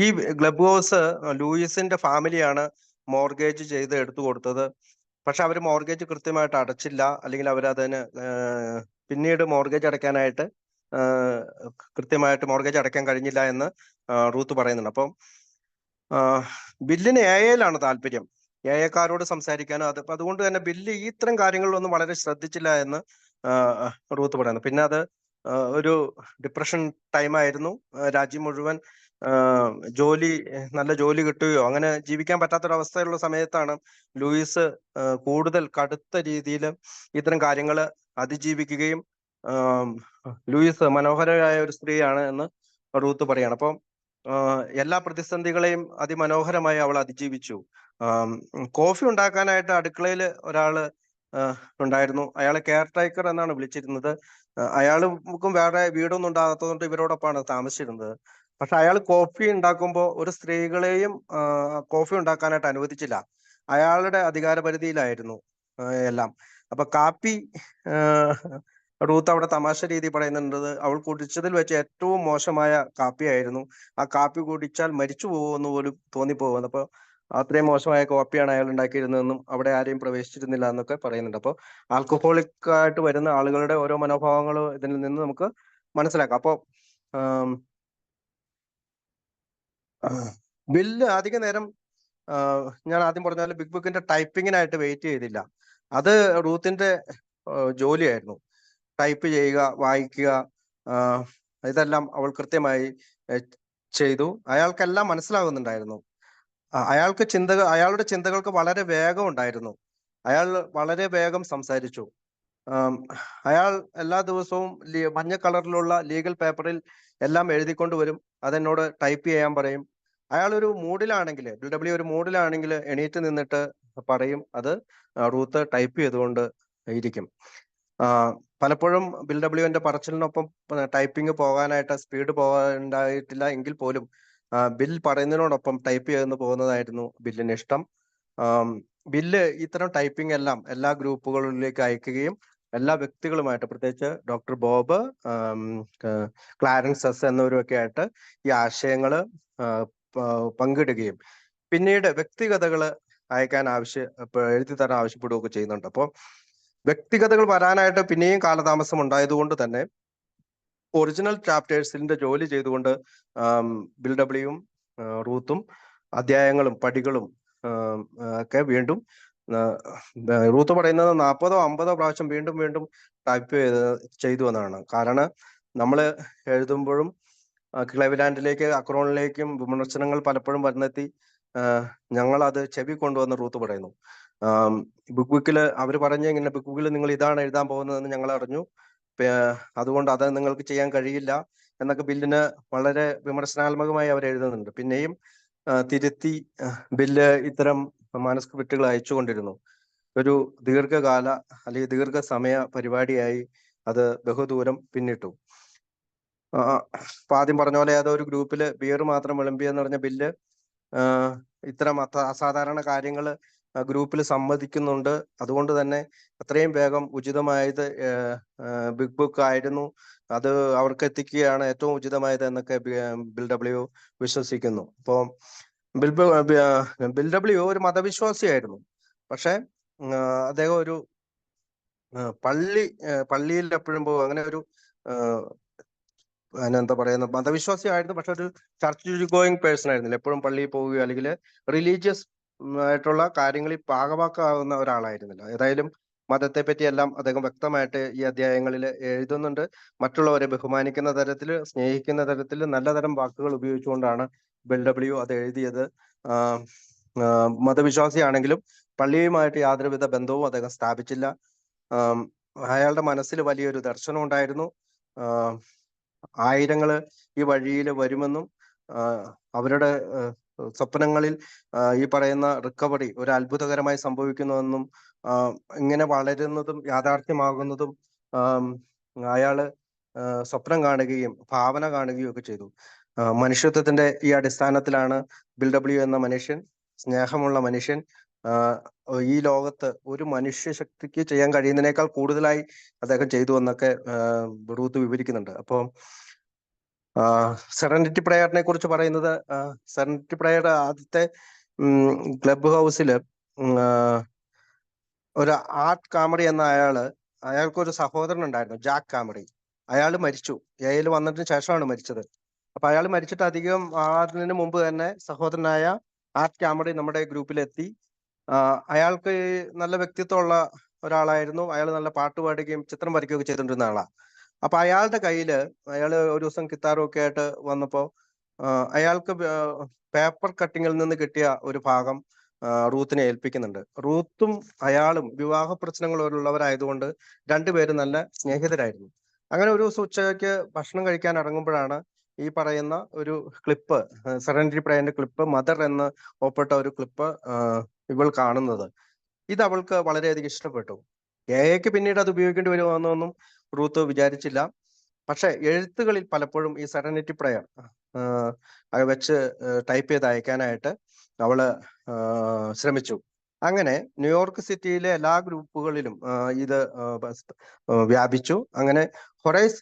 ഈ ക്ലബ് ഹൗസ് ലൂയിസിന്റെ ഫാമിലിയാണ് മോർഗേജ് ചെയ്ത് എടുത്തു കൊടുത്തത്. പക്ഷെ അവർ മോർഗേജ് കൃത്യമായിട്ട് അടച്ചില്ല, അല്ലെങ്കിൽ അവരതിന് പിന്നീട് മോർഗേജ് അടയ്ക്കാനായിട്ട് കൃത്യമായിട്ട് മോർഗേജ് അടയ്ക്കാൻ കഴിഞ്ഞില്ല എന്ന് റൂത്ത് പറയുന്നുണ്ട്. അപ്പം ബില്ലിന് എ.ഐയിലാണ് താല്പര്യം, എ.ഐക്കാരോട് സംസാരിക്കാനും. അതുകൊണ്ട് തന്നെ ബില്ല് ഇത്തരം കാര്യങ്ങളിലൊന്നും വളരെ ശ്രദ്ധിച്ചില്ല എന്ന് റൂത്ത് പറയുന്നു. പിന്നെ അത് ഒരു ഡിപ്രഷൻ ടൈമായിരുന്നു. രാജ്യം മുഴുവൻ നല്ല ജോലി കിട്ടുകയോ അങ്ങനെ ജീവിക്കാൻ പറ്റാത്തൊരവസ്ഥയുള്ള സമയത്താണ് ലൂയിസ് കൂടുതൽ കടുത്ത രീതിയിൽ ഇത്തരം കാര്യങ്ങൾ അതിജീവിക്കുകയും, ലൂയിസ് മനോഹരമായ ഒരു സ്ത്രീയാണ് എന്ന് റൂത്ത് പറയാണ്. അപ്പം എല്ലാ പ്രതിസന്ധികളെയും അതിമനോഹരമായി അവൾ അതിജീവിച്ചു. കോഫി ഉണ്ടാക്കാനായിട്ട് അടുക്കളയിൽ ഒരാള് ഉണ്ടായിരുന്നു. അയാളെ കെയർ ടേക്കർ എന്നാണ് വിളിച്ചിരുന്നത്. അയാൾക്കും വേറെ വീടൊന്നും ഉണ്ടാകാത്തതുകൊണ്ട് ഇവരോടൊപ്പമാണ് താമസിച്ചിരുന്നത്. പക്ഷെ അയാൾ കോഫി ഉണ്ടാക്കുമ്പോൾ ഒരു സ്ത്രീകളെയും കോഫി ഉണ്ടാക്കാനായിട്ട് അനുവദിച്ചില്ല. അയാളുടെ അധികാരപരിധിയിലായിരുന്നു എല്ലാം. അപ്പൊ കാപ്പി റൂത്ത് അവിടെ തമാശ രീതി പറയുന്നുണ്ട്, അവൾ കുടിച്ചതിൽ വെച്ച് ഏറ്റവും മോശമായ കാപ്പിയായിരുന്നു. ആ കാപ്പി കുടിച്ചാൽ മരിച്ചു പോകുമെന്ന് പോലും തോന്നിപ്പോകുന്നു. അപ്പൊ അത്രയും മോശമായ കോപ്പിയാണ് അയാൾ ഉണ്ടാക്കിയിരുന്നതെന്നും അവിടെ ആരെയും പ്രവേശിച്ചിരുന്നില്ല എന്നൊക്കെ പറയുന്നുണ്ട്. അപ്പോൾ ആൽക്കഹോളിക് ആയിട്ട് വരുന്ന ആളുകളുടെ ഓരോ മനോഭാവങ്ങളും ഇതിൽ നിന്ന് നമുക്ക് മനസ്സിലാക്കാം. അപ്പോൾ ബില്ല് അധിക നേരം ഞാൻ ആദ്യം പറഞ്ഞ പോലെ ബിഗ് ബുക്കിന്റെ ടൈപ്പിങ്ങിനായിട്ട് വെയിറ്റ് ചെയ്തില്ല. അത് റൂത്തിന്റെ ജോലിയായിരുന്നു. ടൈപ്പ് ചെയ്യുക, വായിക്കുക, ഇതെല്ലാം അവൾ കൃത്യമായി ചെയ്തു. അയാൾക്കെല്ലാം മനസ്സിലാകുന്നുണ്ടായിരുന്നു. അയാളുടെ ചിന്തകൾക്ക് വളരെ വേഗം ഉണ്ടായിരുന്നു. അയാൾ വളരെ വേഗം സംസാരിച്ചു. അയാൾ എല്ലാ ദിവസവും മഞ്ഞ കളറിലുള്ള ലീഗൽ പേപ്പറിൽ എല്ലാം എഴുതിക്കൊണ്ട് വരും. അതെന്നോട് ടൈപ്പ് ചെയ്യാൻ പറയും. അയാൾ ഒരു മൂഡിലാണെങ്കിൽ, ബിൽഡബ്ല്യു ഒരു മൂഡിലാണെങ്കിൽ എണീറ്റ് നിന്നിട്ട് പറയും. അത് റൂത്ത് ടൈപ്പ് ചെയ്തുകൊണ്ട് ഇരിക്കും. പലപ്പോഴും ബിൽഡബ്ല്യുവിന്റെ പറച്ചിലിനൊപ്പം ടൈപ്പിംഗ് പോകാനായിട്ട് സ്പീഡ് പോകാനുണ്ടായിട്ടില്ല എങ്കിൽ പോലും ബിൽ പറയുന്നതിനോടൊപ്പം ടൈപ്പ് ചെയ്തെന്ന് പോകുന്നതായിരുന്നു ബില്ലിന് ഇഷ്ടം. ബില്ല് ഇത്തരം ടൈപ്പിംഗ് എല്ലാം എല്ലാ ഗ്രൂപ്പുകളിലേക്ക് അയക്കുകയും എല്ലാ വ്യക്തികളുമായിട്ട്, പ്രത്യേകിച്ച് ഡോക്ടർ ബോബ്, ക്ലാരൻസ് എസ് എന്നിവരൊക്കെ ആയിട്ട് ഈ ആശയങ്ങൾ പങ്കിടുകയും പിന്നീട് വ്യക്തിഗതകൾ അയക്കാൻ എഴുതി തരാൻ ആവശ്യപ്പെടുകയൊക്കെ ചെയ്യുന്നുണ്ട്. അപ്പോൾ വ്യക്തിഗതകൾ വരാനായിട്ട് പിന്നെയും കാലതാമസം ഉണ്ടായതുകൊണ്ട് തന്നെ ഒറിജിനൽ ചാപ്റ്റേഴ്സിന്റെ ജോലി ചെയ്തുകൊണ്ട് ബിൽഡബ്ല്യുവും റൂത്തും അധ്യായങ്ങളും പടികളും ഒക്കെ വീണ്ടും റൂത്ത് പറയുന്നത് 40ഓ 50ഓ പ്രാവശ്യം വീണ്ടും വീണ്ടും ടൈപ്പ് ചെയ്തു എന്നാണ്. കാരണം നമ്മൾ എഴുതുമ്പോഴും ക്ലെവ്ലാൻഡിലേക്ക് അക്രോണിലേക്കും വിമർശനങ്ങൾ പലപ്പോഴും വരുന്നെത്തി ഞങ്ങൾ അത് ചെവി കൊണ്ടുവന്ന് റൂത്ത് പറയുന്നു. ബുക്ക് ബുക്കിൽ അവർ പറഞ്ഞ ഇങ്ങനെ ബുക്ക് ബുക്കിൽ നിങ്ങൾ ഇതാണ് എഴുതാൻ പോകുന്നതെന്ന് ഞങ്ങൾ അറിഞ്ഞു, അതുകൊണ്ട് അത് നിങ്ങൾക്ക് ചെയ്യാൻ കഴിയില്ല എന്നൊക്കെ ബില്ലിന് വളരെ വിമർശനാത്മകമായി അവർ എഴുതുന്നുണ്ട്. പിന്നെയും തിരുത്തി ബില്ല് ഇത്തരം മാനസ്ക്രിപ്റ്റുകൾ അയച്ചുകൊണ്ടിരുന്നു. ഒരു ദീർഘകാല അല്ലെങ്കിൽ ദീർഘസമയ പരിപാടിയായി അത് ബഹുദൂരം പിന്നിട്ടു. ആദ്യം പറഞ്ഞ പോലെ അതൊരു ഗ്രൂപ്പില് ബിയർ മാത്രം വിളമ്പിയെന്ന് പറഞ്ഞ ബില്ല് ഇത്തരം അസാധാരണ കാര്യങ്ങൾ ഗ്രൂപ്പിൽ സമ്മതിക്കുന്നുണ്ട്. അതുകൊണ്ട് തന്നെ അത്രയും വേഗം ഉചിതമായത് ബിഗ് ബുക്ക് ആയിരുന്നു, അത് അവർക്ക് എത്തിക്കുകയാണ് ഏറ്റവും ഉചിതമായത് എന്നൊക്കെ ബിൽഡബ്ല്യു വിശ്വസിക്കുന്നു. അപ്പോൾ ബിൽഡബ്ല്യു ഒരു മതവിശ്വാസിയായിരുന്നു. പക്ഷെ അദ്ദേഹം ഒരു പള്ളിയിൽ എപ്പോഴും പോകും. അങ്ങനെ ഒരു അതിനെന്താ പറയുന്ന മതവിശ്വാസിയായിരുന്നു, പക്ഷെ ഒരു ചർച്ച് ഗോയിങ് പേഴ്സൺ ആയിരുന്നില്ല. എപ്പോഴും പള്ളിയിൽ പോവുകയോ അല്ലെങ്കിൽ റിലീജിയസ് ആയിട്ടുള്ള കാര്യങ്ങളിൽ ഭാഗവാക്കാവുന്ന ഒരാളായിരുന്നില്ല. ഏതായാലും മതത്തെ പറ്റിയെല്ലാം അദ്ദേഹം വ്യക്തമായിട്ട് ഈ അധ്യായങ്ങളിൽ എഴുതുന്നുണ്ട്. മറ്റുള്ളവരെ ബഹുമാനിക്കുന്ന തരത്തിൽ, സ്നേഹിക്കുന്ന തരത്തിൽ നല്ലതരം വാക്കുകൾ ഉപയോഗിച്ചുകൊണ്ടാണ് ബെൽഡബ്ല്യു അത് എഴുതിയത്. മതവിശ്വാസിയാണെങ്കിലും പള്ളിയുമായിട്ട് യാതൊരുവിധ ബന്ധവും അദ്ദേഹം സ്ഥാപിച്ചില്ല. അയാളുടെ മനസ്സിൽ വലിയൊരു ദർശനം ഉണ്ടായിരുന്നു. ആയിരങ്ങള് ഈ വഴിയിൽ വരുമെന്നും അവരുടെ സ്വപ്നങ്ങളിൽ ഈ പറയുന്ന റിക്കവറി ഒരു അത്ഭുതകരമായി സംഭവിക്കുന്നുവെന്നും ഇങ്ങനെ വളരുന്നതും യാഥാർത്ഥ്യമാകുന്നതും അയാള് സ്വപ്നം കാണുകയും ഭാവന കാണുകയും ഒക്കെ ചെയ്തു. മനുഷ്യത്വത്തിന്റെ ഈ അടിസ്ഥാനത്തിലാണ് ബിൽഡബ്ല്യു എന്ന മനുഷ്യൻ, സ്നേഹമുള്ള മനുഷ്യൻ, ഈ ലോകത്ത് ഒരു മനുഷ്യശക്തിക്ക് ചെയ്യാൻ കഴിയുന്നതിനേക്കാൾ കൂടുതലായി അദ്ദേഹം ചെയ്തു എന്നൊക്കെ റൂത്ത് വിവരിക്കുന്നുണ്ട്. അപ്പോൾ സെറനിറ്റി പ്രയറിനെ കുറിച്ച് പറയുന്നത്, സെറനിറ്റി പ്രയർ ആദ്യത്തെ ക്ലബ് ഹൗസിൽ ഒരു ആർട്ട് കാമറി എന്ന അയാൾക്കൊരു സഹോദരൻ ഉണ്ടായിരുന്നു, ജാക്ക് കാമറി. അയാൾ മരിച്ചു. യയിൽ വന്നതിന് ശേഷമാണ് മരിച്ചത്. അപ്പൊ അയാൾ മരിച്ചിട്ട് അധികം ആറിന് മുമ്പ് തന്നെ സഹോദരനായ ആർട്ട് കാമറി നമ്മുടെ ഗ്രൂപ്പിലെത്തി. അയാൾക്ക് നല്ല വ്യക്തിത്വമുള്ള ഒരാളായിരുന്നു. അയാൾ നല്ല പാട്ട് പാടുകയും ചിത്രം വരയ്ക്കുകയൊക്കെ ചെയ്തുകൊണ്ടിരുന്ന ആളാണ്. അപ്പൊ അയാളുടെ കയ്യില് അയാൾ ഒരു ദിവസം ഗിത്താറും ഒക്കെ ആയിട്ട് വന്നപ്പോ അയാൾക്ക് പേപ്പർ കട്ടിങ്ങിൽ നിന്ന് കിട്ടിയ ഒരു ഭാഗം റൂത്തിനെ ഏൽപ്പിക്കുന്നുണ്ട്. റൂത്തും അയാളും വിവാഹ പ്രശ്നങ്ങളുള്ളവരായതുകൊണ്ട് രണ്ടുപേരും നല്ല സ്നേഹിതരായിരുന്നു. അങ്ങനെ ഒരു ദിവസം ഉച്ചയ്ക്ക് ഭക്ഷണം കഴിക്കാൻ ഇറങ്ങുമ്പോഴാണ് ഈ പറയുന്ന ഒരു ക്ലിപ്പ്, സെറനിറ്റി പ്രയറിന്റെ ക്ലിപ്പ്, മദർ എന്ന് ഒപ്പിട്ട ഒരു ക്ലിപ്പ് ഇവൾ കാണുന്നത്. ഇത് അവൾക്ക് വളരെയധികം ഇഷ്ടപ്പെട്ടു. എഐക്ക് പിന്നീട് അത് ഉപയോഗിക്കേണ്ടി വരുമെന്നൊന്നും റൂത്ത് വിചാരിച്ചില്ല. പക്ഷെ എഴുത്തുകളിൽ പലപ്പോഴും ഈ സെറനിറ്റി പ്രയർ വെച്ച് ടൈപ്പ് ചെയ്ത് അയക്കാനായിട്ട് അവള് ശ്രമിച്ചു. അങ്ങനെ ന്യൂയോർക്ക് സിറ്റിയിലെ എല്ലാ ഗ്രൂപ്പുകളിലും ഇത് വ്യാപിച്ചു. അങ്ങനെ ഹൊറൈസ്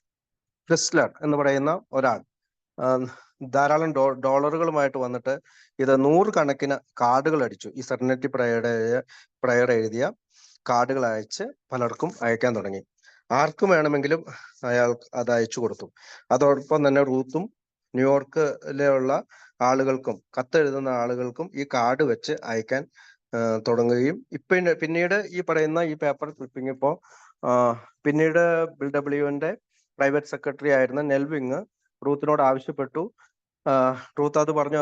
ക്രിസ്ലർ എന്ന് പറയുന്ന ഒരാൾ ധാരാളം ഡോളറുകളുമായിട്ട് വന്നിട്ട് ഇത് 100 കണക്കിന് കാർഡുകൾ അടിച്ചു. ഈ സെറനിറ്റി പ്രയർ എഴുതിയ കാർഡുകൾ അയച്ച് പലർക്കും അയക്കാൻ തുടങ്ങി. ആർക്കും വേണമെങ്കിലും അയാൾ അത് അയച്ചു കൊടുത്തു. അതോടൊപ്പം തന്നെ റൂത്തും ന്യൂയോർക്കിലുള്ള ആളുകൾക്കും, കത്തെഴുതുന്ന ആളുകൾക്കും ഈ കാർഡ് വെച്ച് അയക്കാൻ തുടങ്ങുകയും പിന്നീട് ഈ പറയുന്ന ഈ പേപ്പർ ക്ലിപ്പിംഗ് ഇപ്പോ പിന്നീട് ബിൽഡബ്ല്യുവിന്റെ പ്രൈവറ്റ് സെക്രട്ടറി ആയിരുന്ന നെൽവിങ് റൂത്തിനോട് ആവശ്യപ്പെട്ടു. റൂത്ത് അത് പറഞ്ഞു,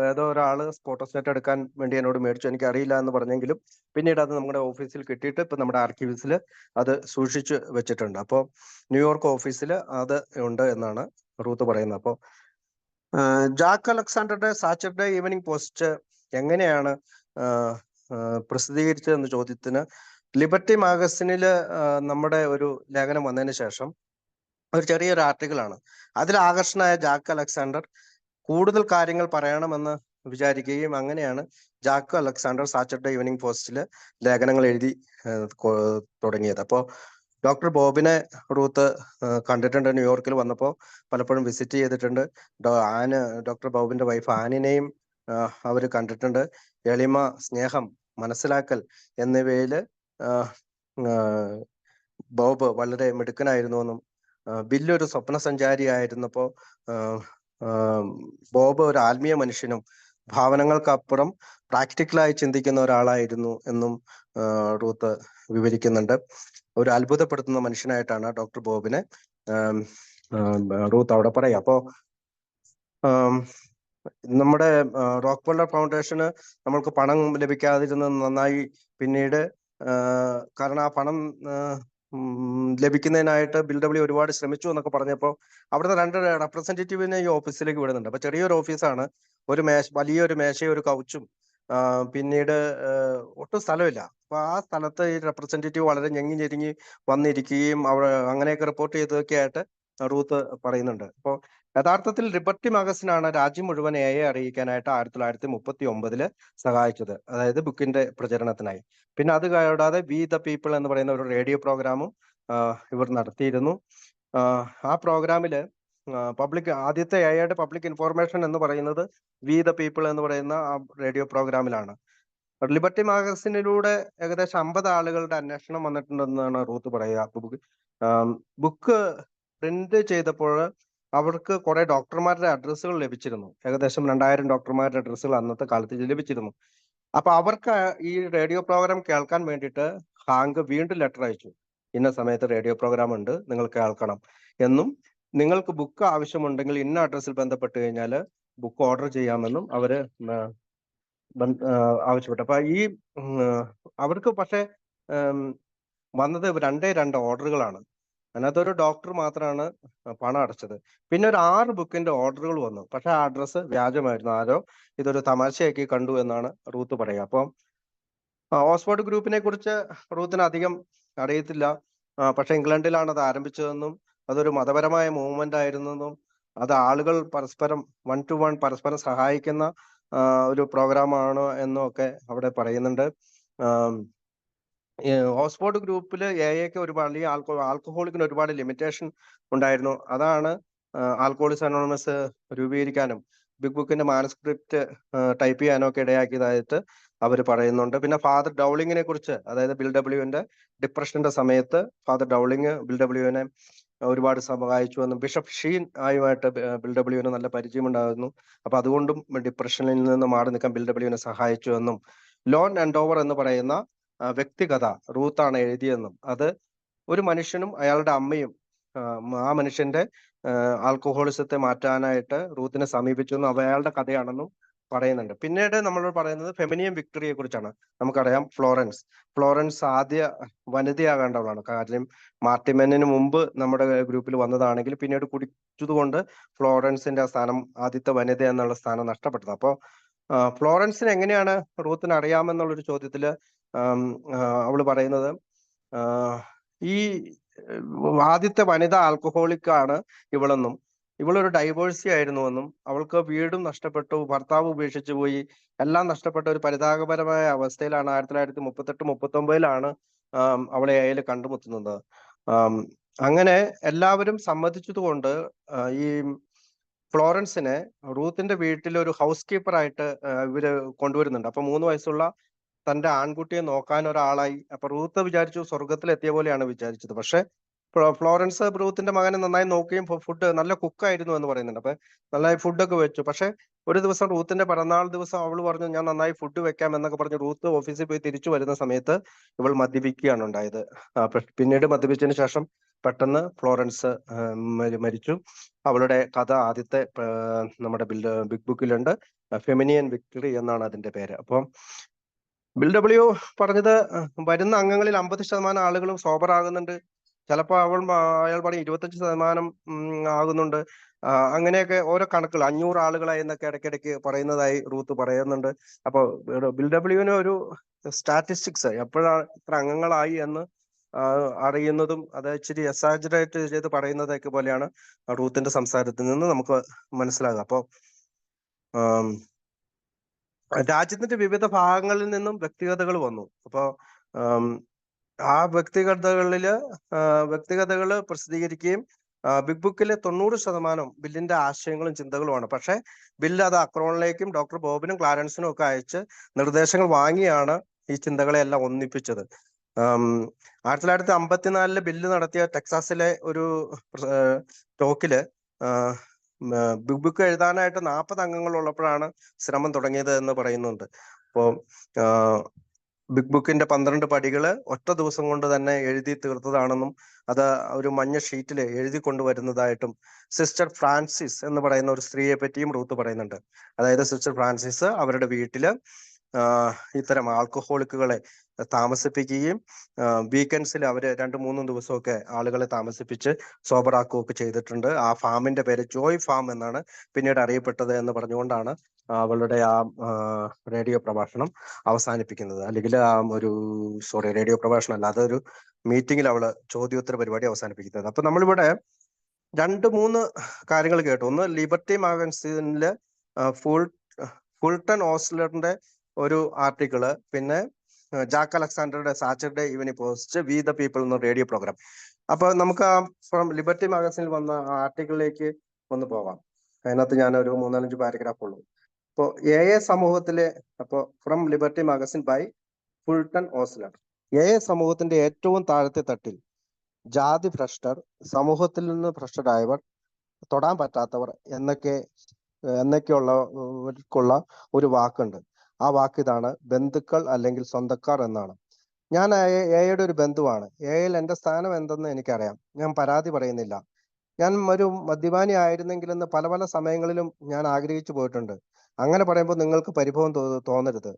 ഏതോ ഒരാള് ഫോട്ടോസ്റ്റാറ്റ് എടുക്കാൻ വേണ്ടി എന്നോട് മേടിച്ചു, എനിക്ക് അറിയില്ല എന്ന് പറഞ്ഞെങ്കിലും പിന്നീട് അത് നമ്മുടെ ഓഫീസിൽ കിട്ടിയിട്ട് ഇപ്പൊ നമ്മുടെ ആർക്കീവ്സിൽ അത് സൂക്ഷിച്ചു വെച്ചിട്ടുണ്ട്. അപ്പോൾ ന്യൂയോർക്ക് ഓഫീസിൽ അത് ഉണ്ട് എന്നാണ് റൂത്ത് പറയുന്നത്. അപ്പോൾ ജാക്ക് അലക്സാണ്ടറുടെ സാറ്റർഡേ ഈവനിങ് പോസ്റ്റ് എങ്ങനെയാണ് പ്രസിദ്ധീകരിച്ചതെന്ന ചോദ്യത്തിന് ലിബർട്ടി മാഗസിനിൽ നമ്മുടെ ഒരു ലേഖനം വന്നതിന് ശേഷം ഒരു ചെറിയൊരു ആർട്ടിക്കിളാണ്. അതിൽ ആകർഷണനായ ജാക്ക് അലക്സാണ്ടർ കൂടുതൽ കാര്യങ്ങൾ പറയണമെന്ന് വിചാരിക്കുകയും അങ്ങനെയാണ് ജാക്ക് അലക്സാണ്ടർ സാറ്റർഡേ ഈവനിങ് പോസ്റ്റിൽ ലേഖനങ്ങൾ എഴുതി തുടങ്ങിയത്. അപ്പോൾ ഡോക്ടർ ബോബിനെ റൂത്ത് കണ്ടിട്ടുണ്ട്. ന്യൂയോർക്കിൽ വന്നപ്പോൾ പലപ്പോഴും വിസിറ്റ് ചെയ്തിട്ടുണ്ട്. ഡോക്ടർ ബോബിന്റെ വൈഫ് ആനിനെയും അവർ കണ്ടിട്ടുണ്ട്. എളിമ, സ്നേഹം, മനസ്സിലാക്കൽ എന്നിവയിൽ ബോബ് വളരെ മിടുക്കനായിരുന്നു എന്നും ബില്ല് ഒരു സ്വപ്ന സഞ്ചാരിയായിരുന്നപ്പോ ബോബ് ഒരു ആത്മീയ മനുഷ്യനും ഭാവനകൾക്കപ്പുറം പ്രാക്ടിക്കലായി ചിന്തിക്കുന്ന ഒരാളായിരുന്നു എന്നും റൂത്ത് വിവരിക്കുന്നുണ്ട്. ഒരു അത്ഭുതപ്പെടുത്തുന്ന മനുഷ്യനായിട്ടാണ് ഡോക്ടർ ബോബിനെ റൂത്ത് അവിടെ പറയാം. അപ്പോ നമ്മുടെ റോക്ക്ഫെല്ലർ ഫൗണ്ടേഷന് നമ്മൾക്ക് പണം ലഭിക്കാതിരുന്നത് നന്നായി. പിന്നീട് കാരണം ആ പണം ലഭിക്കുന്നതിനായിട്ട് ബിൽഡബ്ല്യു ഒരുപാട് ശ്രമിച്ചു എന്നൊക്കെ പറഞ്ഞപ്പോൾ അവിടുത്തെ 2 റെപ്രസെന്റേറ്റീവിനെ ഈ ഓഫീസിലേക്ക് വിടുന്നുണ്ട്. അപ്പൊ ചെറിയൊരു ഓഫീസാണ്, ഒരു വലിയൊരു മേശയും ഒരു കൗച്ചും, പിന്നീട് ഒട്ടും സ്ഥലമില്ല. അപ്പൊ ആ സ്ഥലത്ത് ഈ റെപ്രസെന്റേറ്റീവ് വളരെ ഞെങ്ങി വന്നിരിക്കുകയും അവിടെ അങ്ങനെയൊക്കെ റിപ്പോർട്ട് ചെയ്തതൊക്കെ ആയിട്ട് റൂത്ത് പറയുന്നുണ്ട്. അപ്പോൾ യഥാർത്ഥത്തിൽ ലിബർട്ടി മാഗസിനാണ് രാജ്യം മുഴുവൻ എഐ അറിയിക്കാനായിട്ട് 1939 സഹായിച്ചത്, അതായത് ബുക്കിന്റെ പ്രചരണത്തിനായി. പിന്നെ അത് കൂടാതെ വി ദ പീപ്പിൾ എന്ന് പറയുന്ന ഒരു റേഡിയോ പ്രോഗ്രാമും ഇവർ നടത്തിയിരുന്നു. ആ പ്രോഗ്രാമില് ആദ്യത്തെ എഐയുടെ പബ്ലിക് ഇൻഫോർമേഷൻ എന്ന് പറയുന്നത് വി ദ പീപ്പിൾ എന്ന് പറയുന്ന ആ റേഡിയോ പ്രോഗ്രാമിലാണ്. ലിബർട്ടി മാഗസിനിലൂടെ ഏകദേശം 50 ആളുകളുടെ അന്വേഷണം വന്നിട്ടുണ്ടെന്നാണ് റൂത്ത് പറയുക. ബുക്ക് പ്രിന്റ് ചെയ്തപ്പോൾ അവർക്ക് കുറെ ഡോക്ടർമാരുടെ അഡ്രസ്സുകൾ ലഭിച്ചിരുന്നു. ഏകദേശം 2000 ഡോക്ടർമാരുടെ അഡ്രസ്സുകൾ അന്നത്തെ കാലത്ത് ലഭിച്ചിരുന്നു. അപ്പൊ അവർക്ക് ഈ റേഡിയോ പ്രോഗ്രാം കേൾക്കാൻ വേണ്ടിയിട്ട് ഹാങ്ക് വീണ്ടും ലെറ്റർ അയച്ചു. ഇന്ന സമയത്ത് റേഡിയോ പ്രോഗ്രാം ഉണ്ട്, നിങ്ങൾ കേൾക്കണം എന്നും നിങ്ങൾക്ക് ബുക്ക് ആവശ്യമുണ്ടെങ്കിൽ ഇന്ന അഡ്രസ്സിൽ ബന്ധപ്പെട്ട് കഴിഞ്ഞാൽ ബുക്ക് ഓർഡർ ചെയ്യാമെന്നും അവര് ആവശ്യപ്പെട്ടു. അപ്പൊ ഈ അവർക്ക് പക്ഷെ വന്നത് 2 ഓർഡറുകളാണ്. അതിനകത്തൊരു ഡോക്ടർ മാത്രമാണ് പണം അടച്ചത്. പിന്നെ ഒരു 6 ബുക്കിന്റെ ഓർഡറുകൾ വന്നു. പക്ഷെ ആ അഡ്രസ്സ് വ്യാജമായിരുന്നു. ആരോ ഇതൊരു തമാശയാക്കി കണ്ടു എന്നാണ് റൂത്ത് പറയുക. അപ്പം ഓക്സ്ഫോർഡ് ഗ്രൂപ്പിനെ കുറിച്ച് റൂത്തിന് അധികം അറിയത്തില്ല. പക്ഷെ ഇംഗ്ലണ്ടിലാണ് അത് ആരംഭിച്ചതെന്നും അതൊരു മതപരമായ മൂവ്മെന്റ് ആയിരുന്നെന്നും അത് ആളുകൾ പരസ്പരം 1 to 1 പരസ്പരം സഹായിക്കുന്ന ഒരു പ്രോഗ്രാമാണ് എന്നും ഒക്കെ അവിടെ പറയുന്നുണ്ട്. ഓക്സ്ഫോർഡ് ഗ്രൂപ്പിൽ എക്ക് ഒരുപാട്, അല്ലെങ്കിൽ ആൽക്കഹോളിക്കിന് ഒരുപാട് ലിമിറ്റേഷൻ ഉണ്ടായിരുന്നു. അതാണ് ആൽക്കഹോളിക്സ് അനോണിമസ് രൂപീകരിക്കാനും ബിഗ് ബുക്കിന്റെ മാനസ്ക്രിപ്റ്റ് ടൈപ്പ് ചെയ്യാനും ഒക്കെ ഇടയാക്കിയതായിട്ട് അവർ പറയുന്നുണ്ട്. പിന്നെ ഫാദർ ഡൗളിങ്ങിനെ കുറിച്ച്, അതായത് ബിൽ ഡബ്ല്യുവിന്റെ ഡിപ്രഷന്റെ സമയത്ത് ഫാദർ ഡൗളിങ് ബിൽ ഡബ്ല്യുവിനെ ഒരുപാട് സഹായിച്ചു എന്നും ബിഷപ്പ് ഷീൻ ആയുമായിട്ട് ബിൽ ഡബ്ല്യുവിന് നല്ല പരിചയമുണ്ടായിരുന്നു. അപ്പൊ അതുകൊണ്ടും ഡിപ്രഷനിൽ നിന്ന് മാറി നിൽക്കാൻ ബിൽ ഡബ്ല്യുവിനെ സഹായിച്ചു എന്നും ലോൺ ആൻഡ് ഓവർ എന്ന് പറയുന്ന വ്യക്തികഥ റൂത്താണ് എഴുതിയെന്നും അത് ഒരു മനുഷ്യനും അയാളുടെ അമ്മയും ആ മനുഷ്യന്റെ ആൽക്കഹോളിസത്തെ മാറ്റാനായിട്ട് റൂത്തിനെ സമീപിച്ചു എന്നും അയാളുടെ കഥയാണെന്നും പറയുന്നുണ്ട്. പിന്നീട് നമ്മൾ പറയുന്നത് ഫെമിനിയൻ വിക്ടറിയെ കുറിച്ചാണ്. നമുക്കറിയാം ഫ്ലോറൻസ് ആദ്യ വനിതയാകേണ്ടവളാണ്. കാര്യം മാർട്ടിമെന്നിന് മുമ്പ് നമ്മുടെ ഗ്രൂപ്പിൽ വന്നതാണെങ്കിൽ പിന്നീട് കുടിച്ചതുകൊണ്ട് ഫ്ലോറൻസിന്റെ സ്ഥാനം, ആദ്യത്തെ വനിത എന്നുള്ള സ്ഥാനം നഷ്ടപ്പെട്ടത്. അപ്പോൾ ഫ്ലോറൻസിന് എങ്ങനെയാണ് റൂത്തിന് അറിയാമെന്നുള്ളൊരു ചോദ്യത്തില് അവള് പറയുന്നത് ഈ ആദ്യത്തെ വനിത ആൽക്കഹോളിക് ആണ് ഇവളെന്നും ഇവളൊരു ഡൈവേഴ്സി ആയിരുന്നുവെന്നും അവൾക്ക് വീടും നഷ്ടപ്പെട്ടു, ഭർത്താവ് ഉപേക്ഷിച്ചു പോയി, എല്ലാം നഷ്ടപ്പെട്ട ഒരു പരിതാപകരമായ അവസ്ഥയിലാണ് 1938-39 അവളെ അയാൾ കണ്ടുമുട്ടുന്നത്. അങ്ങനെ എല്ലാവരും സമ്മതിച്ചതുകൊണ്ട് ഈ ഫ്ലോറൻസിനെ റൂത്തിന്റെ വീട്ടിൽ ഒരു ഹൗസ് കീപ്പർ ആയിട്ട് ഇവര് കൊണ്ടുവരുന്നുണ്ട്. അപ്പൊ 3 വയസ്സുള്ള തന്റെ ആൺകുട്ടിയെ നോക്കാൻ ഒരാളായി. അപ്പൊ റൂത്ത് വിചാരിച്ചു സ്വർഗത്തിലെത്തിയ പോലെയാണ് വിചാരിച്ചത്. പക്ഷെ ഫ്ലോറൻസ് റൂത്തിന്റെ മകനെ നന്നായി നോക്കുകയും ഫുഡ് നല്ല കുക്കായിരുന്നു എന്ന് പറയുന്നുണ്ട്. അപ്പൊ നന്നായി ഫുഡൊക്കെ വെച്ചു. പക്ഷെ ഒരു ദിവസം റൂത്തിന്റെ പിറന്നാൾ ദിവസം അവള് പറഞ്ഞു ഞാൻ നന്നായി ഫുഡ് വെക്കാം എന്നൊക്കെ പറഞ്ഞു റൂത്ത് ഓഫീസിൽ പോയി തിരിച്ചു വരുന്ന സമയത്ത് ഇവൾ മദ്യപിക്കുകയാണ് ഉണ്ടായത്. പിന്നീട് മദ്യപിച്ചതിന് ശേഷം പെട്ടെന്ന് ഫ്ലോറൻസ് മരിച്ചു. അവളുടെ കഥ ആദ്യത്തെ നമ്മുടെ ബിഗ് ബുക്കിലുണ്ട്. ഫെമിനിയൻ വിക്ടറി എന്നാണ് അതിന്റെ പേര്. അപ്പം ബിൽ ഡബ്ല്യു പറഞ്ഞത് വരുന്ന അംഗങ്ങളിൽ 50% ആളുകളും സോബർ ആകുന്നുണ്ട്. ചിലപ്പോൾ അയാൾ പറയും 25% ആകുന്നുണ്ട്. അങ്ങനെയൊക്കെ ഓരോ കണക്കുകൾ 500 ആളുകളായി എന്നൊക്കെ ഇടയ്ക്കിടയ്ക്ക് പറയുന്നതായി റൂത്ത് പറയുന്നുണ്ട്. അപ്പൊ ബിൽ ഡബ്ല്യുവിന് ഒരു സ്റ്റാറ്റിസ്റ്റിക്സ് എപ്പോഴാണ് ഇത്ര അംഗങ്ങളായി എന്ന് അറിയുന്നതും അത് ഇച്ചിരി എക്സാജറേറ്റ് ചെയ്ത് പറയുന്നതൊക്കെ പോലെയാണ് റൂത്തിന്റെ സംസാരത്തിൽ നിന്ന് നമുക്ക് മനസ്സിലാകുക. അപ്പോ രാജ്യത്തിന്റെ വിവിധ ഭാഗങ്ങളിൽ നിന്നും വ്യക്തിഗതകൾ വന്നു. അപ്പോ ആ വ്യക്തിഗതകള് പ്രസിദ്ധീകരിക്കുകയും ബിഗ് ബുക്കിലെ 90% ബില്ലിന്റെ ആശയങ്ങളും ചിന്തകളുമാണ്. പക്ഷെ ബില്ല് അത് അക്രോണിലേക്കും ഡോക്ടർ ബോബിനും ക്ലാരൻസിനും ഒക്കെ അയച്ച് നിർദ്ദേശങ്ങൾ വാങ്ങിയാണ് ഈ ചിന്തകളെല്ലാം ഒന്നിപ്പിച്ചത്. 1954 ബില്ല് നടത്തിയ ടെക്സാസിലെ ഒരു ടോക്കില് ബിഗ് ബുക്ക് എഴുതാനായിട്ട് 40 അംഗങ്ങൾ ഉള്ളപ്പോഴാണ് ശ്രമം തുടങ്ങിയത് എന്ന് പറയുന്നുണ്ട്. അപ്പോ ബിഗ് ബുക്കിന്റെ 12 പടികള് ഒറ്റ ദിവസം കൊണ്ട് തന്നെ എഴുതി തീർത്തതാണെന്നും അത് ഒരു മഞ്ഞ ഷീറ്റിൽ എഴുതി കൊണ്ടുവരുന്നതായിട്ടും സിസ്റ്റർ ഫ്രാൻസിസ് എന്ന് പറയുന്ന ഒരു സ്ത്രീയെ പറ്റിയും റൂത്ത് പറയുന്നുണ്ട്. അതായത് സിസ്റ്റർ ഫ്രാൻസിസ് അവരുടെ വീട്ടില് ഇത്തരം ആൽക്കഹോളിക്കുകളെ താമസിപ്പിക്കുകയും വീക്കെൻഡ്സിൽ അവര് 2-3 ദിവസമൊക്കെ ആളുകളെ താമസിപ്പിച്ച് സോബറാക്കുകയൊക്കെ ചെയ്തിട്ടുണ്ട്. ആ ഫാമിന്റെ പേര് ജോയ് ഫാം എന്നാണ് പിന്നീട് അറിയപ്പെട്ടത് എന്ന് പറഞ്ഞുകൊണ്ടാണ് അവളുടെ ആ റേഡിയോ പ്രഭാഷണം അവസാനിപ്പിക്കുന്നത്. അല്ലെങ്കിൽ റേഡിയോ പ്രഭാഷണം അല്ല, അതൊരു മീറ്റിംഗിൽ അവള് ചോദ്യോത്തര പരിപാടി അവസാനിപ്പിക്കുന്നത്. അപ്പൊ നമ്മളിവിടെ 2-3 കാര്യങ്ങൾ കേട്ടു. ഒന്ന് ലിബർട്ടി മാഗസിനില് ഫുൾട്ടൺ ഓസ്ലറിന്റെ ഒരു ആർട്ടിക്കിള്, പിന്നെ ജാക്ക് അലക്സാണ്ടറുടെ Saturday Evening Post, We the People എന്ന റേഡിയോ പ്രോഗ്രാം. അപ്പൊ നമുക്ക് ഫ്രം ലിബർട്ടി മാഗസിനിൽ വന്ന ആർട്ടിക്കിളിലേക്ക് ഒന്ന് പോകാം. അതിനകത്ത് ഞാൻ ഒരു 3-4 പാരഗ്രാഫ് ഉള്ളൂ. അപ്പോൾ സമൂഹത്തിലെ from liberty magazine by Fulton Osler. സമൂഹത്തിന്റെ ഏറ്റവും താഴത്തെ തട്ടിൽ ജാതി ഭ്രഷ്ടർ, സമൂഹത്തിൽ നിന്ന് ഭ്രഷ്ടരായവർ, തൊടാൻ പറ്റാത്തവർ എന്നൊക്കെയുള്ളവർക്കുള്ള ഒരു വാക്കുണ്ട്. ആ വാക്ക് ഇതാണ്: ബന്ധുക്കൾ അല്ലെങ്കിൽ സ്വന്തക്കാർ എന്നാണ്. ഞാൻ എയുടെ ഒരു ബന്ധുവാണ്. എയിൽ എന്റെ സ്ഥാനം എന്തെന്ന് എനിക്കറിയാം. ഞാൻ പരാതി പറയുന്നില്ല. ഞാൻ ഒരു മദ്യപാനി ആയിരുന്നെങ്കിലെന്ന് പല പല സമയങ്ങളിലും ഞാൻ ആഗ്രഹിച്ചു പോയിട്ടുണ്ട്. അങ്ങനെ പറയുമ്പോൾ നിങ്ങൾക്ക് പരിഭവം തോന്നരുത്.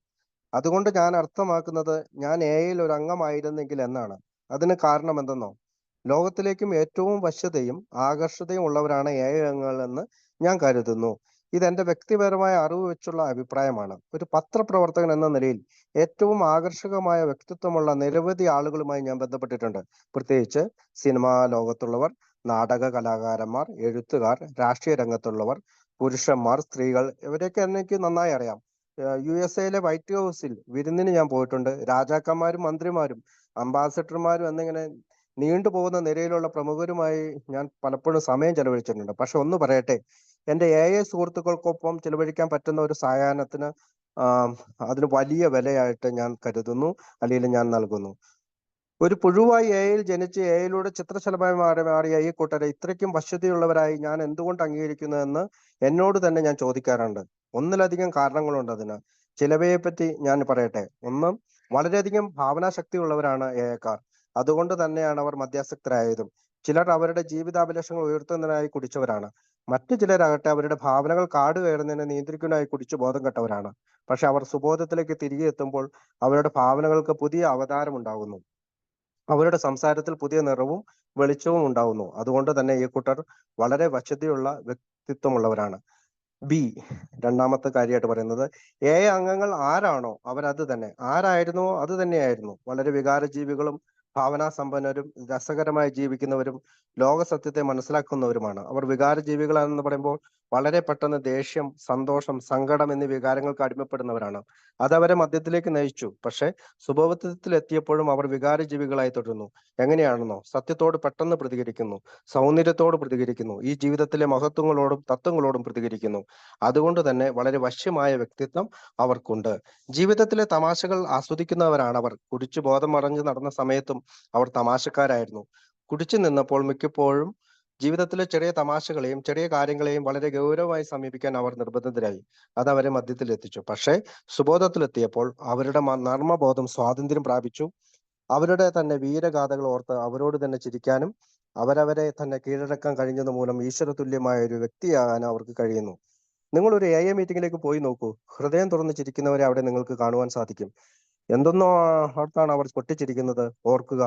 അതുകൊണ്ട് ഞാൻ അർത്ഥമാക്കുന്നത് ഞാൻ എയിൽ ഒരു അംഗമായിരുന്നെങ്കിൽ എന്നാണ്. അതിന് കാരണം എന്തെന്നോ? ലോകത്തിലേക്കും ഏറ്റവും വശ്യതയും ആകർഷതയും ഉള്ളവരാണ് അംഗങ്ങളെന്ന് ഞാൻ കരുതുന്നു. ഇതെന്റെ വ്യക്തിപരമായ അറിവ് വെച്ചുള്ള അഭിപ്രായമാണ്. ഒരു പത്രപ്രവർത്തകൻ എന്ന നിലയിൽ ഏറ്റവും ആകർഷകമായ വ്യക്തിത്വമുള്ള നിരവധി ആളുകളുമായി ഞാൻ ബന്ധപ്പെട്ടിട്ടുണ്ട്. പ്രത്യേകിച്ച് സിനിമാ ലോകത്തുള്ളവർ, നാടക കലാകാരന്മാർ, എഴുത്തുകാർ, രാഷ്ട്രീയ രംഗത്തുള്ളവർ, പുരുഷന്മാർ, സ്ത്രീകൾ, ഇവരെയൊക്കെ എനിക്ക് നന്നായി അറിയാം. USA വൈറ്റ് ഹൗസിൽ വിരുന്നിന് ഞാൻ പോയിട്ടുണ്ട്. രാജാക്കന്മാരും മന്ത്രിമാരും അംബാസഡർമാരും എന്നിങ്ങനെ നീണ്ടുപോകുന്ന നിരയിലുള്ള പ്രമുഖരുമായി ഞാൻ പലപ്പോഴും സമയം ചെലവഴിച്ചിട്ടുണ്ട്. പക്ഷെ ഒന്ന് പറയട്ടെ, എൻ്റെ സുഹൃത്തുക്കൾക്കൊപ്പം ചെലവഴിക്കാൻ പറ്റുന്ന ഒരു സായാഹ്നത്തിന് അതിന് വലിയ വിലയായിട്ട് ഞാൻ കരുതുന്നു, അല്ലെങ്കിൽ ഞാൻ നൽകുന്നു. ഒരു പുഴുവായി എയിൽ ജനിച്ച് എയിലൂടെ ചിത്രശലഭമായി മാറിയ ഈ കൂട്ടരെ ഇത്രയ്ക്കും വശ്യതയുള്ളവരായി ഞാൻ എന്തുകൊണ്ട് അംഗീകരിക്കുന്നു എന്ന് എന്നോട് തന്നെ ഞാൻ ചോദിക്കാറുണ്ട്. ഒന്നിലധികം കാരണങ്ങളുണ്ട് അതിന്. ചിലവയെ പറ്റി ഞാൻ പറയട്ടെ. ഒന്ന്, വളരെയധികം ഭാവനാശക്തി ഉള്ളവരാണ് എക്കാർ. അതുകൊണ്ട് തന്നെയാണ് അവർ മദ്യാസക്തരായതും. ചിലർ അവരുടെ ജീവിതാഭിലാഷങ്ങൾ ഉയർത്തുന്നതിനായി കുടിച്ചവരാണ്. മറ്റു ചിലരാകട്ടെ അവരുടെ ഭാവനകൾ കാട് കയറുന്നതിനെ നിയന്ത്രിക്കുന്നതിനായി കുടിച്ചു ബോധം കെട്ടവരാണ്. പക്ഷെ അവർ സുബോധത്തിലേക്ക് തിരികെ എത്തുമ്പോൾ അവരുടെ ഭാവനകൾക്ക് പുതിയ അവതാരം ഉണ്ടാകുന്നു. അവരുടെ സംസാരത്തിൽ പുതിയ നിറവും വെളിച്ചവും ഉണ്ടാവുന്നു. അതുകൊണ്ട് തന്നെ ഈ കൂട്ടർ വളരെ വശ്യതയുള്ള വ്യക്തിത്വമുള്ളവരാണ്. രണ്ടാമത്തെ കാര്യമായിട്ട് പറയുന്നത്, അംഗങ്ങൾ ആരാണോ അവരത് തന്നെ, ആരായിരുന്നോ അത് തന്നെയായിരുന്നു. വളരെ വികാരജീവികളും ഭാവനാസമ്പന്നരും രസകരമായി ജീവിക്കുന്നവരും ലോക സത്യത്തെ മനസ്സിലാക്കുന്നവരുമാണ്. അവർ വികാരജീവികളാണെന്ന് പറയുമ്പോൾ വളരെ പെട്ടെന്ന് ദേഷ്യം, സന്തോഷം, സങ്കടം എന്നീ വികാരങ്ങൾക്ക് അടിമപ്പെടുന്നവരാണ്. അതവരെ മദ്യത്തിലേക്ക് നയിച്ചു. പക്ഷെ സുബോധത്തിൽ എത്തിയപ്പോഴും അവർ വികാരജീവികളായി തുടരുന്നു. എങ്ങനെയാണെന്നോ? സത്യത്തോട് പെട്ടെന്ന് പ്രതികരിക്കുന്നു, സൗന്ദര്യത്തോട് പ്രതികരിക്കുന്നു, ഈ ജീവിതത്തിലെ മഹത്വങ്ങളോടും തത്വങ്ങളോടും പ്രതികരിക്കുന്നു. അതുകൊണ്ട് തന്നെ വളരെ വശ്യമായ വ്യക്തിത്വം അവർക്കുണ്ട്. ജീവിതത്തിലെ തമാശകൾ ആസ്വദിക്കുന്നവരാണ് അവർ. കുടിച്ചു ബോധം മറഞ്ഞു നടന്ന സമയത്തും അവർ തമാശക്കാരായിരുന്നു. കുടിച്ചു നിന്നപ്പോൾ മിക്കപ്പോഴും ജീവിതത്തിലെ ചെറിയ തമാശകളെയും ചെറിയ കാര്യങ്ങളെയും വളരെ ഗൗരവമായി സമീപിക്കാൻ അവർ നിർബന്ധിതരായി. അത് അവരെ മദ്യത്തിൽ എത്തിച്ചു. പക്ഷേ സുബോധത്തിലെത്തിയപ്പോൾ അവരുടെ നർമ്മബോധം സ്വാതന്ത്ര്യം പ്രാപിച്ചു. അവരുടെ തന്നെ വീരഗാഥകൾ ഓർത്ത് അവരോട് തന്നെ ചിരിക്കാനും അവരവരെ തന്നെ കീഴടക്കാൻ കഴിഞ്ഞത് മൂലം ഈശ്വര തുല്യമായ ഒരു വ്യക്തിയാകാൻ അവർക്ക് കഴിയുന്നു. നിങ്ങൾ ഒരു മീറ്റിംഗിലേക്ക് പോയി നോക്കൂ. ഹൃദയം തുറന്ന് ചിരിക്കുന്നവരെ അവിടെ നിങ്ങൾക്ക് കാണുവാൻ സാധിക്കും. എന്തെന്നോ ഓർത്താണ് അവർ പൊട്ടിച്ചിരിക്കുന്നത്. ഓർക്കുക,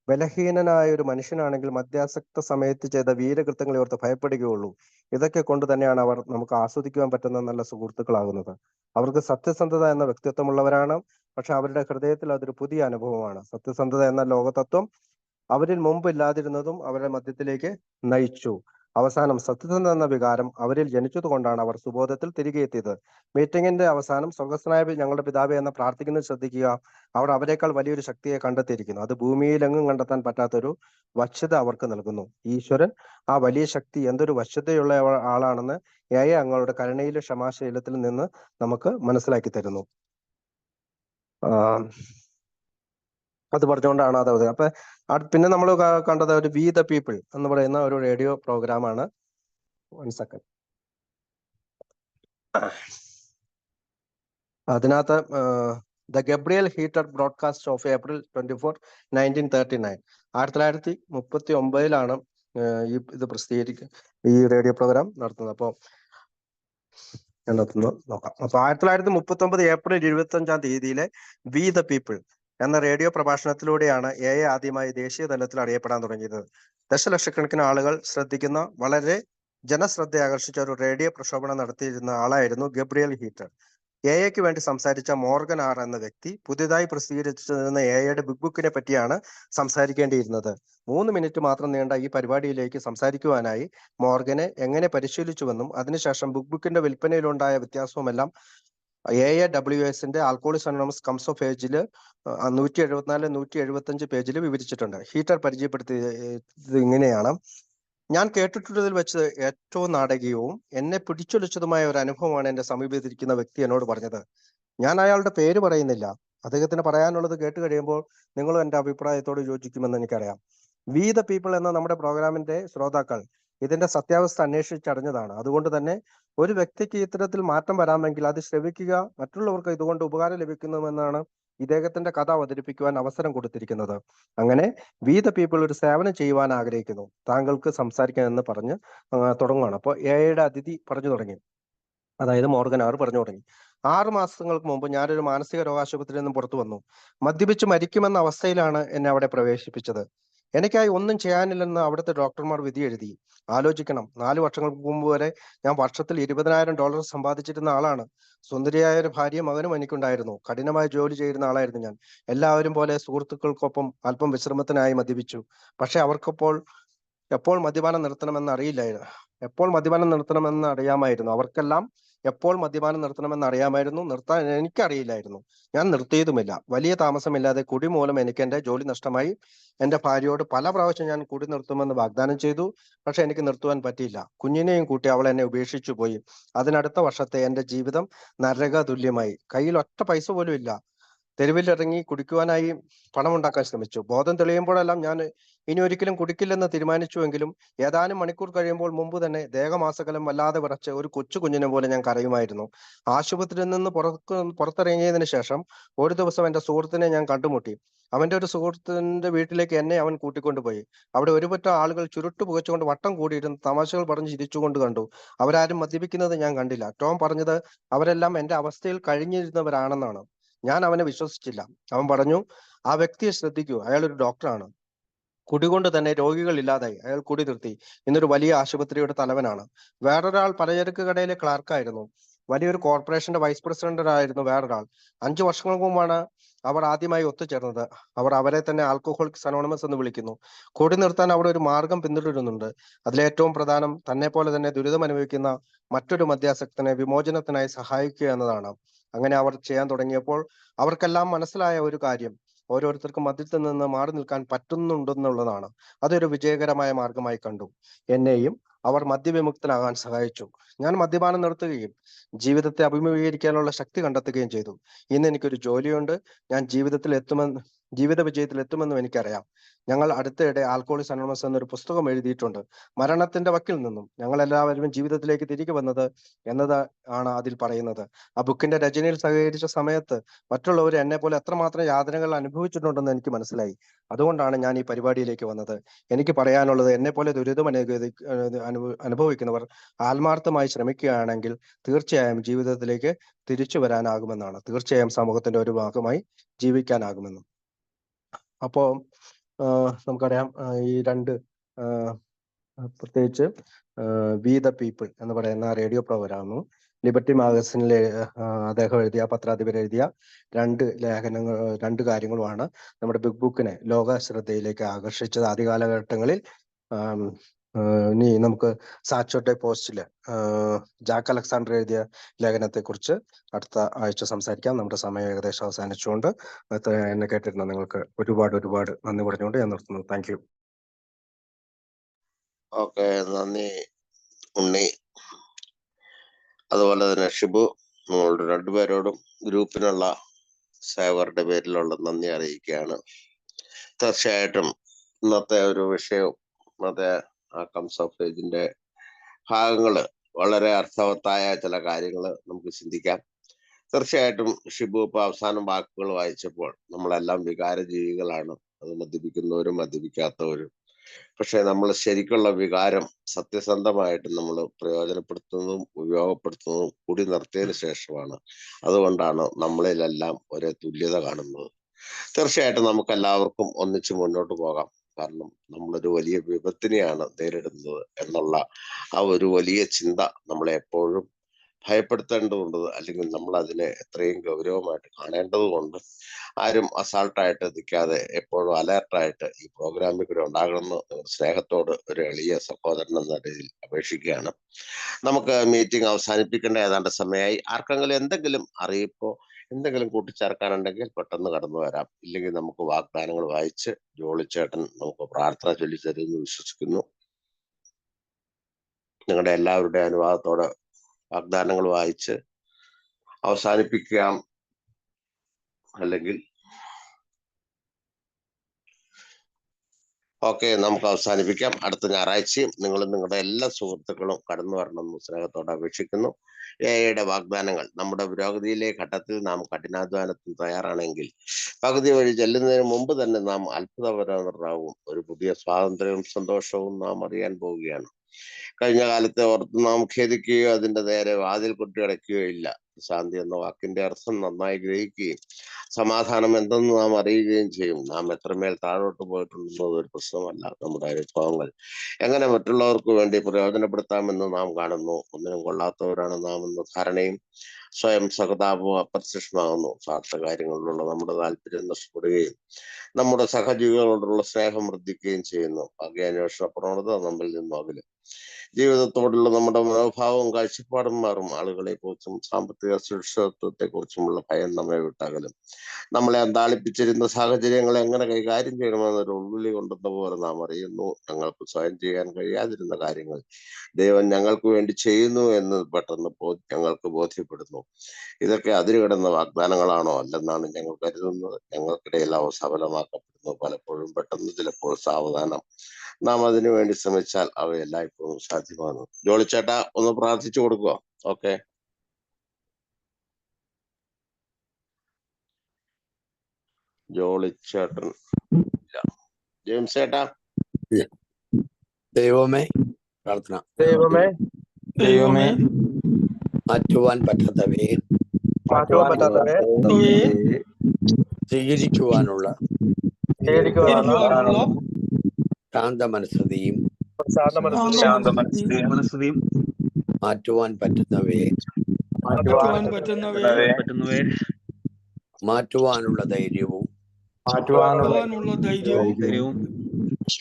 ബലഹീനനായ ഒരു മനുഷ്യനാണെങ്കിൽ മദ്യാസക്ത സമയത്ത് ചെയ്ത വീരകൃത്യങ്ങളെ ഓർത്ത് ഭയപ്പെടുകയുള്ളൂ. ഇതൊക്കെ കൊണ്ട് തന്നെയാണ് അവർ നമുക്ക് ആസ്വദിക്കുവാൻ പറ്റുന്ന നല്ല സുഹൃത്തുക്കളാകുന്നത്. അവർക്ക് സത്യസന്ധത എന്ന വ്യക്തിത്വമുള്ളവരാണ്. പക്ഷെ അവരുടെ ഹൃദയത്തിൽ അതൊരു പുതിയ അനുഭവമാണ്. സത്യസന്ധത എന്ന ലോകതത്വം അവരിൽ മുമ്പ് ഇല്ലാതിരുന്നതും അവരെ മദ്യത്തിലേക്ക് നയിച്ചു. അവസാനം സത്യസന്ധത എന്ന വികാരം അവരിൽ ജനിച്ചത് കൊണ്ടാണ് അവർ സുബോധത്തിൽ തിരികെ എത്തിയത്. മീറ്റിംഗിന്റെ അവസാനം സ്വർഗസ്നായ ഞങ്ങളുടെ പിതാവേ എന്ന പ്രാർത്ഥിക്കുന്നത് ശ്രദ്ധിക്കുക. അവർ അവരെക്കാൾ വലിയൊരു ശക്തിയെ കണ്ടെത്തിയിരിക്കുന്നു. അത് ഭൂമിയിലെങ്ങും കണ്ടെത്താൻ പറ്റാത്തൊരു വശ്യത അവർക്ക് നൽകുന്നു. ഈശ്വരൻ ആ വലിയ ശക്തി എന്തൊരു വശ്യതയുള്ള ആളാണെന്ന് അങ്ങളുടെ കരുണയിലെ ക്ഷമാശീലത്തിൽ നിന്ന് നമുക്ക് മനസ്സിലാക്കി തരുന്നു. അത് പറഞ്ഞുകൊണ്ടാണ് അത്. അപ്പൊ പിന്നെ നമ്മൾ കണ്ടത് ഒരു വി ദ പീപ്പിൾ എന്ന് പറയുന്ന ഒരു റേഡിയോ പ്രോഗ്രാമാണ്. 1 സെക്കൻഡ്. അതിനകത്ത് the Gabriel heater broadcast of April 24, 1939, 1939 ഇത് പ്രസിദ്ധീകരിക്കുക, ഈ റേഡിയോ പ്രോഗ്രാം നടത്തുന്നത്. അപ്പോൾ നോക്കാം. അപ്പൊ 1939 April 25 വി ദ പീപ്പിൾ എന്ന റേഡിയോ പ്രഭാഷണത്തിലൂടെയാണ് ആദ്യമായി ദേശീയ തലത്തിൽ അറിയപ്പെടാൻ തുടങ്ങിയത്. ദശലക്ഷക്കണക്കിന് ആളുകൾ ശ്രദ്ധിക്കുന്ന, വളരെ ജനശ്രദ്ധ ആകർഷിച്ച ഒരു റേഡിയോ പ്രക്ഷോഭണം നടത്തിയിരുന്ന ആളായിരുന്നു ഗബ്രിയൽ ഹീറ്റർ. എക്ക് വേണ്ടി സംസാരിച്ച മോർഗൻ ആർ എന്ന വ്യക്തി പുതിയതായി പ്രസിദ്ധീകരിച്ചിരുന്ന എയുടെ ബിഗ് ബുക്കിനെ പറ്റിയാണ് സംസാരിക്കേണ്ടിയിരുന്നത്. 3 മിനിറ്റ് മാത്രം നീണ്ട ഈ പരിപാടിയിലേക്ക് സംസാരിക്കുവാനായി മോർഗനെ എങ്ങനെ പരിശീലിച്ചുവെന്നും അതിനുശേഷം ബിഗ് ബുക്കിന്റെ വിൽപ്പനയിലുണ്ടായ വ്യത്യാസവുമെല്ലാം AWSന്റെ ആൽക്കോളിക്സ് അനോണിമസ് കംസ് ഓഫ് ഏജില് 174, 175 പേജിൽ വിവരിച്ചിട്ടുണ്ട്. ഹീറ്റർ പരിചയപ്പെടുത്തിയത് ഇങ്ങനെയാണ്: ഞാൻ കേട്ടിട്ടുള്ളതിൽ വെച്ച് ഏറ്റവും നാടകീയവും എന്നെ പിടിച്ചൊലിച്ചതുമായ ഒരു അനുഭവമാണ് എന്റെ സമീപത്തിരിക്കുന്ന വ്യക്തി എന്നോട് പറഞ്ഞത്. ഞാൻ അയാളുടെ പേര് പറയുന്നില്ല. അദ്ദേഹത്തിന് പറയാനുള്ളത് കേട്ട് കഴിയുമ്പോൾ നിങ്ങളും എന്റെ അഭിപ്രായത്തോട് യോജിക്കുമെന്ന് എനിക്കറിയാം. വി ദ പീപ്പിൾ എന്ന നമ്മുടെ പ്രോഗ്രാമിന്റെ ശ്രോതാക്കൾ ഇതിന്റെ സത്യാവസ്ഥ അന്വേഷിച്ചറിഞ്ഞതാണ്. അതുകൊണ്ട് തന്നെ ഒരു വ്യക്തിക്ക് ഇത്തരത്തിൽ മാറ്റം വരാമെങ്കിൽ അത് ശ്രവിക്കുക, മറ്റുള്ളവർക്ക് ഇതുകൊണ്ട് ഉപകാരം ലഭിക്കുന്നുവെന്നാണ് ഇദ്ദേഹത്തിന്റെ കഥ അവതരിപ്പിക്കുവാൻ അവസരം കൊടുത്തിരിക്കുന്നത്. അങ്ങനെ വി ദ പീപ്പിൾ ഒരു സേവനം ചെയ്യുവാൻ ആഗ്രഹിക്കുന്നു, താങ്കൾക്ക് സംസാരിക്കാൻ എന്ന് പറഞ്ഞ് തുടങ്ങുകയാണ്. അപ്പോൾ എയുടെ അതിഥി പറഞ്ഞു തുടങ്ങി, അതായത് മോർഗൻ അവർ പറഞ്ഞു തുടങ്ങി. 6 മാസങ്ങൾക്ക് മുമ്പ് ഞാനൊരു മാനസിക രോഗാശുപത്രിയിൽ നിന്നും പുറത്തു വന്നു. മദ്യപിച്ച് മരിക്കുമെന്ന അവസ്ഥയിലാണ് എന്നെ അവിടെ പ്രവേശിപ്പിച്ചത്. എനിക്കായി ഒന്നും ചെയ്യാനില്ലെന്ന് അവിടുത്തെ ഡോക്ടർമാർ വിധി എഴുതി. ആലോചിക്കണം, 4 വർഷങ്ങൾക്ക് മുമ്പ് വരെ ഞാൻ വർഷത്തിൽ $20,000 സമ്പാദിച്ചിരുന്ന ആളാണ്. സുന്ദരിയായ ഒരു ഭാര്യയും മകനും എനിക്കുണ്ടായിരുന്നു. കഠിനമായി ജോലി ചെയ്യുന്ന ആളായിരുന്നു ഞാൻ. എല്ലാവരും പോലെ സുഹൃത്തുക്കൾക്കൊപ്പം അല്പം വിശ്രമത്തിനായി മദ്യപിച്ചു. പക്ഷെ അവർക്കപ്പോൾ എപ്പോൾ മദ്യപാനം നിർത്തണമെന്ന് അറിയില്ലായിരുന്നു. എപ്പോൾ മദ്യപാനം നിർത്തണമെന്ന് അറിയാമായിരുന്നു. അവർക്കെല്ലാം എപ്പോൾ മദ്യപാനം നിർത്തണമെന്ന് അറിയാമായിരുന്നു. നിർത്താൻ എനിക്കറിയില്ലായിരുന്നു. ഞാൻ നിർത്തിയതുമില്ല. വലിയ താമസമില്ലാതെ കുടി മൂലം എനിക്ക് എന്റെ ജോലി നഷ്ടമായി. എന്റെ ഭാര്യയോട് പല പ്രാവശ്യം ഞാൻ കുടി നിർത്തുമെന്ന് വാഗ്ദാനം ചെയ്തു. പക്ഷെ എനിക്ക് നിർത്തുവാൻ പറ്റിയില്ല. കുഞ്ഞിനെയും കൂട്ടി അവൾ എന്നെ ഉപേക്ഷിച്ചു പോയി. അതിനടുത്ത വർഷത്തെ എന്റെ ജീവിതം നരക തുല്യമായി. കയ്യിൽ ഒറ്റ പൈസ പോലും ഇല്ല. തെരുവിലിറങ്ങി കുടിക്കുവാനായി പണമുണ്ടാക്കാൻ ശ്രമിച്ചു. ബോധം തെളിയുമ്പോഴെല്ലാം ഞാൻ ഇനി ഒരിക്കലും കുടിക്കില്ലെന്ന് തീരുമാനിച്ചുവെങ്കിലും ഏതാനും മണിക്കൂർ കഴിയുമ്പോൾ മുമ്പ് തന്നെ ദേഹമാസകലം വല്ലാതെ വിറച്ച് ഒരു കൊച്ചു കുഞ്ഞിനെ പോലെ ഞാൻ കരയുമായിരുന്നു. ആശുപത്രിയിൽ നിന്ന് പുറത്തിറങ്ങിയതിനു ശേഷം ഒരു ദിവസം എന്റെ സുഹൃത്തിനെ ഞാൻ കണ്ടുമുട്ടി. അവന്റെ ഒരു സുഹൃത്തിന്റെ വീട്ടിലേക്ക് എന്നെ അവൻ കൂട്ടിക്കൊണ്ടുപോയി. അവിടെ ഒരുപറ്റം ആളുകൾ ചുരുട്ട് പുകച്ചുകൊണ്ട് വട്ടം കൂടിയിരുന്ന് തമാശകൾ പറഞ്ഞ് ചിരിച്ചുകൊണ്ട് കണ്ടു. അവരാരും മദ്യപിക്കുന്നത് ഞാൻ കണ്ടില്ല. ടോം പറഞ്ഞത് അവരെല്ലാം എന്റെ അവസ്ഥയിൽ കഴിഞ്ഞിരുന്നവരാണെന്നാണ്. ഞാൻ അവനെ വിശ്വസിച്ചില്ല. അവൻ പറഞ്ഞു, ആ വ്യക്തിയെ ശ്രദ്ധിക്കൂ, അയാൾ ഒരു ഡോക്ടറാണ്. കുടികൊണ്ട് തന്നെ രോഗികൾ ഇല്ലാതായി. അയാൾ കുടി നിർത്തി. ഇന്നൊരു വലിയ ആശുപത്രിയുടെ തലവനാണ്. വേറൊരാൾ പലചരക്ക് കടയിലെ ക്ലാർക്കായിരുന്നു. വലിയൊരു കോർപ്പറേഷന്റെ വൈസ് പ്രസിഡന്റായിരുന്നു വേറൊരാൾ. 5 വർഷങ്ങൾക്ക് മുമ്പാണ് അവർ ആദ്യമായി ഒത്തുചേർന്നത്. അവർ അവരെ തന്നെ ആൽക്കഹോളിക്സ് അനോണിമസ് എന്ന് വിളിക്കുന്നു. കുടി നിർത്താൻ അവർ ഒരു മാർഗം പിന്തുടരുന്നുണ്ട്. അതിലേറ്റവും പ്രധാനം തന്നെ പോലെ തന്നെ ദുരിതം അനുഭവിക്കുന്ന മറ്റൊരു മദ്യാസക്തനെ വിമോചനത്തിനായി സഹായിക്കുക എന്നതാണ്. അങ്ങനെ അവർ ചെയ്യാൻ തുടങ്ങിയപ്പോൾ അവർക്കെല്ലാം മനസ്സിലായ ഒരു കാര്യം, ഓരോരുത്തർക്കും മദ്യത്തിൽ നിന്ന് മാറി നിൽക്കാൻ പറ്റുന്നുണ്ടെന്നുള്ളതാണ്. അതൊരു വിജയകരമായ മാർഗമായി കണ്ടു. എന്നെയും അവർ മദ്യവിമുക്തനാകാൻ സഹായിച്ചു. ഞാൻ മദ്യപാനം നിർത്തുകയും ജീവിതത്തെ അഭിമുഖീകരിക്കാനുള്ള ശക്തി കണ്ടെത്തുകയും ചെയ്തു. ഇന്ന് എനിക്കൊരു ജോലിയുണ്ട്. ഞാൻ ജീവിത വിജയത്തിൽ എത്തുമെന്നും എനിക്കറിയാം. ഞങ്ങൾ അടുത്തിടെ ആൽക്കഹോളിക്സ് അനോണിമസ് എന്നൊരു പുസ്തകം എഴുതിയിട്ടുണ്ട്. മരണത്തിന്റെ വക്കിൽ നിന്നും ഞങ്ങൾ എല്ലാവരും ജീവിതത്തിലേക്ക് തിരികെ വന്നത് എന്നത് ആണ് അതിൽ പറയുന്നത്. ആ ബുക്കിന്റെ രചനയിൽ സഹകരിച്ച സമയത്ത് മറ്റുള്ളവർ എന്നെ പോലെ എത്രമാത്രം യാതനകൾ അനുഭവിച്ചിട്ടുണ്ടെന്ന് എനിക്ക് മനസ്സിലായി. അതുകൊണ്ടാണ് ഞാൻ ഈ പരിപാടിയിലേക്ക് വന്നത്. എനിക്ക് പറയാനുള്ളത്, എന്നെ പോലെ ദുരിതം അനുഭവിക്കുന്നവർ ആത്മാർത്ഥമായി ശ്രമിക്കുകയാണെങ്കിൽ തീർച്ചയായും ജീവിതത്തിലേക്ക് തിരിച്ചു വരാനാകുമെന്നാണ്. തീർച്ചയായും സമൂഹത്തിന്റെ ഒരു ഭാഗമായി ജീവിക്കാനാകുമെന്നും. അപ്പോ നമുക്കറിയാം, ഈ രണ്ട് പ്രത്യേകിച്ച് വി ദ പീപ്പിൾ എന്ന് പറയുന്ന റേഡിയോ പ്രോഗ്രാമും ലിബർട്ടി മാഗസിനിലെ അദ്ദേഹം എഴുതിയ, പത്രാധിപർ എഴുതിയ 2 ലേഖനങ്ങൾ, 2 കാര്യങ്ങളുമാണ് നമ്മുടെ ബിഗ് ബുക്കിനെ ലോക ശ്രദ്ധയിലേക്ക് ആകർഷിച്ചത്. ആദ്യ കാലഘട്ടങ്ങളിൽ ഇനി നമുക്ക് സാച്ചോട്ടെ പോസ്റ്റില് ജാക്ക് അലക്സാണ്ടർ എഴുതിയ ലേഖനത്തെ കുറിച്ച് അടുത്ത ആഴ്ച സംസാരിക്കാം. നമ്മുടെ സമയം ഏകദേശം അവസാനിച്ചുകൊണ്ട് എന്നെ കേട്ടിരുന്ന നിങ്ങൾക്ക് ഒരുപാട് നന്ദി പറഞ്ഞുകൊണ്ട് ഞാൻ നിർത്തുന്നു. Thank you. ഓക്കെ, നന്ദി ഉണ്ണി. അതുപോലെ തന്നെ ഷിബു, നിങ്ങളുടെ രണ്ടുപേരോടും ഗ്രൂപ്പിനുള്ള സേവരുടെ പേരിലുള്ള നന്ദി അറിയിക്കുകയാണ്. തീർച്ചയായിട്ടും ഇന്നത്തെ ഒരു വിഷയവും ഇന്നത്തെ കംസ് ഓഫ് ഏജിന്റെ ഭാഗങ്ങള് വളരെ അർത്ഥവത്തായ ചില കാര്യങ്ങൾ നമുക്ക് ചിന്തിക്കാം. തീർച്ചയായിട്ടും ഷിബു ഇപ്പൊ അവസാനം വാക്കുകൾ വായിച്ചപ്പോൾ നമ്മളെല്ലാം വികാര ജീവികളാണ്, അത് മദ്യപിക്കുന്നവരും മദ്യപിക്കാത്തവരും. പക്ഷെ നമ്മൾ ശരിക്കുള്ള വികാരം സത്യസന്ധമായിട്ട് നമ്മൾ പ്രയോജനപ്പെടുത്തുന്നതും ഉപയോഗപ്പെടുത്തുന്നതും കൂടി നിർത്തിയതിനു ശേഷമാണ്. അതുകൊണ്ടാണ് നമ്മളിലെല്ലാം ഒരേ തുല്യത കാണുന്നത്. തീർച്ചയായിട്ടും നമുക്ക് എല്ലാവർക്കും ഒന്നിച്ച് മുന്നോട്ട് പോകാം. കാരണം നമ്മളൊരു വലിയ വിപത്തിനെയാണ് നേരിടുന്നത് എന്നുള്ള ആ ഒരു വലിയ ചിന്ത നമ്മളെ എപ്പോഴും ഭയപ്പെടുത്തേണ്ടതുണ്ട്. അല്ലെങ്കിൽ നമ്മൾ അതിനെ എത്രയും ഗൗരവമായിട്ട് കാണേണ്ടതുകൊണ്ട് ആരും അസാൾട്ടായിട്ട് നിൽക്കാതെ എപ്പോഴും അലേർട്ടായിട്ട് ഈ പ്രോഗ്രാമിൽ കൂടെ ഉണ്ടാകണമെന്ന് സ്നേഹത്തോട് ഒരു എളിയ സഹോദരൻ എന്ന നിലയിൽ അപേക്ഷിക്കുകയാണ്. നമുക്ക് മീറ്റിംഗ് അവസാനിപ്പിക്കേണ്ട ഏതാണ്ട് സമയമായി. ആർക്കെങ്കിലും എന്തെങ്കിലും അറിയിപ്പോ എന്തെങ്കിലും കൂട്ടിച്ചേർക്കാനുണ്ടെങ്കിൽ പെട്ടെന്ന് കടന്നു വരാം. ഇല്ലെങ്കിൽ നമുക്ക് വാഗ്ദാനങ്ങൾ വായിച്ച് ജോളിച്ചേട്ടൻ നമുക്ക് പ്രാർത്ഥന ചൊല്ലി തരുമെന്ന് വിശ്വസിക്കുന്നു. നിങ്ങളുടെ എല്ലാവരുടെ അനുവാദത്തോടെ വാഗ്ദാനങ്ങൾ വായിച്ച് അവസാനിപ്പിക്കാം. അല്ലെങ്കിൽ ഓക്കെ, നമുക്ക് അവസാനിപ്പിക്കാം. അടുത്ത ഞായറാഴ്ചയും നിങ്ങളും നിങ്ങളുടെ എല്ലാ സുഹൃത്തുക്കളും കടന്നു വരണമെന്ന് സ്നേഹത്തോടെ അപേക്ഷിക്കുന്നു. എയുടെ വാഗ്ദാനങ്ങൾ നമ്മുടെ പുരോഗതിയിലെ ഘട്ടത്തിൽ നാം കഠിനാധ്വാനത്തിന് തയ്യാറാണെങ്കിൽ പകുതി വഴി ചെല്ലുന്നതിന് മുമ്പ് തന്നെ നാം അത്ഭുതപരമാവും. ഒരു പുതിയ സ്വാതന്ത്ര്യവും സന്തോഷവും നാം അറിയാൻ പോവുകയാണ്. കഴിഞ്ഞ കാലത്തെ ഓർത്ത് നാം ഖേദിക്കുകയോ അതിന്റെ നേരെ വാതിൽ കൊട്ടിയടയ്ക്കുകയോ ഇല്ല. ശാന്തി എന്ന വാക്കിന്റെ അർത്ഥം നന്നായി ഗ്രഹിക്കുകയും സമാധാനം എന്തെന്ന് നാം അറിയുകയും ചെയ്യും. നാം എത്രമേൽ താഴോട്ട് പോയിട്ടുണ്ടെന്നത് ഒരു പ്രശ്നമല്ല. നമ്മുടെ അനുഭവങ്ങൾ എങ്ങനെ മറ്റുള്ളവർക്ക് വേണ്ടി പ്രയോജനപ്പെടുത്താമെന്ന് നാം കാണുന്നു. ഒന്നിനും കൊള്ളാത്തവരാണ് നാം എന്ന ധാരണയും സ്വയം സഹതാപവും അപ്രത്യക്ഷമാകുന്നു. സ്വാർത്ഥ കാര്യങ്ങളിലുള്ള നമ്മുടെ താല്പര്യം നഷ്ടപ്പെടുകയും നമ്മുടെ സഹജീവികളോടുള്ള സ്നേഹം വർദ്ധിക്കുകയും ചെയ്യുന്നു. ഭാഗ്യാന്വേഷണ പ്രവണത നമ്മിൽ നിന്നും അകലും. ജീവിതത്തോടുള്ള നമ്മുടെ മനോഭാവവും കാഴ്ചപ്പാടും മാറും. ആളുകളെ കുറിച്ചും സാമ്പത്തിക സുരക്ഷിതത്വത്തെ കുറിച്ചുമുള്ള ഭയം നമ്മെ വിട്ടകലും. നമ്മളെ അന്താളിപ്പിച്ചിരുന്ന സാഹചര്യങ്ങളെ എങ്ങനെ കൈകാര്യം ചെയ്യണമെന്നൊരു ഉൾവിളി കൊണ്ടെന്ന പോലെ നാം അറിയുന്നു. ഞങ്ങൾക്ക് സ്വയം ചെയ്യാൻ കഴിയാതിരുന്ന കാര്യങ്ങൾ ദൈവം ഞങ്ങൾക്ക് വേണ്ടി ചെയ്യുന്നു എന്ന് പെട്ടെന്ന് ഞങ്ങൾക്ക് ബോധ്യപ്പെടുന്നു. ഇതൊക്കെ അതിരുകിടന്ന വാഗ്ദാനങ്ങളാണോ? അല്ലെന്നാണ് ഞങ്ങൾ കരുതുന്നത്. ഞങ്ങൾക്കിടയിൽ അവ സഫലമാക്കപ്പെടുന്നു. പലപ്പോഴും പെട്ടെന്ന്, ചിലപ്പോൾ സാവധാനം. നാം അതിനു വേണ്ടി ശ്രമിച്ചാൽ അവ എല്ലായ്പ്പോഴും സാധ്യമാണ്. ജോളിച്ചേട്ടാ ഒന്ന് പ്രാർത്ഥിച്ചു കൊടുക്കുക. ഓക്കെ. ജോളിച്ചേട്ടൻ ഇല്ല. ജെയിംസ് ചേട്ടാ. ദൈവമേ, പ്രാർത്ഥന. ദൈവമേ, മാറ്റുവാൻ പറ്റാത്തവയെ സ്വീകരിക്കുവാനുള്ള ശാന്ത മനസ്സതയും മാറ്റുവാൻ പറ്റുന്നവയെ മാറ്റുവാനുള്ള ധൈര്യവും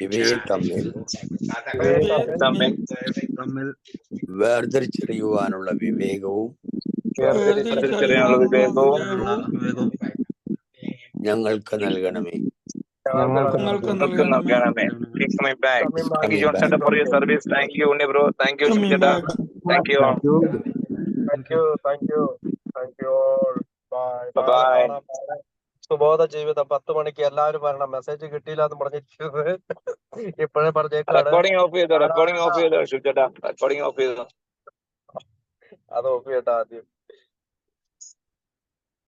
ഇവയെ തമ്മിൽ വേർതിരിച്ചറിയുവാനുള്ള വിവേകവും ഞങ്ങൾക്ക് നൽകണമേ. Coming back. Thank you, John Chata, for your service. Thank you, Unni bro. Thank you, Chata. Thank you. Thank you all. Bye. Bye. സുബോധ ജീവിതം 10 മണിക്ക് എല്ലാവരും വരണം. മെസ്സേജ് കിട്ടിയില്ല എന്ന് പറഞ്ഞിരിക്കുന്നത് ഇപ്പോഴേ പറഞ്ഞേക്കാണ്. Recording off ചെയ്തോ, Chata. Recording off ചെയ്തോ. അത് ഓഫ് ചെയ്യട്ടാ ആദ്യം.